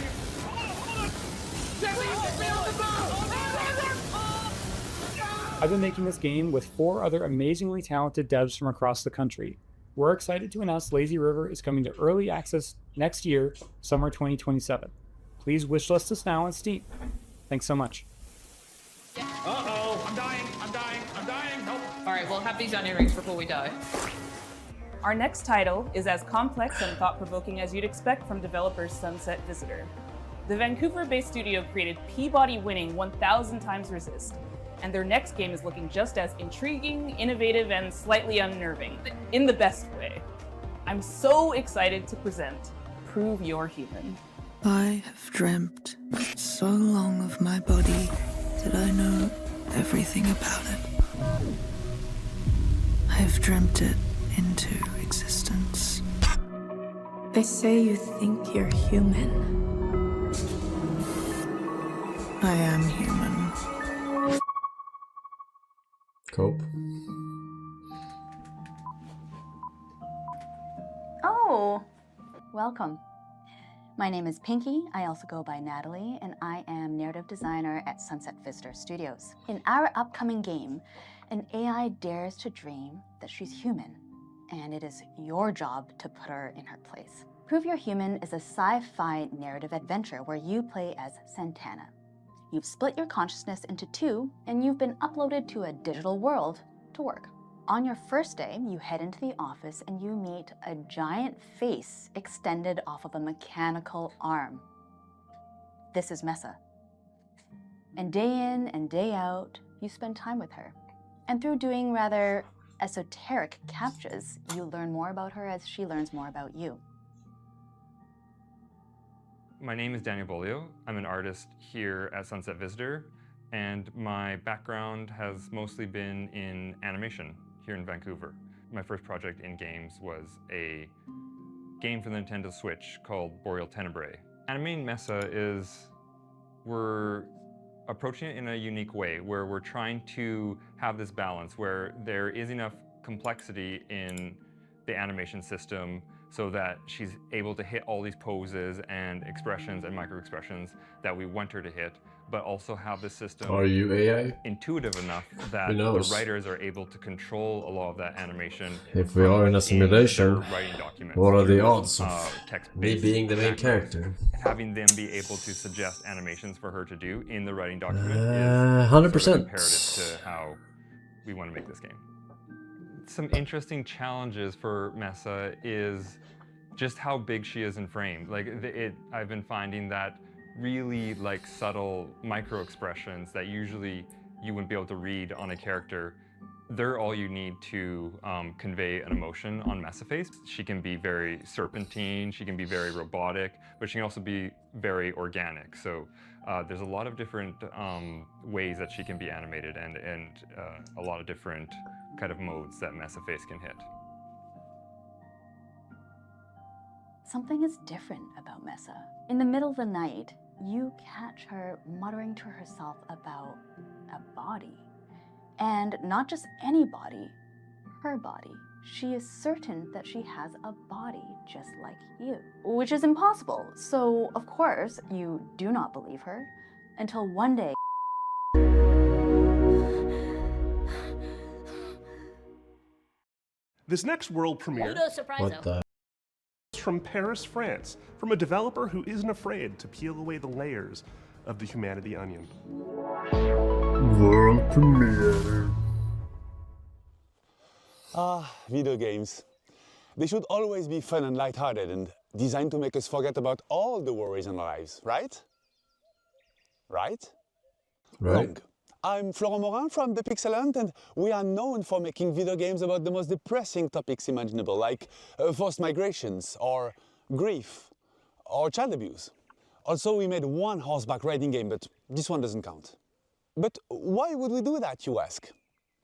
I've been making this game with 4 other amazingly talented devs from across the country. We're excited to announce Lazy River is coming to early access next year, summer 2027. Please wishlist us now on Steam. Thanks so much. Uh-oh, I'm dying, help. All right, we'll have these on earrings before we die. Our next title is as complex and thought-provoking as you'd expect from developers Sunset Visitor. The Vancouver-based studio created Peabody-winning 1000 Times Resist, and their next game is looking just as intriguing, innovative, and slightly unnerving, in the best way. I'm so excited to present Prove You're Human. I have dreamt so long of my body that I know everything about it. I have dreamt it into existence. They say you think you're human. I am human. Cope. Oh, welcome. My name is Pinky. I also go by Natalie, and I am narrative designer at Sunset Visitor Studios. In our upcoming game, an AI dares to dream that she's human, and it is your job to put her in her place. Prove You're Human is a sci-fi narrative adventure where you play as Santana. You've split your consciousness into 2, and you've been uploaded to a digital world to work. On your first day, you head into the office and you meet a giant face extended off of a mechanical arm. This is Mesa. And day in and day out, you spend time with her. And through doing rather esoteric captchas, you learn more about her as she learns more about you. My name is Daniel Bolio. I'm an artist here at Sunset Visitor, and my background has mostly been in animation here in Vancouver. My first project in games was a game for the Nintendo Switch called Boreal Tenebrae. Animating Mesa is, we're approaching it in a unique way, where we're trying to have this balance where there is enough complexity in the animation system so that she's able to hit all these poses and expressions and micro-expressions that we want her to hit, but also have the system Are you AI? intuitive enough that Who the knows? writers are able to control a lot of that animation. If we are in a simulation, their writing documents what are the through, odds of me text-based being the main macros. character? Having them be able to suggest animations for her to do in the writing document is 100%. sort of imperative to how we want to make this game. Some interesting challenges for Mesa is just how big she is in frame. Like I've been finding that really like subtle micro expressions that usually you wouldn't be able to read on a character, they're all you need to convey an emotion on Mesaface. She can be very serpentine, she can be very robotic, but she can also be very organic. So there's a lot of different ways that she can be animated and a lot of different kind of modes that Mesaface can hit. Something is different about Mesa. In the middle of the night, you catch her muttering to herself about a body. And not just any body, her body. She is certain that she has a body just like you, which is impossible. So, of course, you do not believe her until one day. This next world premiere is from Paris, France, from a developer who isn't afraid to peel away the layers of the humanity onion. World premiere. Video games. They should always be fun and lighthearted and designed to make us forget about all the worries in our lives, right? Right? Wrong. I'm Florent Morin from The Pixel Hunt, and we are known for making video games about the most depressing topics imaginable, like forced migrations, or grief, or child abuse. Also, we made one horseback riding game, but this one doesn't count. But why would we do that, you ask?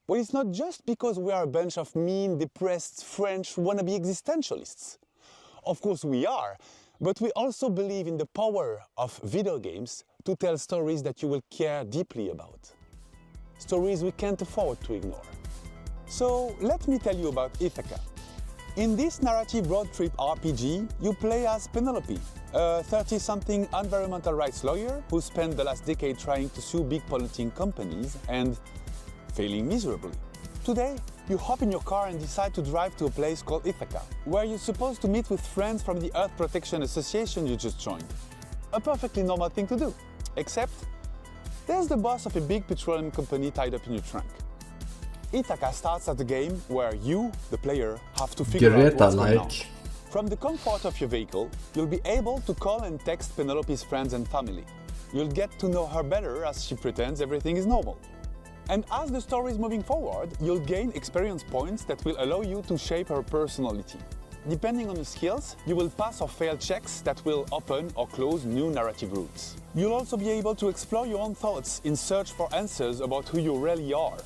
Well, it's not just because we are a bunch of mean, depressed French wannabe existentialists. Of course we are, but we also believe in the power of video games to tell stories that you will care deeply about. Stories we can't afford to ignore. So let me tell you about Ithaca. In this narrative road trip RPG, you play as Penelope, a 30-something environmental rights lawyer who spent the last decade trying to sue big polluting companies and failing miserably. Today, you hop in your car and decide to drive to a place called Ithaca, where you're supposed to meet with friends from the Earth Protection Association you just joined. A perfectly normal thing to do, except there's the boss of a big petroleum company tied up in your trunk. Ithaca starts as a game where you, the player, have to figure out what's going on. From the comfort of your vehicle, you'll be able to call and text Penelope's friends and family. You'll get to know her better as she pretends everything is normal. And as the story is moving forward, you'll gain experience points that will allow you to shape her personality. Depending on your skills, you will pass or fail checks that will open or close new narrative routes. You'll also be able to explore your own thoughts in search for answers about who you really are.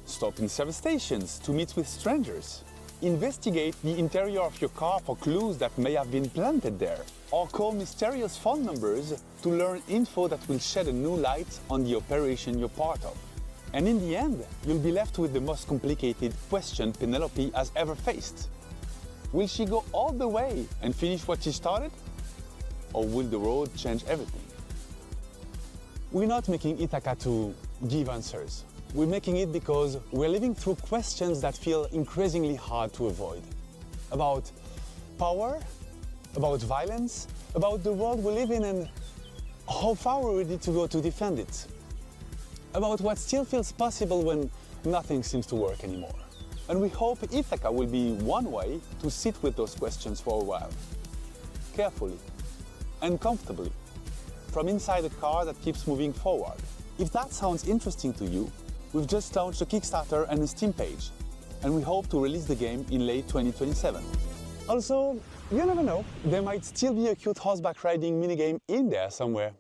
Stop in service stations to meet with strangers. Investigate the interior of your car for clues that may have been planted there. Or call mysterious phone numbers to learn info that will shed a new light on the operation you're part of. And in the end, you'll be left with the most complicated question Penelope has ever faced. Will she go all the way and finish what she started? Or will the road change everything? We're not making Ithaca to give answers. We're making it because we're living through questions that feel increasingly hard to avoid. About power, about violence, about the world we live in and how far we're ready to go to defend it. About what still feels possible when nothing seems to work anymore. And we hope Ithaca will be one way to sit with those questions for a while. Carefully and comfortably, from inside a car that keeps moving forward. If that sounds interesting to you, we've just launched a Kickstarter and a Steam page, and we hope to release the game in late 2027. Also, you never know, there might still be a cute horseback riding minigame in there somewhere.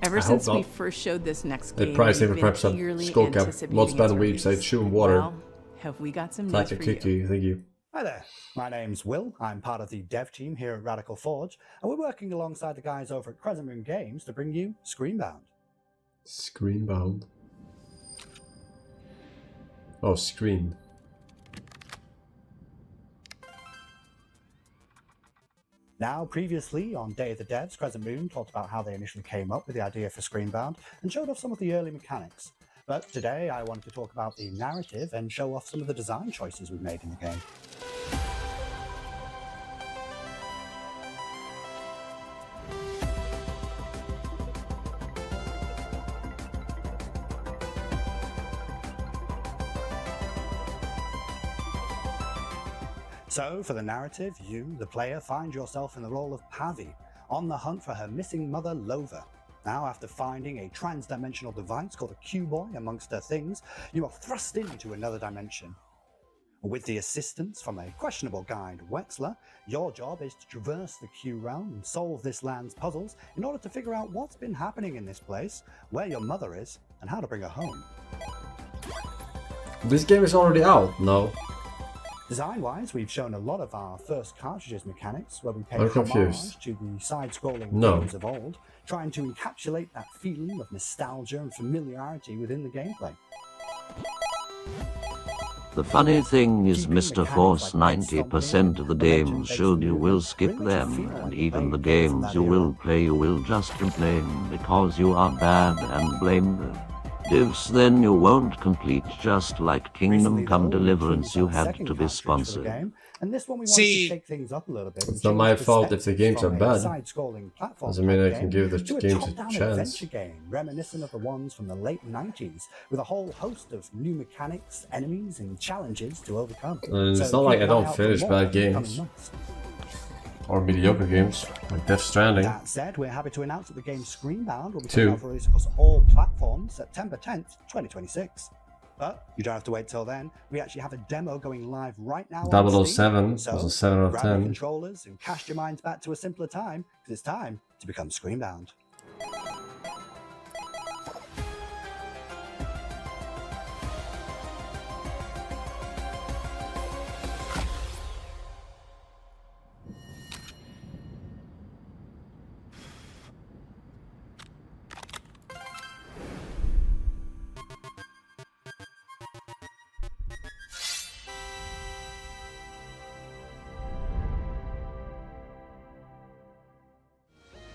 Ever since we first showed this next game, price we've even been perhaps a eagerly skull cap. anticipating Mod span its weeks, release. I chew water. Well, have we got some Like news a for you? cookie, thank you. Hi there, my name's Will. I'm part of the dev team here at Radical Forge, and we're working alongside the guys over at Crescent Moon Games to bring you Screenbound. Screenbound. Oh, screen. Now, previously on Day of the Devs, Crescent Moon talked about how they initially came up with the idea for Screenbound and showed off some of the early mechanics. But today I wanted to talk about the narrative and show off some of the design choices we've made in the game. So, for the narrative, you, the player, find yourself in the role of Pavi, on the hunt for her missing mother, Lova. Now, after finding a trans-dimensional device called a Q-Boy amongst her things, you are thrust into another dimension. With the assistance from a questionable guide, Wetzler, your job is to traverse the Q realm and solve this land's puzzles in order to figure out what's been happening in this place, where your mother is, and how to bring her home. This game is already out, no? Design-wise, we've shown a lot of our first cartridges mechanics, where we pay I'm confused. homage to the side-scrolling No. games of old, trying to encapsulate that feeling of nostalgia and familiarity within the gameplay. The funny thing is, Mr. Force, 90% of the games should you will skip them, and even the games you will play you will just complain because you are bad and blame the divs, then you won't complete, just like Kingdom Come Deliverance you had to be sponsored. And this one we wanted to shake things up a little bit. It's not my fault if the games are bad. Doesn't mean I can give the games a chance. Adventure game reminiscent of the ones from the late 90s, with a whole host of new mechanics, enemies, and challenges to overcome. And it's So not like keep I an eye don't out for finish more bad in the coming games. months. Or mediocre games, like Death Stranding. That said, we're happy to announce that the game Screenbound will be Two. coming out for release across all platforms September 10th, 2026. But you don't have to wait till then. We actually have a demo going live right now. on Steam. 007 was a 7 out of grab your 10. controllers and cast your minds back to a simpler time, because it's time to become Screenbound.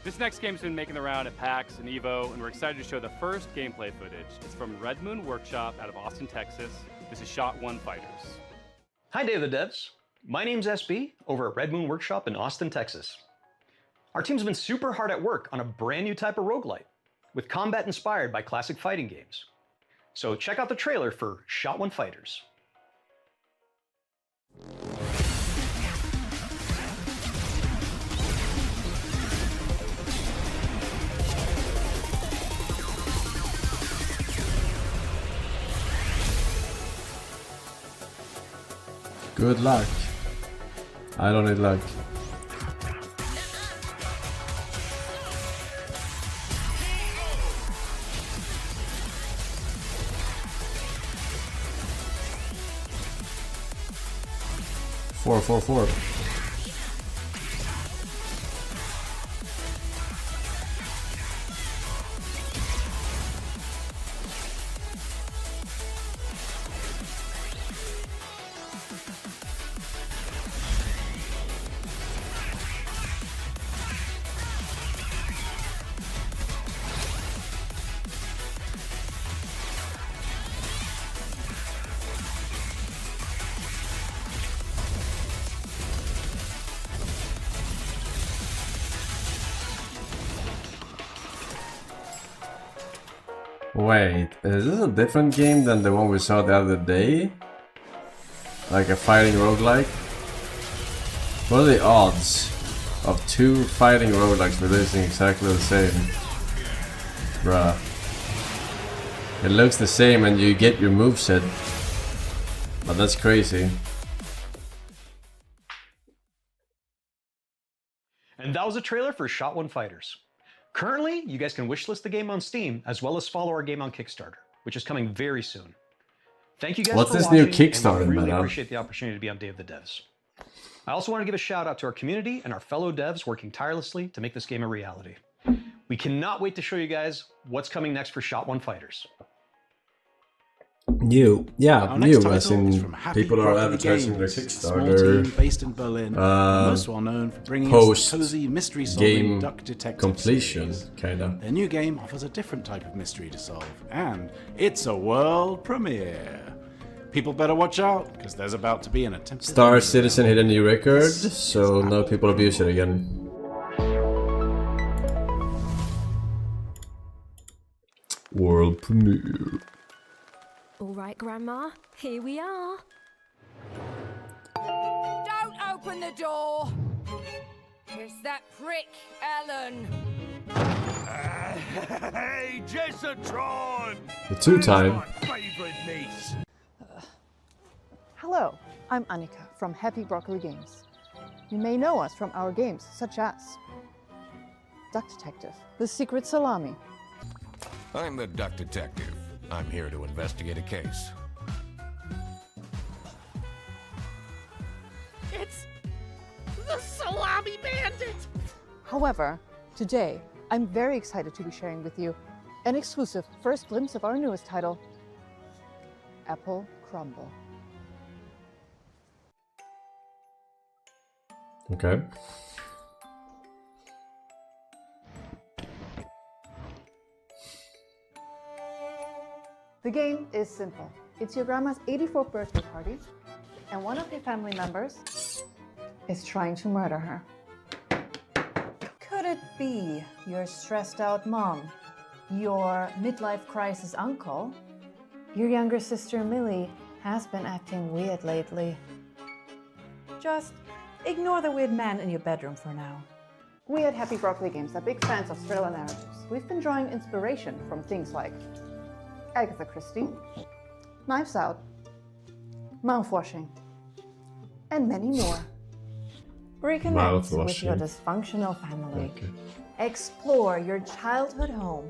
This next game's been making the round at PAX and EVO, and we're excited to show the first gameplay footage. It's from Red Moon Workshop out of Austin, Texas. This is Shot 1 Fighters. Hi, Day of the Devs. My name's SB over at Red Moon Workshop in Austin, Texas. Our team's been super hard at work on a brand new type of roguelite, with combat inspired by classic fighting games. So check out the trailer for Shot 1 Fighters. Good luck. I don't need luck. Four. Wait, is this a different game than the one we saw the other day? Like a fighting roguelike? What are the odds of two fighting roguelikes releasing exactly the same? Bruh. It looks the same and you get your moveset. But that's crazy. And that was a trailer for Shot One Fighters. Currently, you guys can wishlist the game on Steam, as well as follow our game on Kickstarter, which is coming very soon. Thank you guys What's for this watching, new Kickstarter, and we really man? appreciate the opportunity to be on Day of the Devs. I also want to give a shout out to our community and our fellow devs working tirelessly to make this game a reality. We cannot wait to show you guys what's coming next for Shot One Fighters. New, yeah, Our new, next as title is in from Happy people are Broccoli advertising their Games, a small Kickstarter, team based in Berlin, most well known for bringing us post the cozy mystery-solving game duck detective completion, series. kinda. Their new game offers a different type of mystery to solve, and it's a world premiere. People better watch out, because there's about to be an attempted Star Citizen hit a new record, so now people abuse it again. World premiere. All right, Grandma, here we are. Don't open the door! It's that prick, Ellen. Hey, Jessatron! The two-time. Favorite niece. Hello, I'm Annika from Happy Broccoli Games. You may know us from our games such as Duck Detective, The Secret Salami. I'm the Duck Detective. I'm here to investigate a case. It's the Salami Bandit! However, today I'm very excited to be sharing with you an exclusive first glimpse of our newest title, Apple Crumble. Okay. The game is simple. It's your grandma's 84th birthday party, and one of your family members is trying to murder her. Could it be your stressed out mom, your midlife crisis uncle? Your younger sister Millie has been acting weird lately. Just ignore the weird man in your bedroom for now. We at Happy Broccoli Games are big fans of thriller narratives. We've been drawing inspiration from things like Agatha Christie, Knives Out, Mouthwashing, and many more. Reconnect with your dysfunctional family. Okay. Explore your childhood home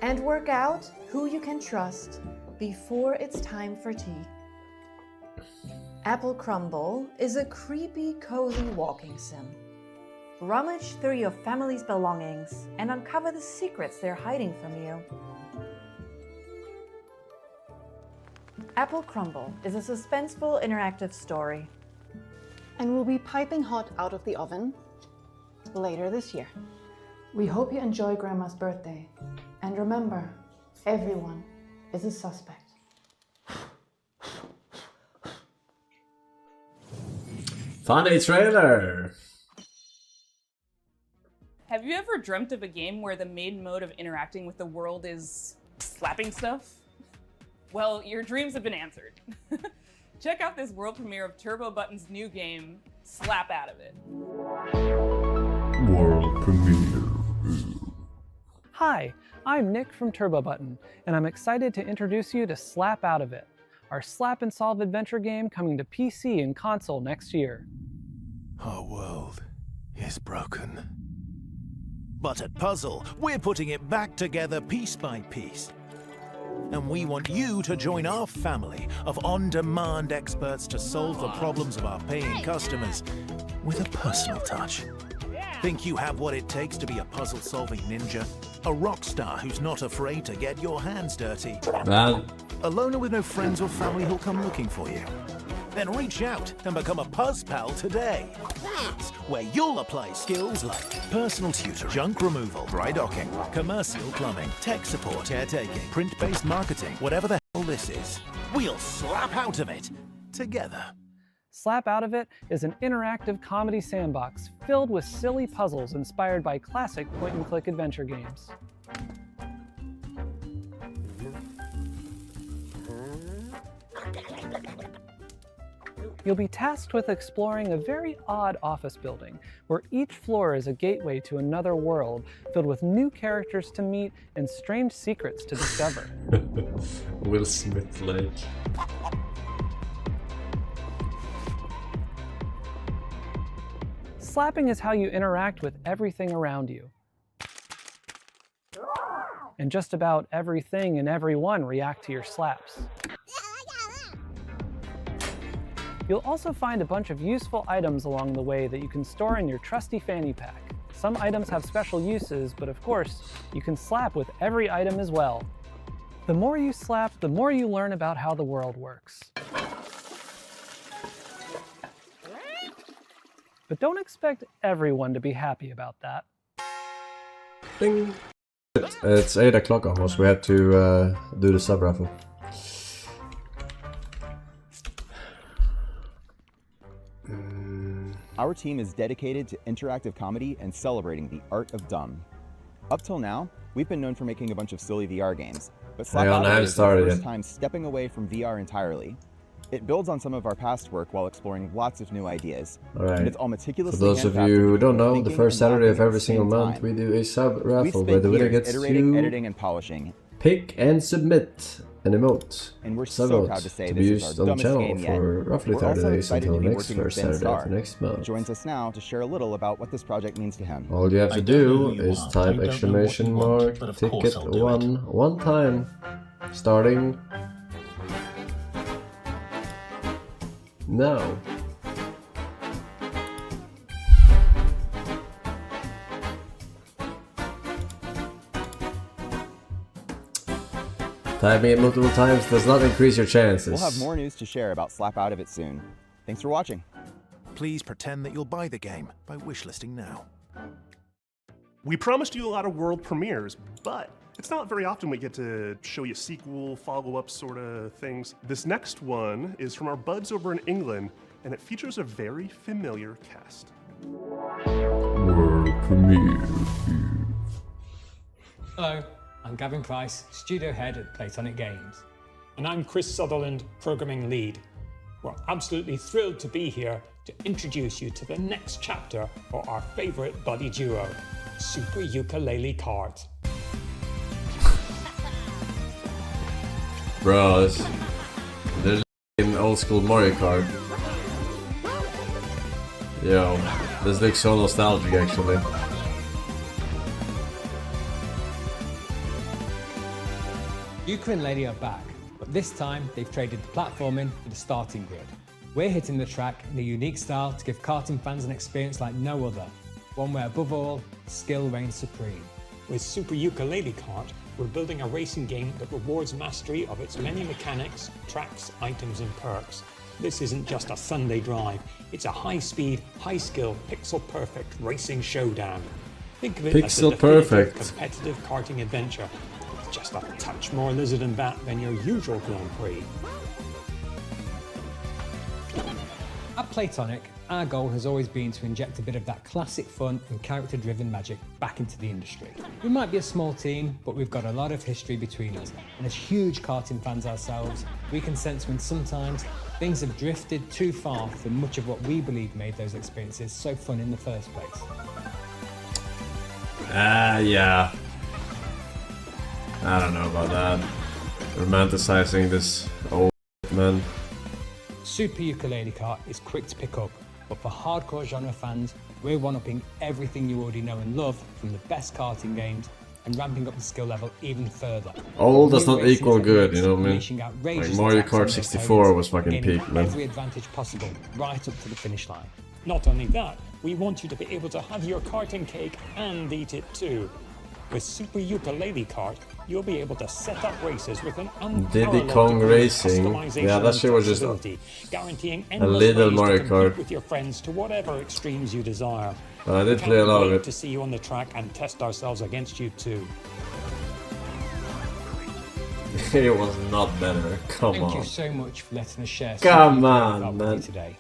and work out who you can trust before it's time for tea. Apple Crumble is a creepy, cozy walking sim. Rummage through your family's belongings and uncover the secrets they're hiding from you. Apple Crumble is a suspenseful, interactive story and will be piping hot out of the oven later this year. We hope you enjoy Grandma's birthday. And remember, everyone is a suspect. Funny trailer! Have you ever dreamt of a game where the main mode of interacting with the world is slapping stuff? Well, your dreams have been answered. Check out this world premiere of Turbo Button's new game, Slap Out of It. World premiere. Hi, I'm Nick from Turbo Button, and I'm excited to introduce you to Slap Out of It, our slap and solve adventure game coming to PC and console next year. Our world is broken. But at Puzzle, we're putting it back together piece by piece. And we want you to join our family of on-demand experts to solve the problems of our paying customers with a personal touch. Think you have what it takes to be a puzzle-solving ninja? A rock star who's not afraid to get your hands dirty? Well, a loner with no friends or family who'll come looking for you? Then reach out and become a Puzz Pal today. That's where you'll apply skills like personal tutoring, junk removal, dry docking, commercial plumbing, tech support, caretaking, print-based marketing, whatever the hell this is. We'll slap out of it together. Slap Out of It is an interactive comedy sandbox filled with silly puzzles inspired by classic point-and-click adventure games. You'll be tasked with exploring a very odd office building, where each floor is a gateway to another world filled with new characters to meet and strange secrets to discover. Will Smith-like. slapping is how you interact with everything around you. And just about everything and everyone react to your slaps. You'll also find a bunch of useful items along the way that you can store in your trusty fanny pack. Some items have special uses, but of course, you can slap with every item as well. The more you slap, the more you learn about how the world works. But don't expect everyone to be happy about that. Ding. It's 8 o'clock almost. We had to do the sub raffle. Our team is dedicated to interactive comedy and celebrating the art of dumb. Up till now, we've been known for making a bunch of silly VR games, but Slap Out of It is our first time stepping away from VR entirely. It builds on some of our past work while exploring lots of new ideas. Alright, It's all meticulously for those of you who don't know, the first Saturday of every single month we do a sub raffle where the winner gets iterating, to editing, and polishing. pick and submit an emote. And we're Sub so vote proud to say to this be is used our on the dumbest channel game yet. for roughly We're 30 also days excited until to be next working with first Ben Saturday Starr, of the next who month. joins us now to share a little about what this project means to him. All you have to do is type exclamation mark ticket one time, starting now. Typing it multiple times does not increase your chances. We'll have more news to share about Slap Out of It soon. Thanks for watching. Please pretend that you'll buy the game by wishlisting now. We promised you a lot of world premieres, but it's not very often we get to show you sequel, follow-up sort of things. This next one is from our buds over in England, and it features a very familiar cast. World premiere. Hello, I'm Gavin Price, studio head at Platonic Games. And I'm Chris Sutherland, programming lead. We're absolutely thrilled to be here to introduce you to the next chapter for our favorite buddy duo, Super Ukulele Kart. Bro, they're in old school Mario Kart. Yo, this looks so nostalgic actually. Yuka and Lady are back, but this time they've traded the platforming for the starting grid. We're hitting the track in a unique style to give karting fans an experience like no other, one where above all, skill reigns supreme. With Super Ukulele Kart, we're building a racing game that rewards mastery of its many mechanics, tracks, items and perks. This isn't just a Sunday drive, it's a high-speed, high-skill, pixel-perfect racing showdown. Think of it as a definitive competitive karting adventure. Just a touch more lizard and bat than your usual Grand Prix. At Platonic, our goal has always been to inject a bit of that classic fun and character-driven magic back into the industry. We might be a small team, but we've got a lot of history between us, and as huge karting fans ourselves, we can sense when sometimes things have drifted too far from much of what we believe made those experiences so fun in the first place. Yeah. I don't know about that. Romanticizing this old man. Super Ukulele Kart is quick to pick up, but for hardcore genre fans, we're one-upping everything you already know and love from the best karting games and ramping up the skill level even further. Old does not equal good, you know what I mean? Like Mario Kart 64 was fucking peak, man. Every advantage possible, right up to the finish line. Not only that, we want you to be able to have your karting cake and eat it too. With Super Ukulele Kart, you'll be able to set up races with an Diddy Kong Racing. Yeah, that shit was just guaranteeing a little Mario Kart with your friends to whatever extremes you desire. But I did play a lot of it. To see you on the track and test ourselves against you too. It was not better. Come on. Thank you so much for letting us share. Come on, man. Today.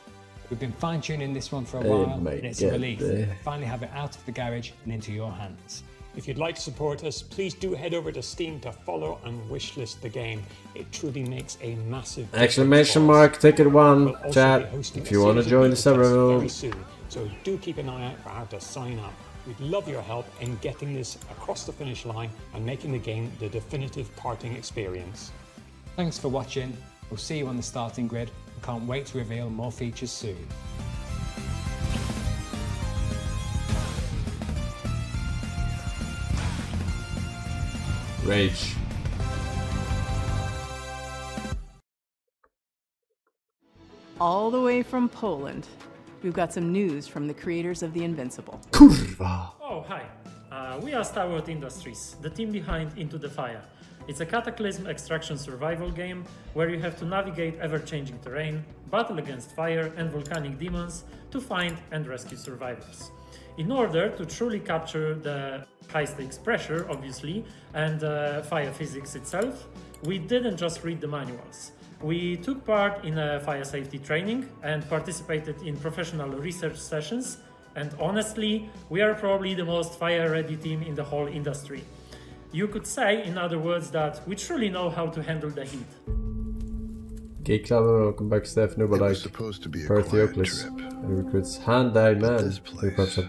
We've been fine-tuning this one for a while, and it's a relief to finally have it out of the garage and into your hands. If you'd like to support us, please do head over to Steam to follow and wishlist the game. It truly makes a massive difference. Exclamation mark, ticket one, chat, if you want to join the server. Very soon, so do keep an eye out for how to sign up. We'd love your help in getting this across the finish line and making the game the definitive karting experience. Thanks for watching. We'll see you on the starting grid. We can't wait to reveal more features soon. Rage. All the way from Poland, we've got some news from the creators of The Invincible. Kurwa. Oh, hi. We are Starwood Industries, the team behind Into the Fire. It's a cataclysm extraction survival game where you have to navigate ever-changing terrain, battle against fire and volcanic demons to find and rescue survivors. In order to truly capture the high-stakes pressure, obviously, and fire physics itself, we didn't just read the manuals. We took part in a fire safety training and participated in professional research sessions, and honestly, we are probably the most fire-ready team in the whole industry. You could say, in other words, that we truly know how to handle the heat. Geekklubben, welcome back Steph, Nubalike, Pertheoclis, and recruits Hand-Dyed Man, who pops up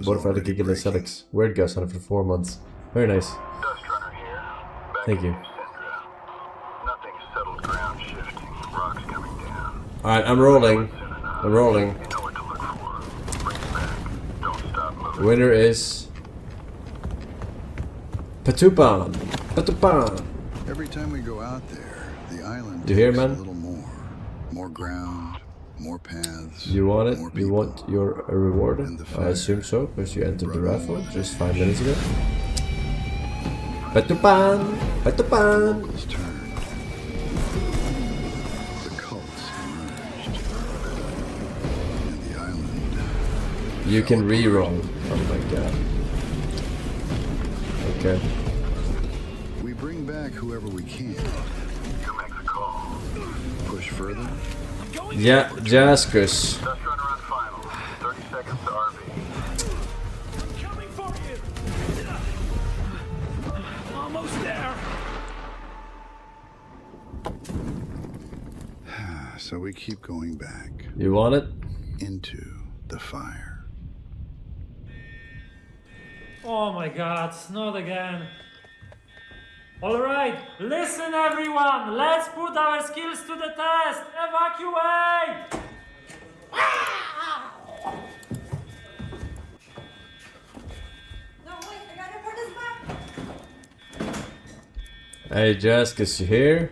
both for the Giggle and Celix. Weird Gus on it for 4 months. Very nice. Thank you. Alright, I'm rolling. I'm rolling. The winner is Patupan. Patupan. Every time we go out there, the island Do you hear, takes man? a little more. More ground, more paths. You want it? more You want your reward? I assume so, because you entered the raffle just 5 minutes ago. Patupan! Patupan! Locals turned. The cults emerged. And the island. You can re-roll. Oh my god. Okay. We bring back whoever we can. You make the call. Push further. Yeah, Jaskus. 30 seconds to RV. Coming for you! Almost there! So we keep going back. You want it? Into the fire. Oh my god, not again. Alright, listen everyone, let's put our skills to the test. Evacuate! Hey Jaskus, you here?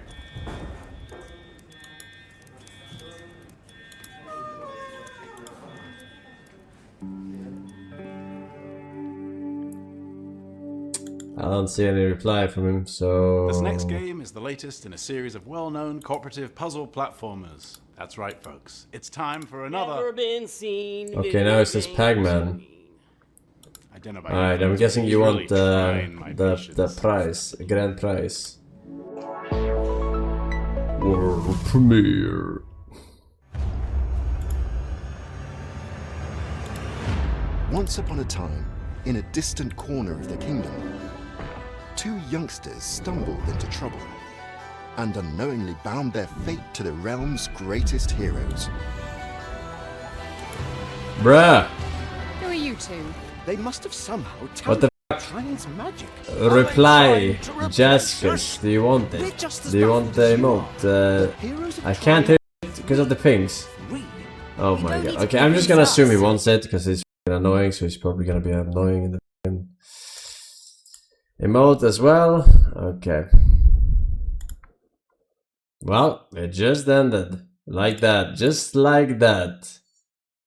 I don't see any reply from him, so... This next game is the latest in a series of well-known cooperative puzzle platformers. That's right, folks. It's time for another... Never been seen. Okay, now it says Pac-Man. Alright, I'm guessing you want the prize, the grand prize. World premiere. Once upon a time, in a distant corner of the kingdom, two youngsters stumbled into trouble and unknowingly bound their fate to the realm's greatest heroes. Bruh! Who are you two? They must have somehow What the Chinese magic. Reply, Jaskus, do you want it? Do you want the emote? I can't hear it because of the pings. Oh my god. Okay, I'm just gonna assume he wants it because he's annoying, so he's probably gonna be annoying in the emote as well. Okay. Well, it just ended. Like that. Just like that.